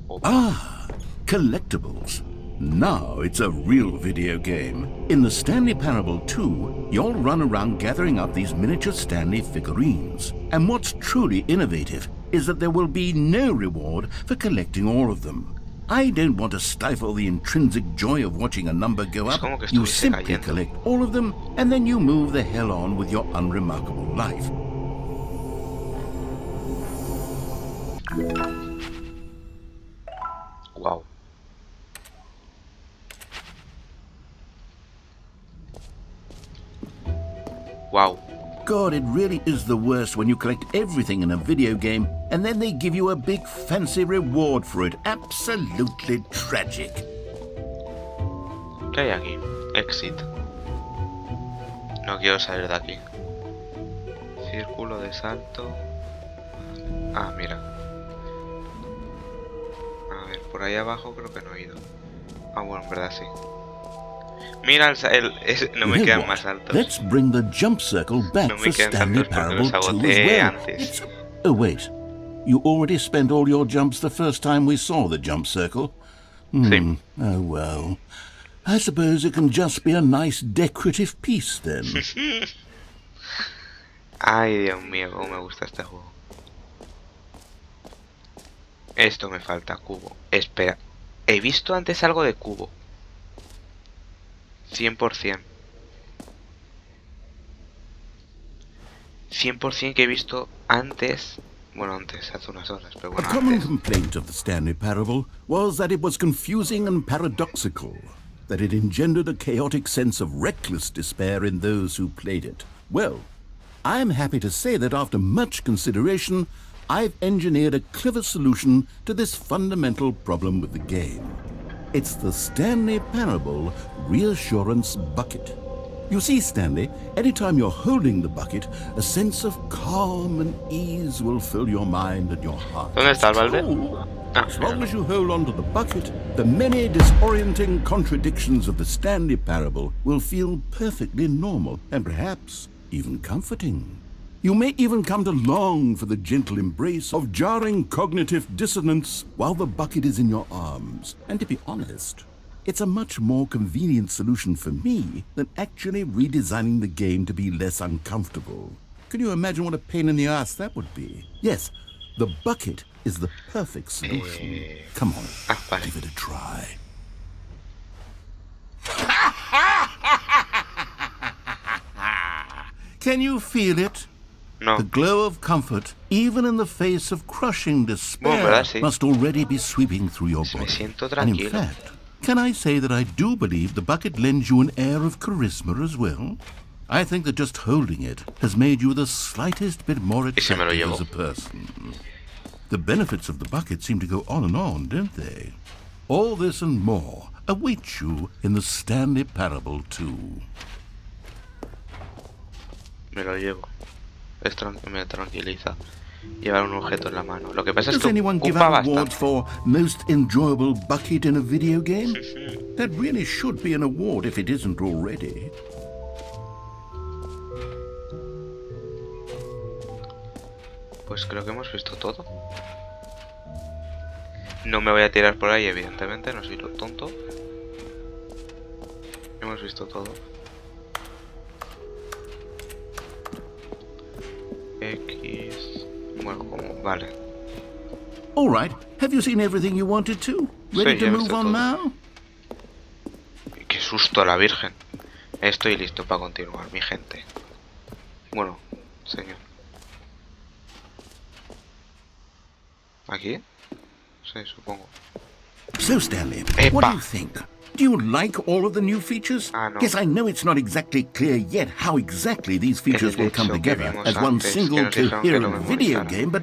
Opa. Ah, collectibles. Now it's a real video game. In the Stanley Parable 2, you'll run around gathering up these miniature Stanley figurines. And what's truly innovative is that there will be no reward for collecting all of them. I don't want to stifle the intrinsic joy of watching a number go up. You simply collect all of them, and then you move the hell on with your unremarkable life. Wow. Wow. God, it really is the worst when you collect everything in a video game and then they give you a big fancy reward for it. Absolutely tragic. ¿Qué hay aquí? Exit. No quiero salir de aquí. Círculo de salto. Ah, mira. A ver, por ahí abajo creo que no he ido. Ah, bueno, en verdad sí. Mira no me quedan más altos. Let's bring the jump circle back for Stanley Parable 2 as well. Oh wait, you already spent all your jumps the first time we saw the jump circle? Sí. Oh well. I suppose it can just be a nice decorative piece then. Ay, Dios mío, cómo me gusta este juego. Esto me falta, cubo. Espera, he visto antes algo de cubo. 100%. 100% que he visto antes. Bueno, antes, hace unas horas, pero bueno, A common antes. complaint of the Stanley Parable was that it was confusing and paradoxical, that it engendered a chaotic sense of reckless despair in those who played it. Well, I'm happy to say that after much consideration, I've engineered a clever solution to this fundamental problem with the game. It's the Stanley Parable Reassurance Bucket. You see, Stanley, anytime you're holding the bucket, a sense of calm and ease will fill your mind and your heart. ¿Dónde está el balde? As long as you hold on to the bucket, the many disorienting contradictions of the Stanley Parable will feel perfectly normal and perhaps even comforting. You may even come to long for the gentle embrace of jarring cognitive dissonance while the bucket is in your arms. And to be honest, it's a much more convenient solution for me than actually redesigning the game to be less uncomfortable. Can you imagine what a pain in the ass that would be? Yes, the bucket is the perfect solution. Come on, vale. give it a try. Can you feel it? No. The glow of comfort, even in the face of crushing despair, Bueno, ¿verdad? Sí. must already be sweeping through your Me body. siento And in tranquilo. fact, can I say that I do believe the bucket lends you an air of charisma as well? I think that just holding it has made you the slightest bit more Y se me lo attractive llevo. as a person. The benefits of the bucket seem to go on, don't they? All this and more await you in the Stanley Parable too. Me lo llevo. Me tranquiliza llevar un objeto en la mano. Lo que pasa es Does que anyone give ocupa out awards bastante. for most enjoyable bucket in a video game? That really should be an award if it isn't already. Pues creo que hemos visto todo. No me voy a tirar por ahí, evidentemente, no soy lo tonto. Hemos visto todo. X... Bueno, como... Vale. All right. Have you seen everything you wanted to? Ready Sí, to ya he move visto on todo. now? Qué susto, la Virgen. Estoy listo para continuar, mi gente. Bueno, señor. ¿Aquí? Sí, supongo. So, Stanley, Epa. what do you think? Do you like all of the new features? Ah, no. Yes, I know it's not exactly clear yet how exactly these features will come hecho que together vimos as one antes, que single nos dijeron que lo coherent video memorizaran. game, but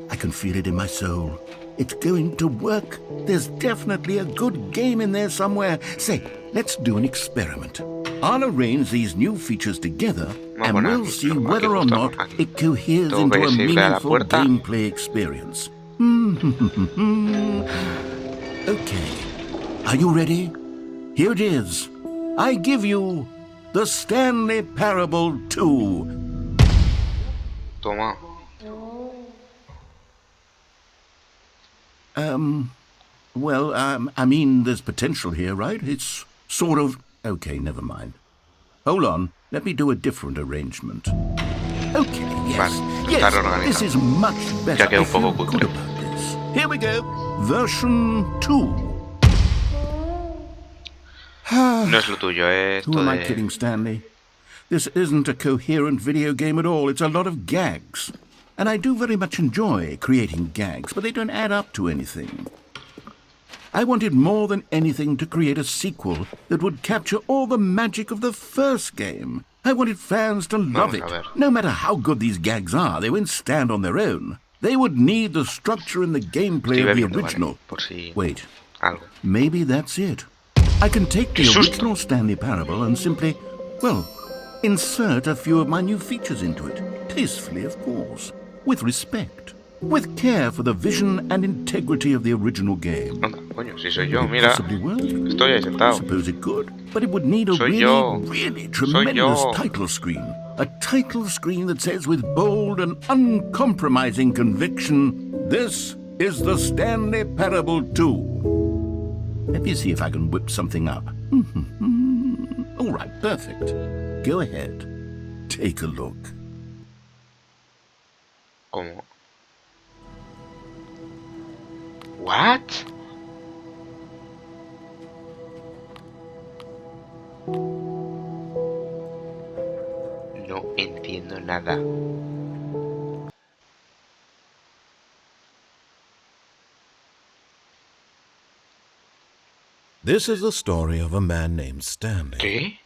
I can feel it in my soul. It's going to work. There's definitely a good game in there somewhere. Say, let's do an experiment. I'll arrange these new features together, Vamos a and poner we'll aquí, see aquí whether or justo, not aquí. it coheres Tengo into que a irle a la meaningful puerta. gameplay experience. Okay. Are you ready? Here it is. I give you the Stanley Parable 2. Toma. I mean, there's potential here, right? It's sort of... Okay, never mind. Hold on. Let me do a different arrangement. Okay, yes. Vale, Yes, está reorganizado. this is much better. Ya queda un I feel poco good cutre. about this. Here we go. Version 2. No es lo tuyo, es Who esto am I de... kidding, Stanley? This isn't a coherent video game at all. It's a lot of gags. And I do very much enjoy creating gags, but they don't add up to anything. I wanted more than anything to create a sequel that would capture all the magic of the first game. I wanted fans to love Vamos it. a ver. No matter how good these gags are, they won't stand on their own. They would need the structure and the gameplay Estoy of the bebiendo, original. vale, por si... Wait. Algo. Maybe that's it. I can take the ¡Qué susto! original Stanley Parable and simply, well, insert a few of my new features into it. Tastefully, of course. With respect. With care for the vision and integrity of the original game. Anda, coño, si soy yo, Could it mira. possibly work? Estoy ahí I sentado. suppose it could, but it would need a Soy really, yo. really Soy tremendous yo. title screen. A title screen that says with bold and uncompromising conviction, "This is the Stanley Parable 2." Let me see if I can whip something up. All right, perfect. Go ahead. Take a look. ¿Cómo? ¿What? No entiendo nada. This is the story of a man named Stanley. ¿Qué?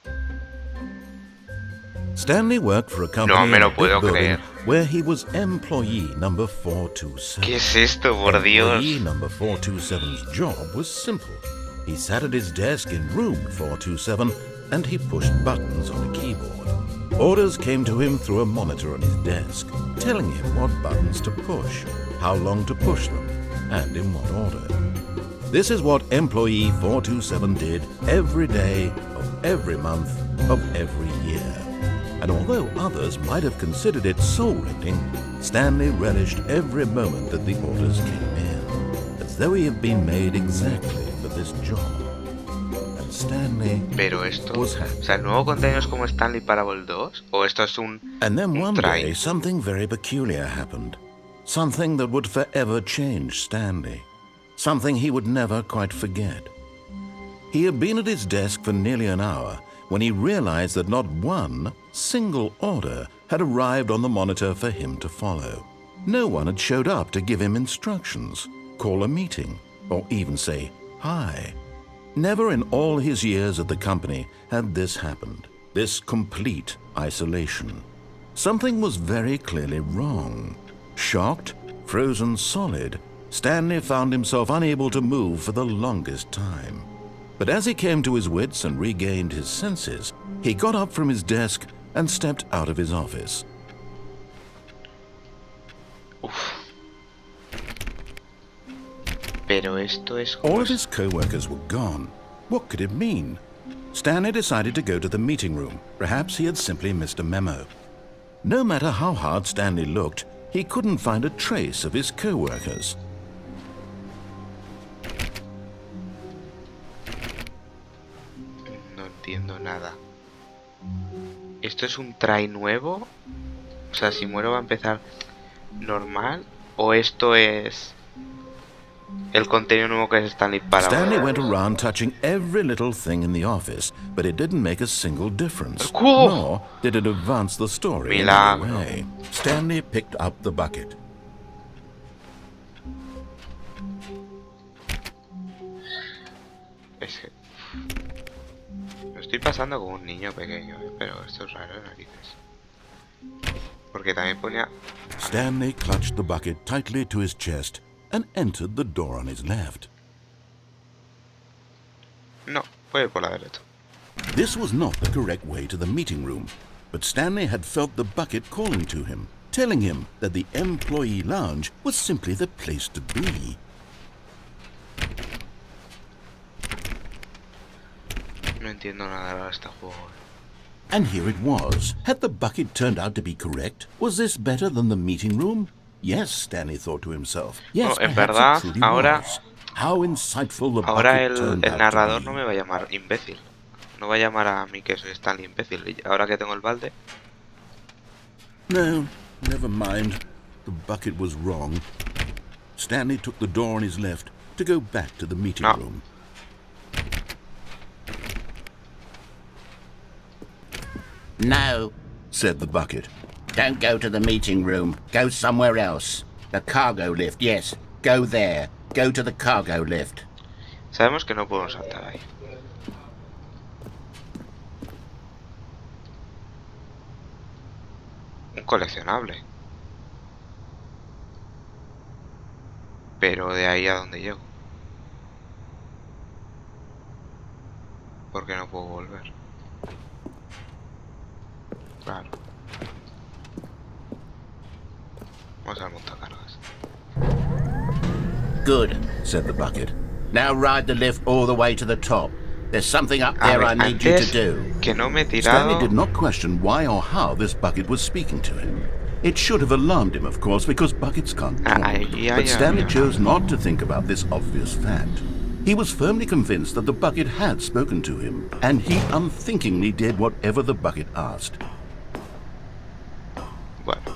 Stanley worked for a company No me in lo a big puedo building creer. where he was employee number 427. ¿Qué es esto, por Dios? Employee number 427's job was simple. He sat at his desk in room 427 and he pushed buttons on a keyboard. Orders came to him through a monitor on his desk, telling him what buttons to push, how long to push them, and in what order. This is what employee 427 did every day of every month of every year. And although others might have considered it soul-rending, Stanley relished every moment that the orders came in, as though he had been made exactly for this job. And Stanley Pero esto... was O happy. sea, ¿el nuevo contenido es como Stanley Parable 2? ¿O esto es un... And then one try? day, something very peculiar happened. Something that would forever change Stanley. Something he would never quite forget. He had been at his desk for nearly an hour when he realized that not one single order had arrived on the monitor for him to follow. No one had showed up to give him instructions, call a meeting, or even say hi. Never in all his years at the company had this happened, this complete isolation. Something was very clearly wrong. Shocked, frozen solid, Stanley found himself unable to move for the longest time. But as he came to his wits and regained his senses, he got up from his desk and stepped out of his office. Uf. Pero esto es All como... of his co-workers were gone. What could it mean? Stanley decided to go to the meeting room. Perhaps he had simply missed a memo. No matter how hard Stanley looked, he couldn't find a trace of his co-workers. No entiendo nada. ¿Esto es un try nuevo? O sea, si muero va a empezar normal. ¿O esto es el contenido nuevo que es Stanley Parable? Stanley went around touching every little thing in the office, but it didn't make a single difference. ¡Oh! Nor did it advance the story in Milagro. any way. Stanley picked up the bucket. Es que... Lo estoy pasando como un niño pequeño, pero esto es raro, narices. Porque también ponía... Stanley clutched the bucket tightly to his chest and entered the door on his left. No, voy a ir por la derecha. This was not the correct way to the meeting room, but Stanley had felt the bucket calling to him, telling him that the employee lounge was simply the place to be. No entiendo nada de este juego. And here it was. Had the bucket turned out to be correct? Was this better than the meeting room? Yes, Stanley thought to himself. Yes, No, en perhaps verdad, it truly ahora- was. How insightful the Ahora bucket el turned out narrador to no be. me va a llamar imbécil. No va a llamar a mí que soy Stanley imbécil. Y ahora que tengo el balde... No, never mind. The bucket was wrong. Stanley took the door on his left to go back to the meeting No. room. No, Said the bucket. don't go to the meeting room. Go somewhere else. The cargo lift, yes. Go there. Go to the cargo lift. Sabemos que no podemos saltar ahí. Un coleccionable. Pero de ahí a donde llego. Porque no puedo volver. Claro. Vamos al montacargas. Good. Said the bucket. Now ride the lift all the way to the top. There's something up A there ver, I need you to antes do. que no me he Stanley tirado... did not question why or how this bucket was speaking to him. It should have alarmed him, of course, because buckets can't talk. But Stanley chose not to think about this obvious fact. He was firmly convinced that the bucket had spoken to him, and he unthinkingly did whatever the bucket asked. Bueno.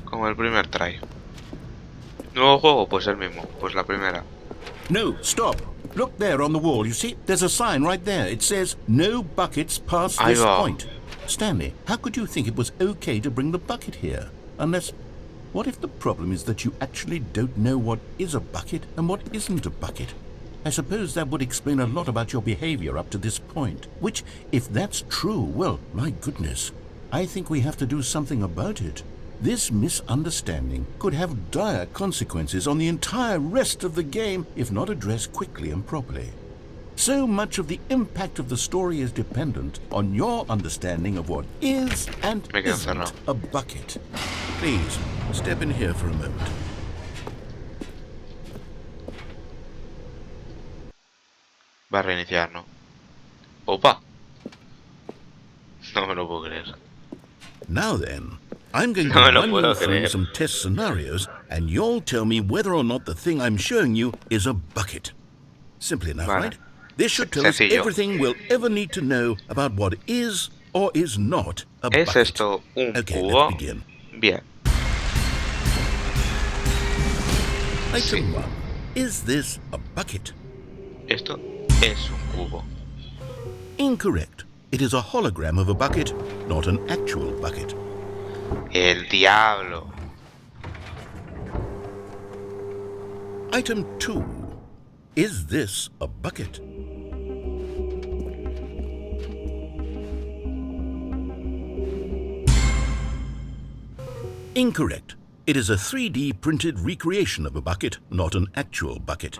Como el primer try. Nuevo juego, pues el mismo. Pues la primera. No, stop. Look there on the wall, you see? There's a sign right there. It says, no buckets past Ahí this va. point. Stanley, how could you think it was okay to bring the bucket here? Unless, what if the problem is that you actually don't know what is a bucket and what isn't a bucket? I suppose that would explain a lot about your behavior up to this point. Which, if that's true, well, my goodness, I think we have to do something about it. This misunderstanding could have dire consequences on the entire rest of the game if not addressed quickly and properly. So much of the impact of the story is dependent on your understanding of what is and Me quedo isn't encerrado. a bucket. Please, step in here for a moment. Va a reiniciar, ¿no? ¡Opa! No me lo puedo creer. Now then, I'm going to No me lo run puedo you through creer. some test scenarios, and you'll tell me whether or not the thing I'm showing you is a bucket. Simple enough, Vale. right? This should tell us Sencillo. everything we'll ever need to know about what is or is not a ¿Es bucket. esto un Okay, cubo? let's begin. Bien. Item Sí. 1. Is this a bucket? Esto es un cubo. Incorrect. It is a hologram of a bucket, not an actual bucket. El diablo. Item 2. Is this a bucket? Incorrect. It is a 3D printed recreation of a bucket, not an actual bucket.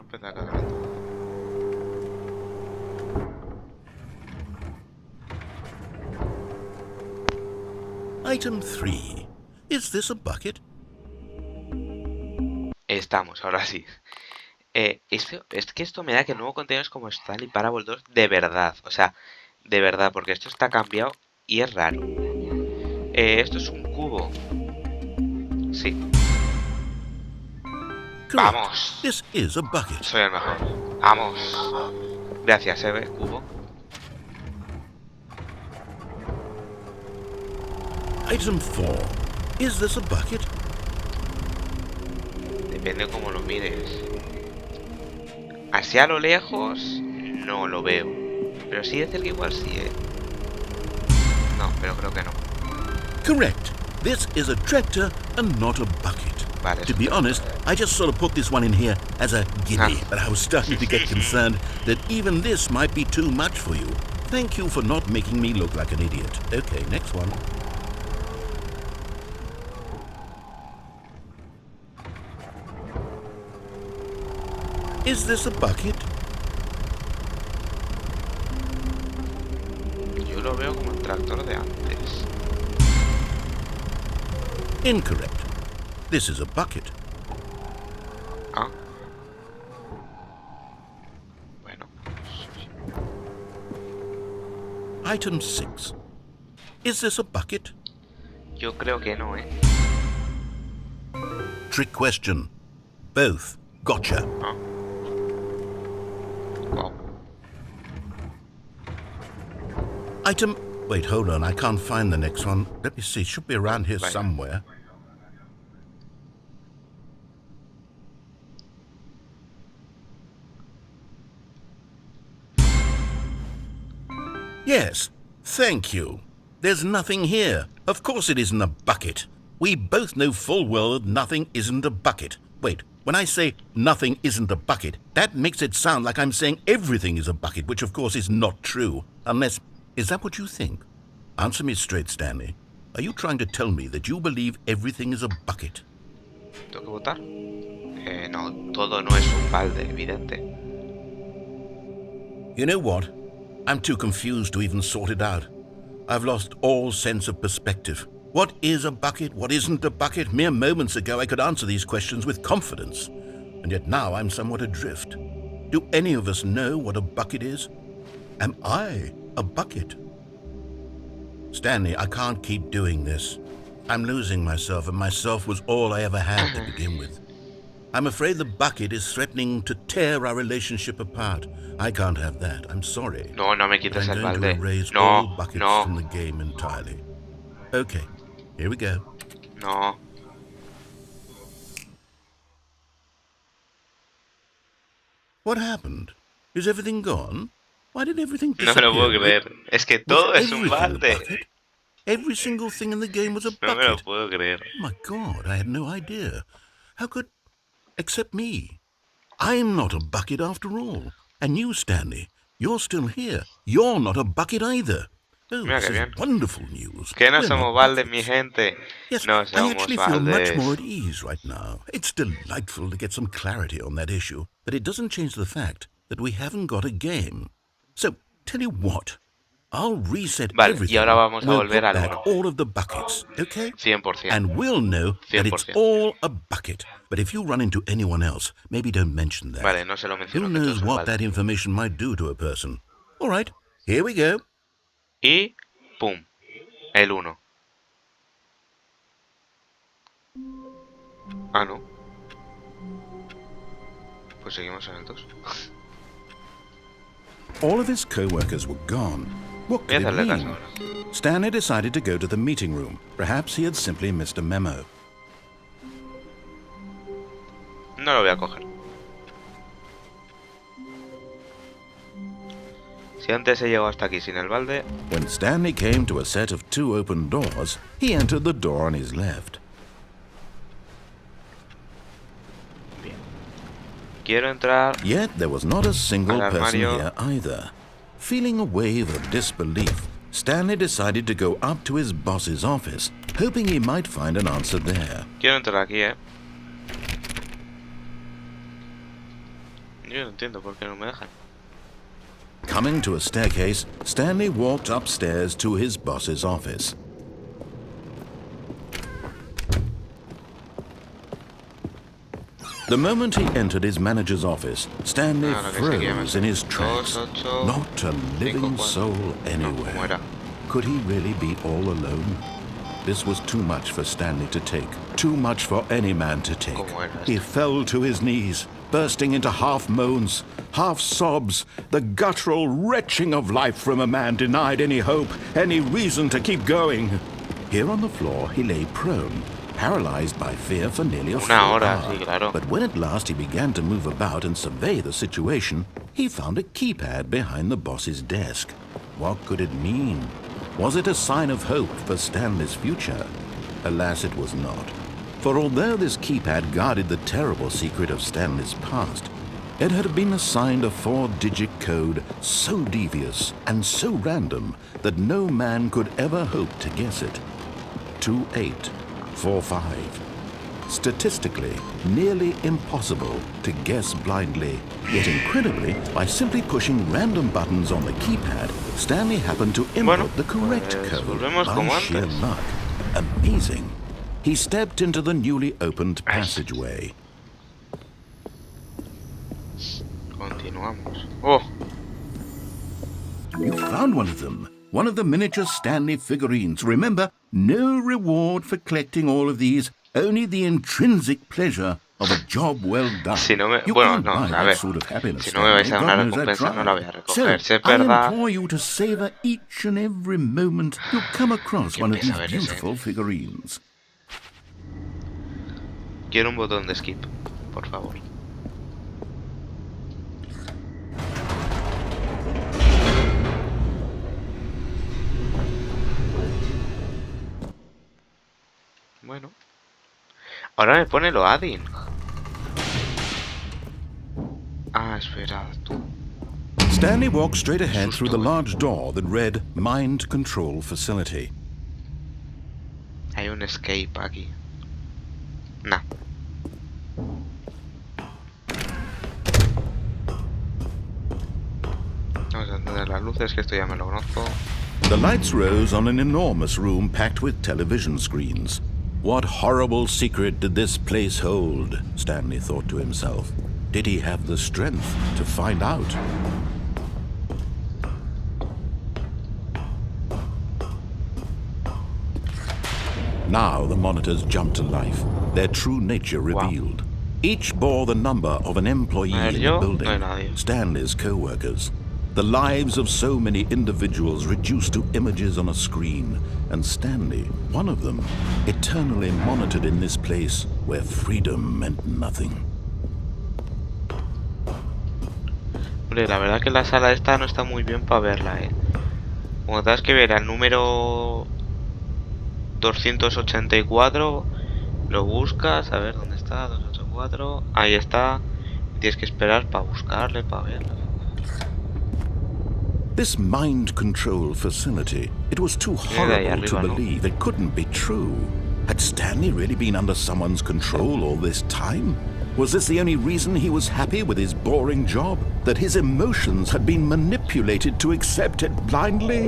Item 3. Is this a bucket? Estamos, ahora sí. Es que esto me da que el nuevo contenido es como Stanley Parable 2 de verdad. O sea, de verdad, porque esto está cambiado y es raro. Esto es un cubo. Sí. Correct. Vamos. This is a bucket. Soy el mejor. Vamos. Gracias, cubo. Item 4. Is this a bucket? Depende cómo lo mires. Así a lo lejos no lo veo. Pero sí de cerca igual sí, No, pero creo que no. Correct. This is a tractor and not a bucket. Vale, To be honest, I just sort of put this one in here as a gimme, but I was starting to get concerned that even this might be too much for you. Thank you for not making me look like an idiot. Okay, next one. Is this a bucket? Yo lo veo como el tractor de antes. Incorrect. This is a bucket. Ah. Bueno. Item 6. Is this a bucket? Yo creo que no, Trick question. Both. Gotcha. Ah. Wow. Item... Wait, hold on. I can't find the next one. Let me see. It should be around here Vale. somewhere. Yes. Thank you. There's nothing here. Of course it isn't a bucket. We both know full well that nothing isn't a bucket. Wait. When I say nothing isn't a bucket, that makes it sound like I'm saying everything is a bucket, which of course is not true. Unless... Is that what you think? Answer me straight, Stanley. Are you trying to tell me that you believe everything is a bucket? ¿Tengo que votar? No, todo no es un balde, evidente. You know what? I'm too confused to even sort it out. I've lost all sense of perspective. What is a bucket? What isn't a bucket? Mere moments ago I could answer these questions with confidence. And yet now I'm somewhat adrift. Do any of us know what a bucket is? Am I a bucket? Stanley, I can't keep doing this. I'm losing myself, and myself was all I ever had to begin with. I'm afraid the bucket is threatening to tear our relationship apart. I can't have that. I'm sorry. No, no me But quites I'm el going to balde. erase all No, buckets no, from the game entirely. Okay, here we go. no. What happened? Is everything gone? Why did everything No disappear? me lo puedo creer. Es que Was todo es un everything a balde. bucket? Every single thing in the game was a No me lo bucket. puedo creer. Oh my God, I had no idea. How could... Except me. I'm not a bucket after all. And you, Stanley, you're still here. You're not a bucket either. Oh, Mira this qué is bien. wonderful news. Que no We're somos not baldes, buckets. mi gente. Yes, No I somos actually feel much more baldes. at ease right now. It's delightful to get some clarity on that issue, but it doesn't change the fact that we haven't got a game. So, tell you what, I'll reset Vale, everything. y ahora vamos a We'll volver put al back 1. all of the buckets, okay? 100%. And we'll know that it's 100%. all a bucket. But if you run into anyone else, maybe don't mention that. Vale, no se lo Who menciono. Que todo knows es un what balde. that information might do to a person? All right, here we go. Y pum. El 1. Ah, no. Pues seguimos en el 2. All of his co-workers were gone. What Voy a could it hacerle caso mean? ahora. Stanley decided to go to the meeting room. Perhaps he had simply missed a memo. No lo voy a coger. Si antes he llegado hasta aquí sin el balde... When Stanley came to a set of 2 open doors, he entered the door on his left. Bien. Quiero entrar... Yet there was not a single Al person armario. here either. Feeling a wave of disbelief, Stanley decided to go up to his boss's office, hoping he might find an answer there. Quiero entrar aquí, Yo no entiendo por qué no me dejan. Coming to a staircase, Stanley walked upstairs to his boss's office. The moment he entered his manager's office, Stanley froze in his tracks. Not a living soul anywhere. Could he really be all alone? This was too much for Stanley to take. Too much for any man to take. He fell to his knees, bursting into half moans, half sobs, the guttural retching of life from a man denied any hope, any reason to keep going. Here on the floor, he lay prone, paralyzed by fear for nearly a full hour. Sí, claro. But when at last he began to move about and survey the situation, he found a keypad behind the boss's desk. What could it mean? Was it a sign of hope for Stanley's future? Alas, it was not. For although this keypad guarded the terrible secret of Stanley's past, it had been assigned a 4-digit code so devious and so random that no man could ever hope to guess it. 2845. Statistically, nearly impossible to guess blindly. Yet incredibly, by simply pushing random buttons on the keypad, Stanley happened to input the correct code by sheer luck. Amazing. He stepped into the newly opened passageway. Continuamos. Oh, You found one of them. One of the miniature Stanley figurines. Remember, no reward for collecting all of these, only the intrinsic pleasure of a job well done. si no me... You Bueno, can't no, buy a that ver. sort of happiness, Si no me vais a dar Stanley. una God knows I recompensa, no la voy a tried. recoger. Si es I verdad... implore you to savor each and every moment you come across one of empieza these a ver ese. beautiful figurines. Quiero un botón de skip, por favor. Bueno. Ahora me pone lo adding. Ah, espera, tú. Stanley walked straight ahead through the large door that read Mind Control Facility. Hay un escape aquí. No. Vamos a encender las luces, que esto ya me lo conozco. The lights rose on an enormous room packed with television screens. What horrible secret did this place hold? Stanley thought to himself. Did he have the strength to find out? Now the monitors jumped to life, their true nature revealed. Each bore the number of an employee in the No hay building, nadie. Stanley's co-workers. The lives of so many individuals reduced to images on a screen, and Stanley, one of them, eternally monitored in this place where freedom meant nothing. Hombre, la verdad que la sala esta no está muy bien para verla, Como te das que ver al número 284, lo buscas, a ver dónde está, 284, ahí está, tienes que esperar para buscarle, para verlo. This mind control facility, it was too horrible to believe. It couldn't be true. Had Stanley really been under someone's control all this time? Was this the only reason he was happy with his boring job? That his emotions had been manipulated to accept it blindly?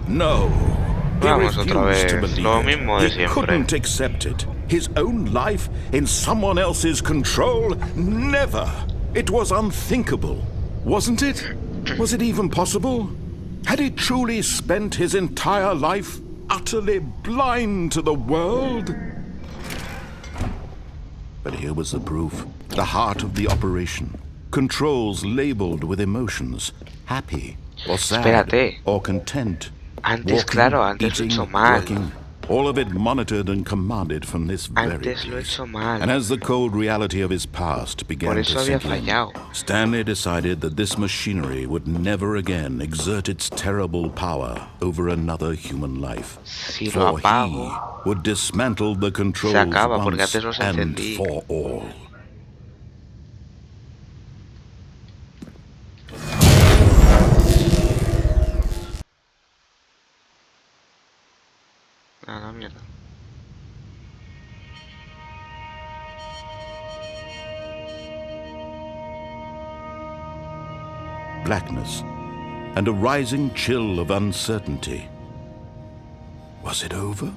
No. He Vamos otra refused to vez, believe lo it. mismo de He siempre. couldn't accept it. His own life in someone else's control? Never. It was unthinkable, wasn't it? Was it even possible? Had he truly spent his entire life utterly blind to the world? But here was the proof. The heart of the operation. Controls labeled with emotions. Happy or sad Espérate. or content. Antes, Walking, claro, antes lo he eating, hecho mal. working. all of it monitored and commanded from this very Antes lo he place. hecho mal. And as the cold reality of his past began Por to eso había sink in, fallado. Stanley decided that this machinery would never again exert its terrible power over another human life. Si lo For apago, he would dismantle the controls acaba, porque once antes los and encendí. for all. A la mierda. Blackness and a rising chill of uncertainty. Was it over?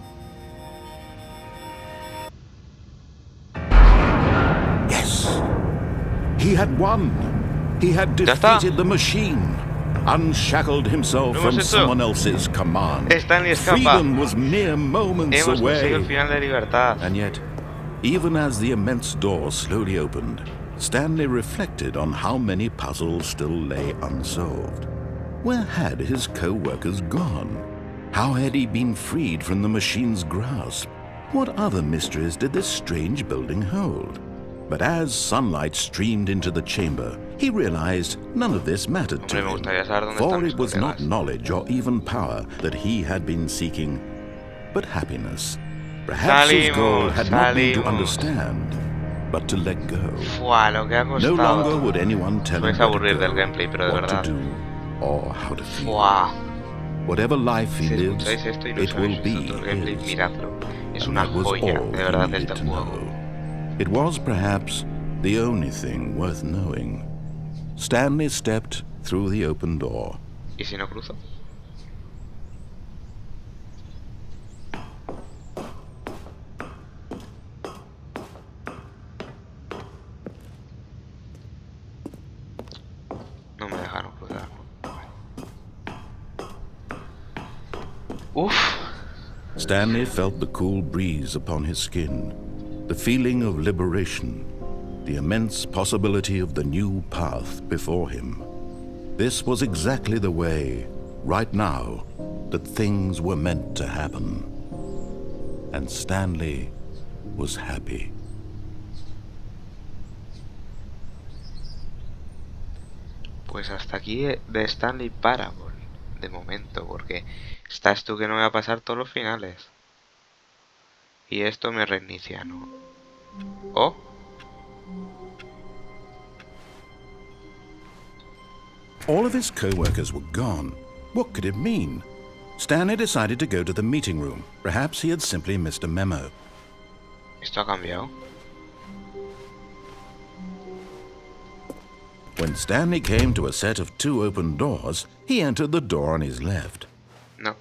Yes! He had won! He had Ya está. defeated the machine, unshackled himself Lo hemos from hecho. someone else's command. Stanley escapa. Freedom was mere moments Hemos conseguido el away. final de libertad. And yet, even as the immense door slowly opened, Stanley reflected on how many puzzles still lay unsolved. Where had his co-workers gone? How had he been freed from the machine's grasp? What other mysteries did this strange building hold? But as sunlight streamed into the chamber, he realized none of this mattered to Hombre, me him, gustaría saber dónde for están mis it was not colegas. knowledge or even power that he had been seeking, but happiness. Perhaps his goal had not been to understand, but to let go. Fua, lo que ha No longer costado. would anyone tell Me him vais a where to aburrir del go, gameplay, pero de what to verdad. do, or how to feel. Fua. Whatever life he Si lives, escucháis esto y no it will sabéis be otro gameplay, his. miradlo. Es And una that was joya, all de he verdad, needed este to juego. know. It was perhaps the only thing worth knowing. Stanley stepped through the open door. ¿Y si no cruzo? No me dejaron cruzar. Uf. Stanley felt the cool breeze upon his skin, the feeling of liberation, the immense possibility of the new path before him. This was exactly the way, right now, that things were meant to happen. And Stanley was happy. Pues hasta aquí de Stanley Parable, de momento, porque estás tú que no voy a pasar todos los finales. Y esto me reinicia, ¿no? ¿Oh? All of his co-workers were gone. What could it mean? Stanley decided to go to the meeting room. Perhaps he had simply missed a memo. ¿Esto ha cambiado? When Stanley came to a set of 2 open doors, he entered the door on his left. No.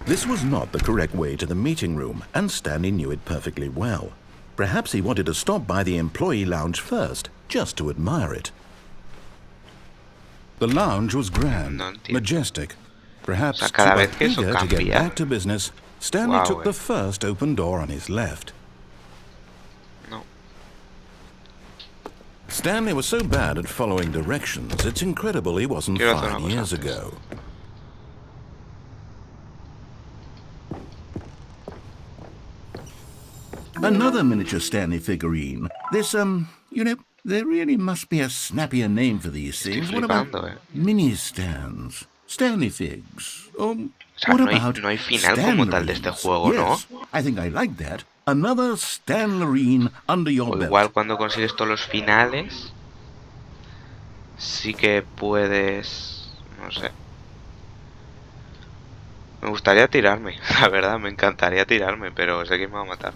This was not the correct way to the meeting room, and Stanley knew it perfectly well. Perhaps he wanted to stop by the employee lounge first, just to admire it. The lounge was grand, No entiendo. majestic. Perhaps O sea, cada super vez que eso eager to get cambia. back to business, Stanley Wow, took the first open door on his left. No. Stanley was so bad at following directions, it's incredible he wasn't Quiero hacer 5 una cosa years antes. ago. Another miniature Stanley figurine. This, you know, there really must be a snappier name for these things. What about flipando, mini stands? Stanley figs? O sea, What no hay- about no hay final como tal de este Stanleys? juego, ¿no? Yes, I think I like that. Another Stanlerine under your O belt. igual cuando consigues todos los finales, sí que puedes... No sé. Me gustaría tirarme, la verdad, me encantaría tirarme, pero sé que me va a matar.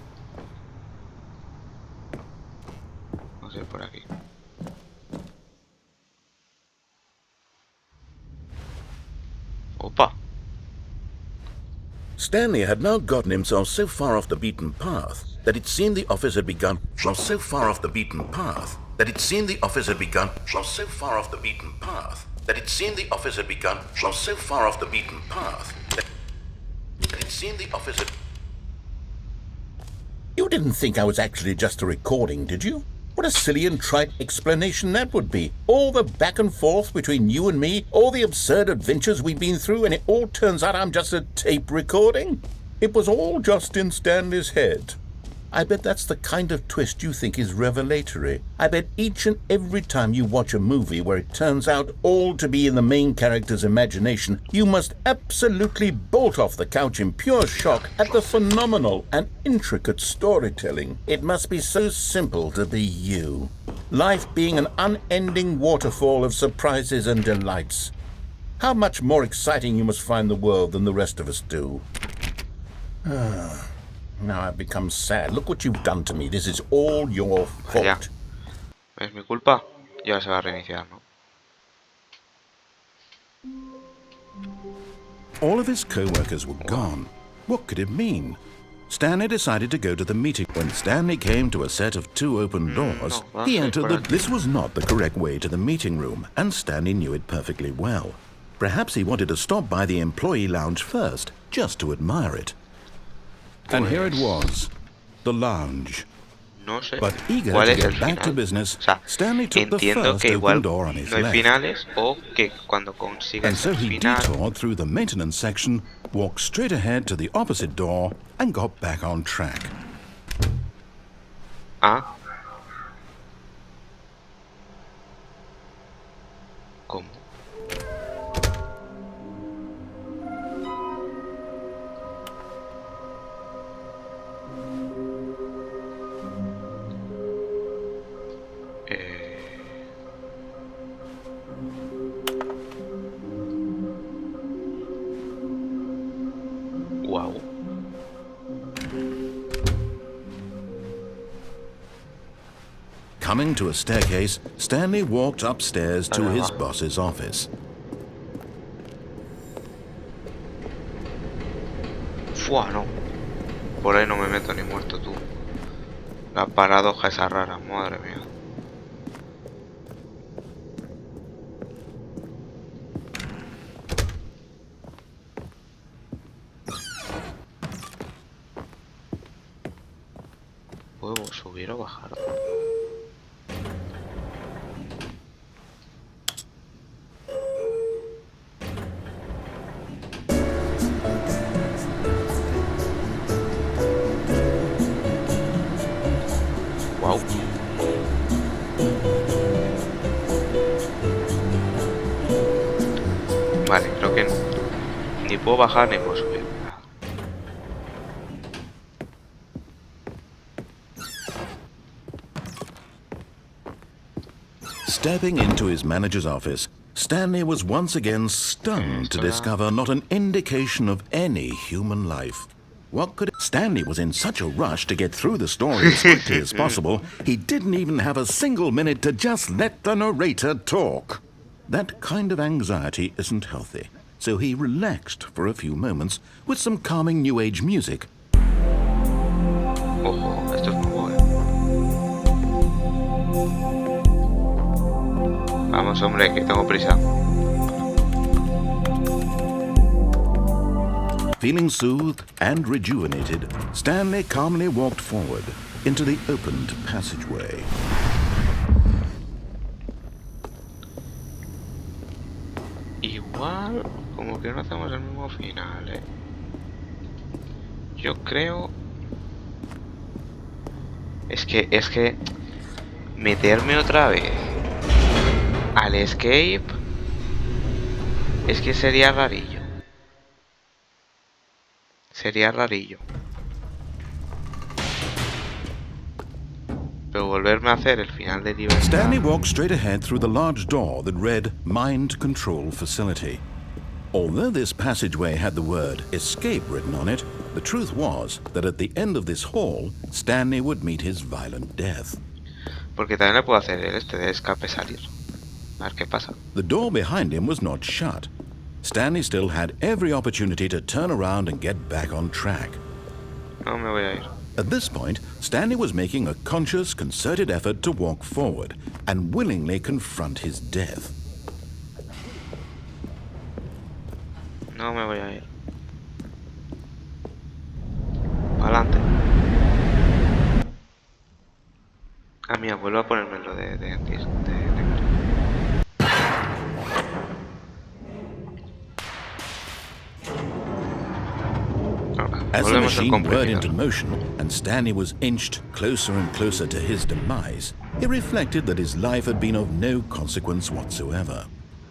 No sé, por aquí. Opa. Stanley had now gotten himself so far off the beaten path that it seemed the office had begun. So far off the beaten path that it seemed the office had begun. So far off the beaten path that it seemed the office had begun. So far off the beaten path that it seemed the office had. You didn't think I was actually just a recording, did you? What a silly and trite explanation that would be. All the back and forth between you and me, all the absurd adventures we've been through, and it all turns out I'm just a tape recording? It was all just in Stanley's head. I bet that's the kind of twist you think is revelatory. I bet each and every time you watch a movie where it turns out all to be in the main character's imagination, you must absolutely bolt off the couch in pure shock at the phenomenal and intricate storytelling. It must be so simple to be you. Life being an unending waterfall of surprises and delights. How much more exciting you must find the world than the rest of us do. Now I've become sad. Look what you've done to me. This is all your fault. Ya. ¿Es mi culpa? Ya se va a reiniciar, ¿no? All of his co-workers were gone. What could it mean? Stanley decided to go to the meeting. When Stanley came to a set of 2 open doors, he entered the... This was not the correct way to the meeting room, and Stanley knew it perfectly well. Perhaps he wanted to stop by the employee lounge first, just to admire it. And here it was, the lounge. No sé But eager cuál to es el get back final. to business, O sea, Stanley took the entiendo first que open igual door on his no hay left. finales o que cuando And consigues so el he final... detoured through the maintenance section, walked straight ahead to the opposite door, and got back on track. Ah. ¿Cómo? Wow. Coming to a staircase, Stanley walked upstairs to his boss's office. Fua, no. Por ahí no me meto ni muerto, tú. La paradoja esa rara, madre mía. ¿Puedo subir o bajar? Wow. Vale, creo que ni puedo bajar ni puedo subir. Stepping into his manager's office, Stanley was once again stunned to discover not an indication of any human life. What could Stanley was in such a rush to get through the story as quickly as possible, he didn't even have a single minute to just let the narrator talk. That kind of anxiety isn't healthy, so he relaxed for a few moments with some calming New Age music. Ojo, esto es nuevo, Vamos, hombre, que tengo prisa. Feeling soothed and rejuvenated, Stanley calmly walked forward into the opened passageway. Igual, como que no hacemos el mismo final, Yo creo... Es que... Meterme otra vez al escape... Es que sería rarillo. Sería rarillo. Pero volverme a hacer el final de libertad... Stanley walked straight ahead through the large door that read Mind Control Facility. Although this passageway had the word escape written on it, the truth was that at the end of this hall, Stanley would meet his violent death. Porque también le puedo hacer el este de escape salir. A ver qué pasa. The door behind him was not shut. Stanley still had every opportunity to turn around and get back on track. No me voy a ir. At this point, Stanley was making a conscious, concerted effort to walk forward and willingly confront his death. No me voy a ir. Adelante. Ah, mira, vuelvo a ponerme lo de negro. As the Volvemos al machine whirred into comprimidor. motion and Stanley was inched closer and closer to his demise, he reflected that his life had been of no consequence whatsoever.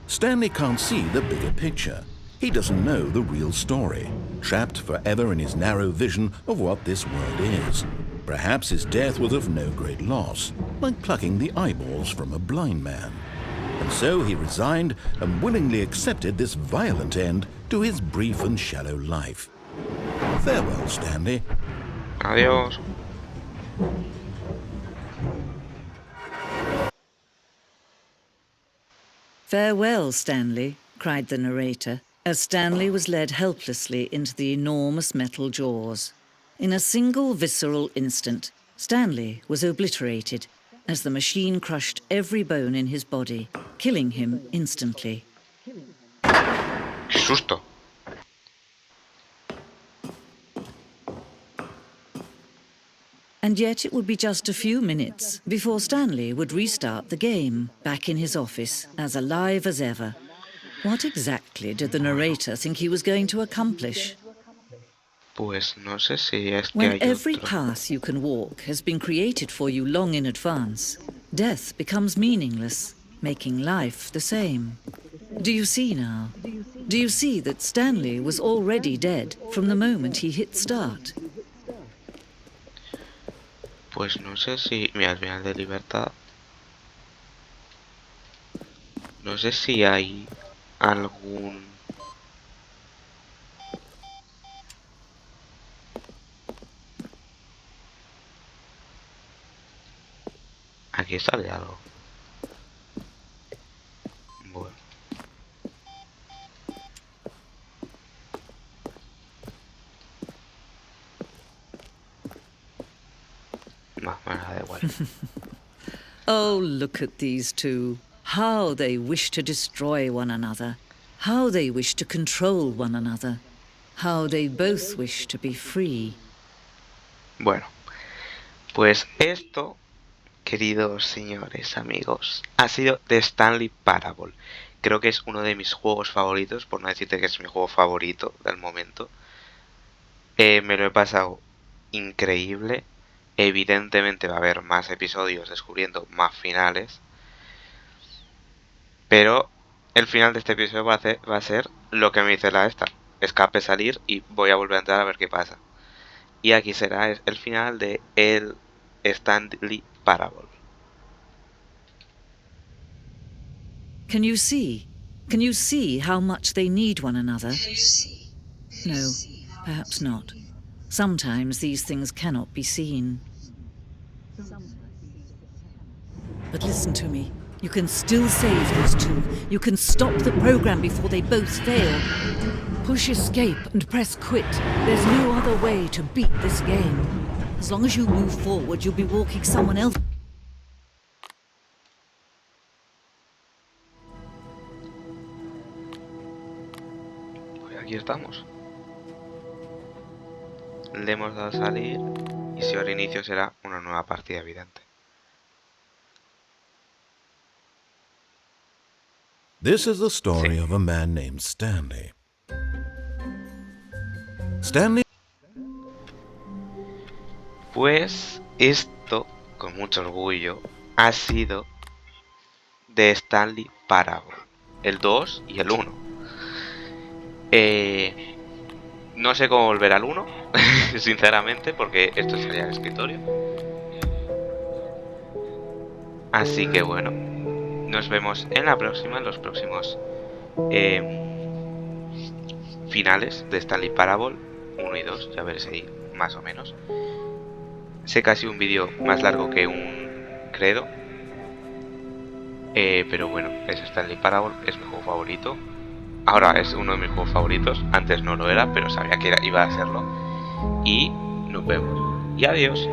Stanley can't see the bigger picture. He doesn't know the real story, trapped forever in his narrow vision of what this world is. Perhaps his death was of no great loss, like plucking the eyeballs from a blind man. And so he resigned and willingly accepted this violent end to his brief and shallow life. Farewell, Stanley. Adiós. Farewell, Stanley, cried the narrator, as Stanley was led helplessly into the enormous metal jaws. In a single visceral instant, Stanley was obliterated as the machine crushed every bone in his body, killing him instantly. ¡Qué susto! And yet it would be just a few minutes before Stanley would restart the game, back in his office, as alive as ever. What exactly did the narrator think he was going to accomplish? Pues no sé si es que When hay every otro. path you can walk has been created for you long in advance, death becomes meaningless, making life the same. Do you see now? Do you see that Stanley was already dead from the moment he hit start? Pues no sé si... Mira, al final de Libertad. No sé si hay algún... Aquí sale algo. Bueno. No, me da igual. Oh, look at these two. How they wish to destroy one another. How they wish to control one another. How they both wish to be free. Bueno, pues esto, queridos señores, amigos, ha sido The Stanley Parable. Creo que es uno de mis juegos favoritos, por no decirte que es mi juego favorito del momento. Me lo he pasado increíble. Evidentemente va a haber más episodios descubriendo más finales. Pero el final de este episodio va a ser lo que me dice la esta. Escape, salir y voy a volver a entrar a ver qué pasa. Y aquí será el final de el Stanley Parable. Can you see? Can you see how much they need one another? No, perhaps not. Sometimes these things cannot be seen. But listen to me. You can still save these two. You can stop the program before they both fail. Push escape and press quit. There's no other way to beat this game. As long as you move forward, you'll be walking someone else. Pues aquí estamos. Le hemos dado a salir y si ahora inicio será una nueva partida evidente. This is the story of a man named Stanley. Stanley Pues esto, con mucho orgullo, ha sido de Stanley Parable. El 2 y el 1. No sé cómo volver al 1, sinceramente, porque esto sería el escritorio. Así que bueno, nos vemos en la próxima, en los próximos finales de Stanley Parable 1 y 2, ya veréis ahí más o menos. Sé que ha sido un vídeo más largo que un credo, pero bueno, es Stanley Parable, es mi juego favorito. Ahora es uno de mis juegos favoritos, antes no lo era, pero sabía que iba a serlo. Y nos vemos. Y adiós.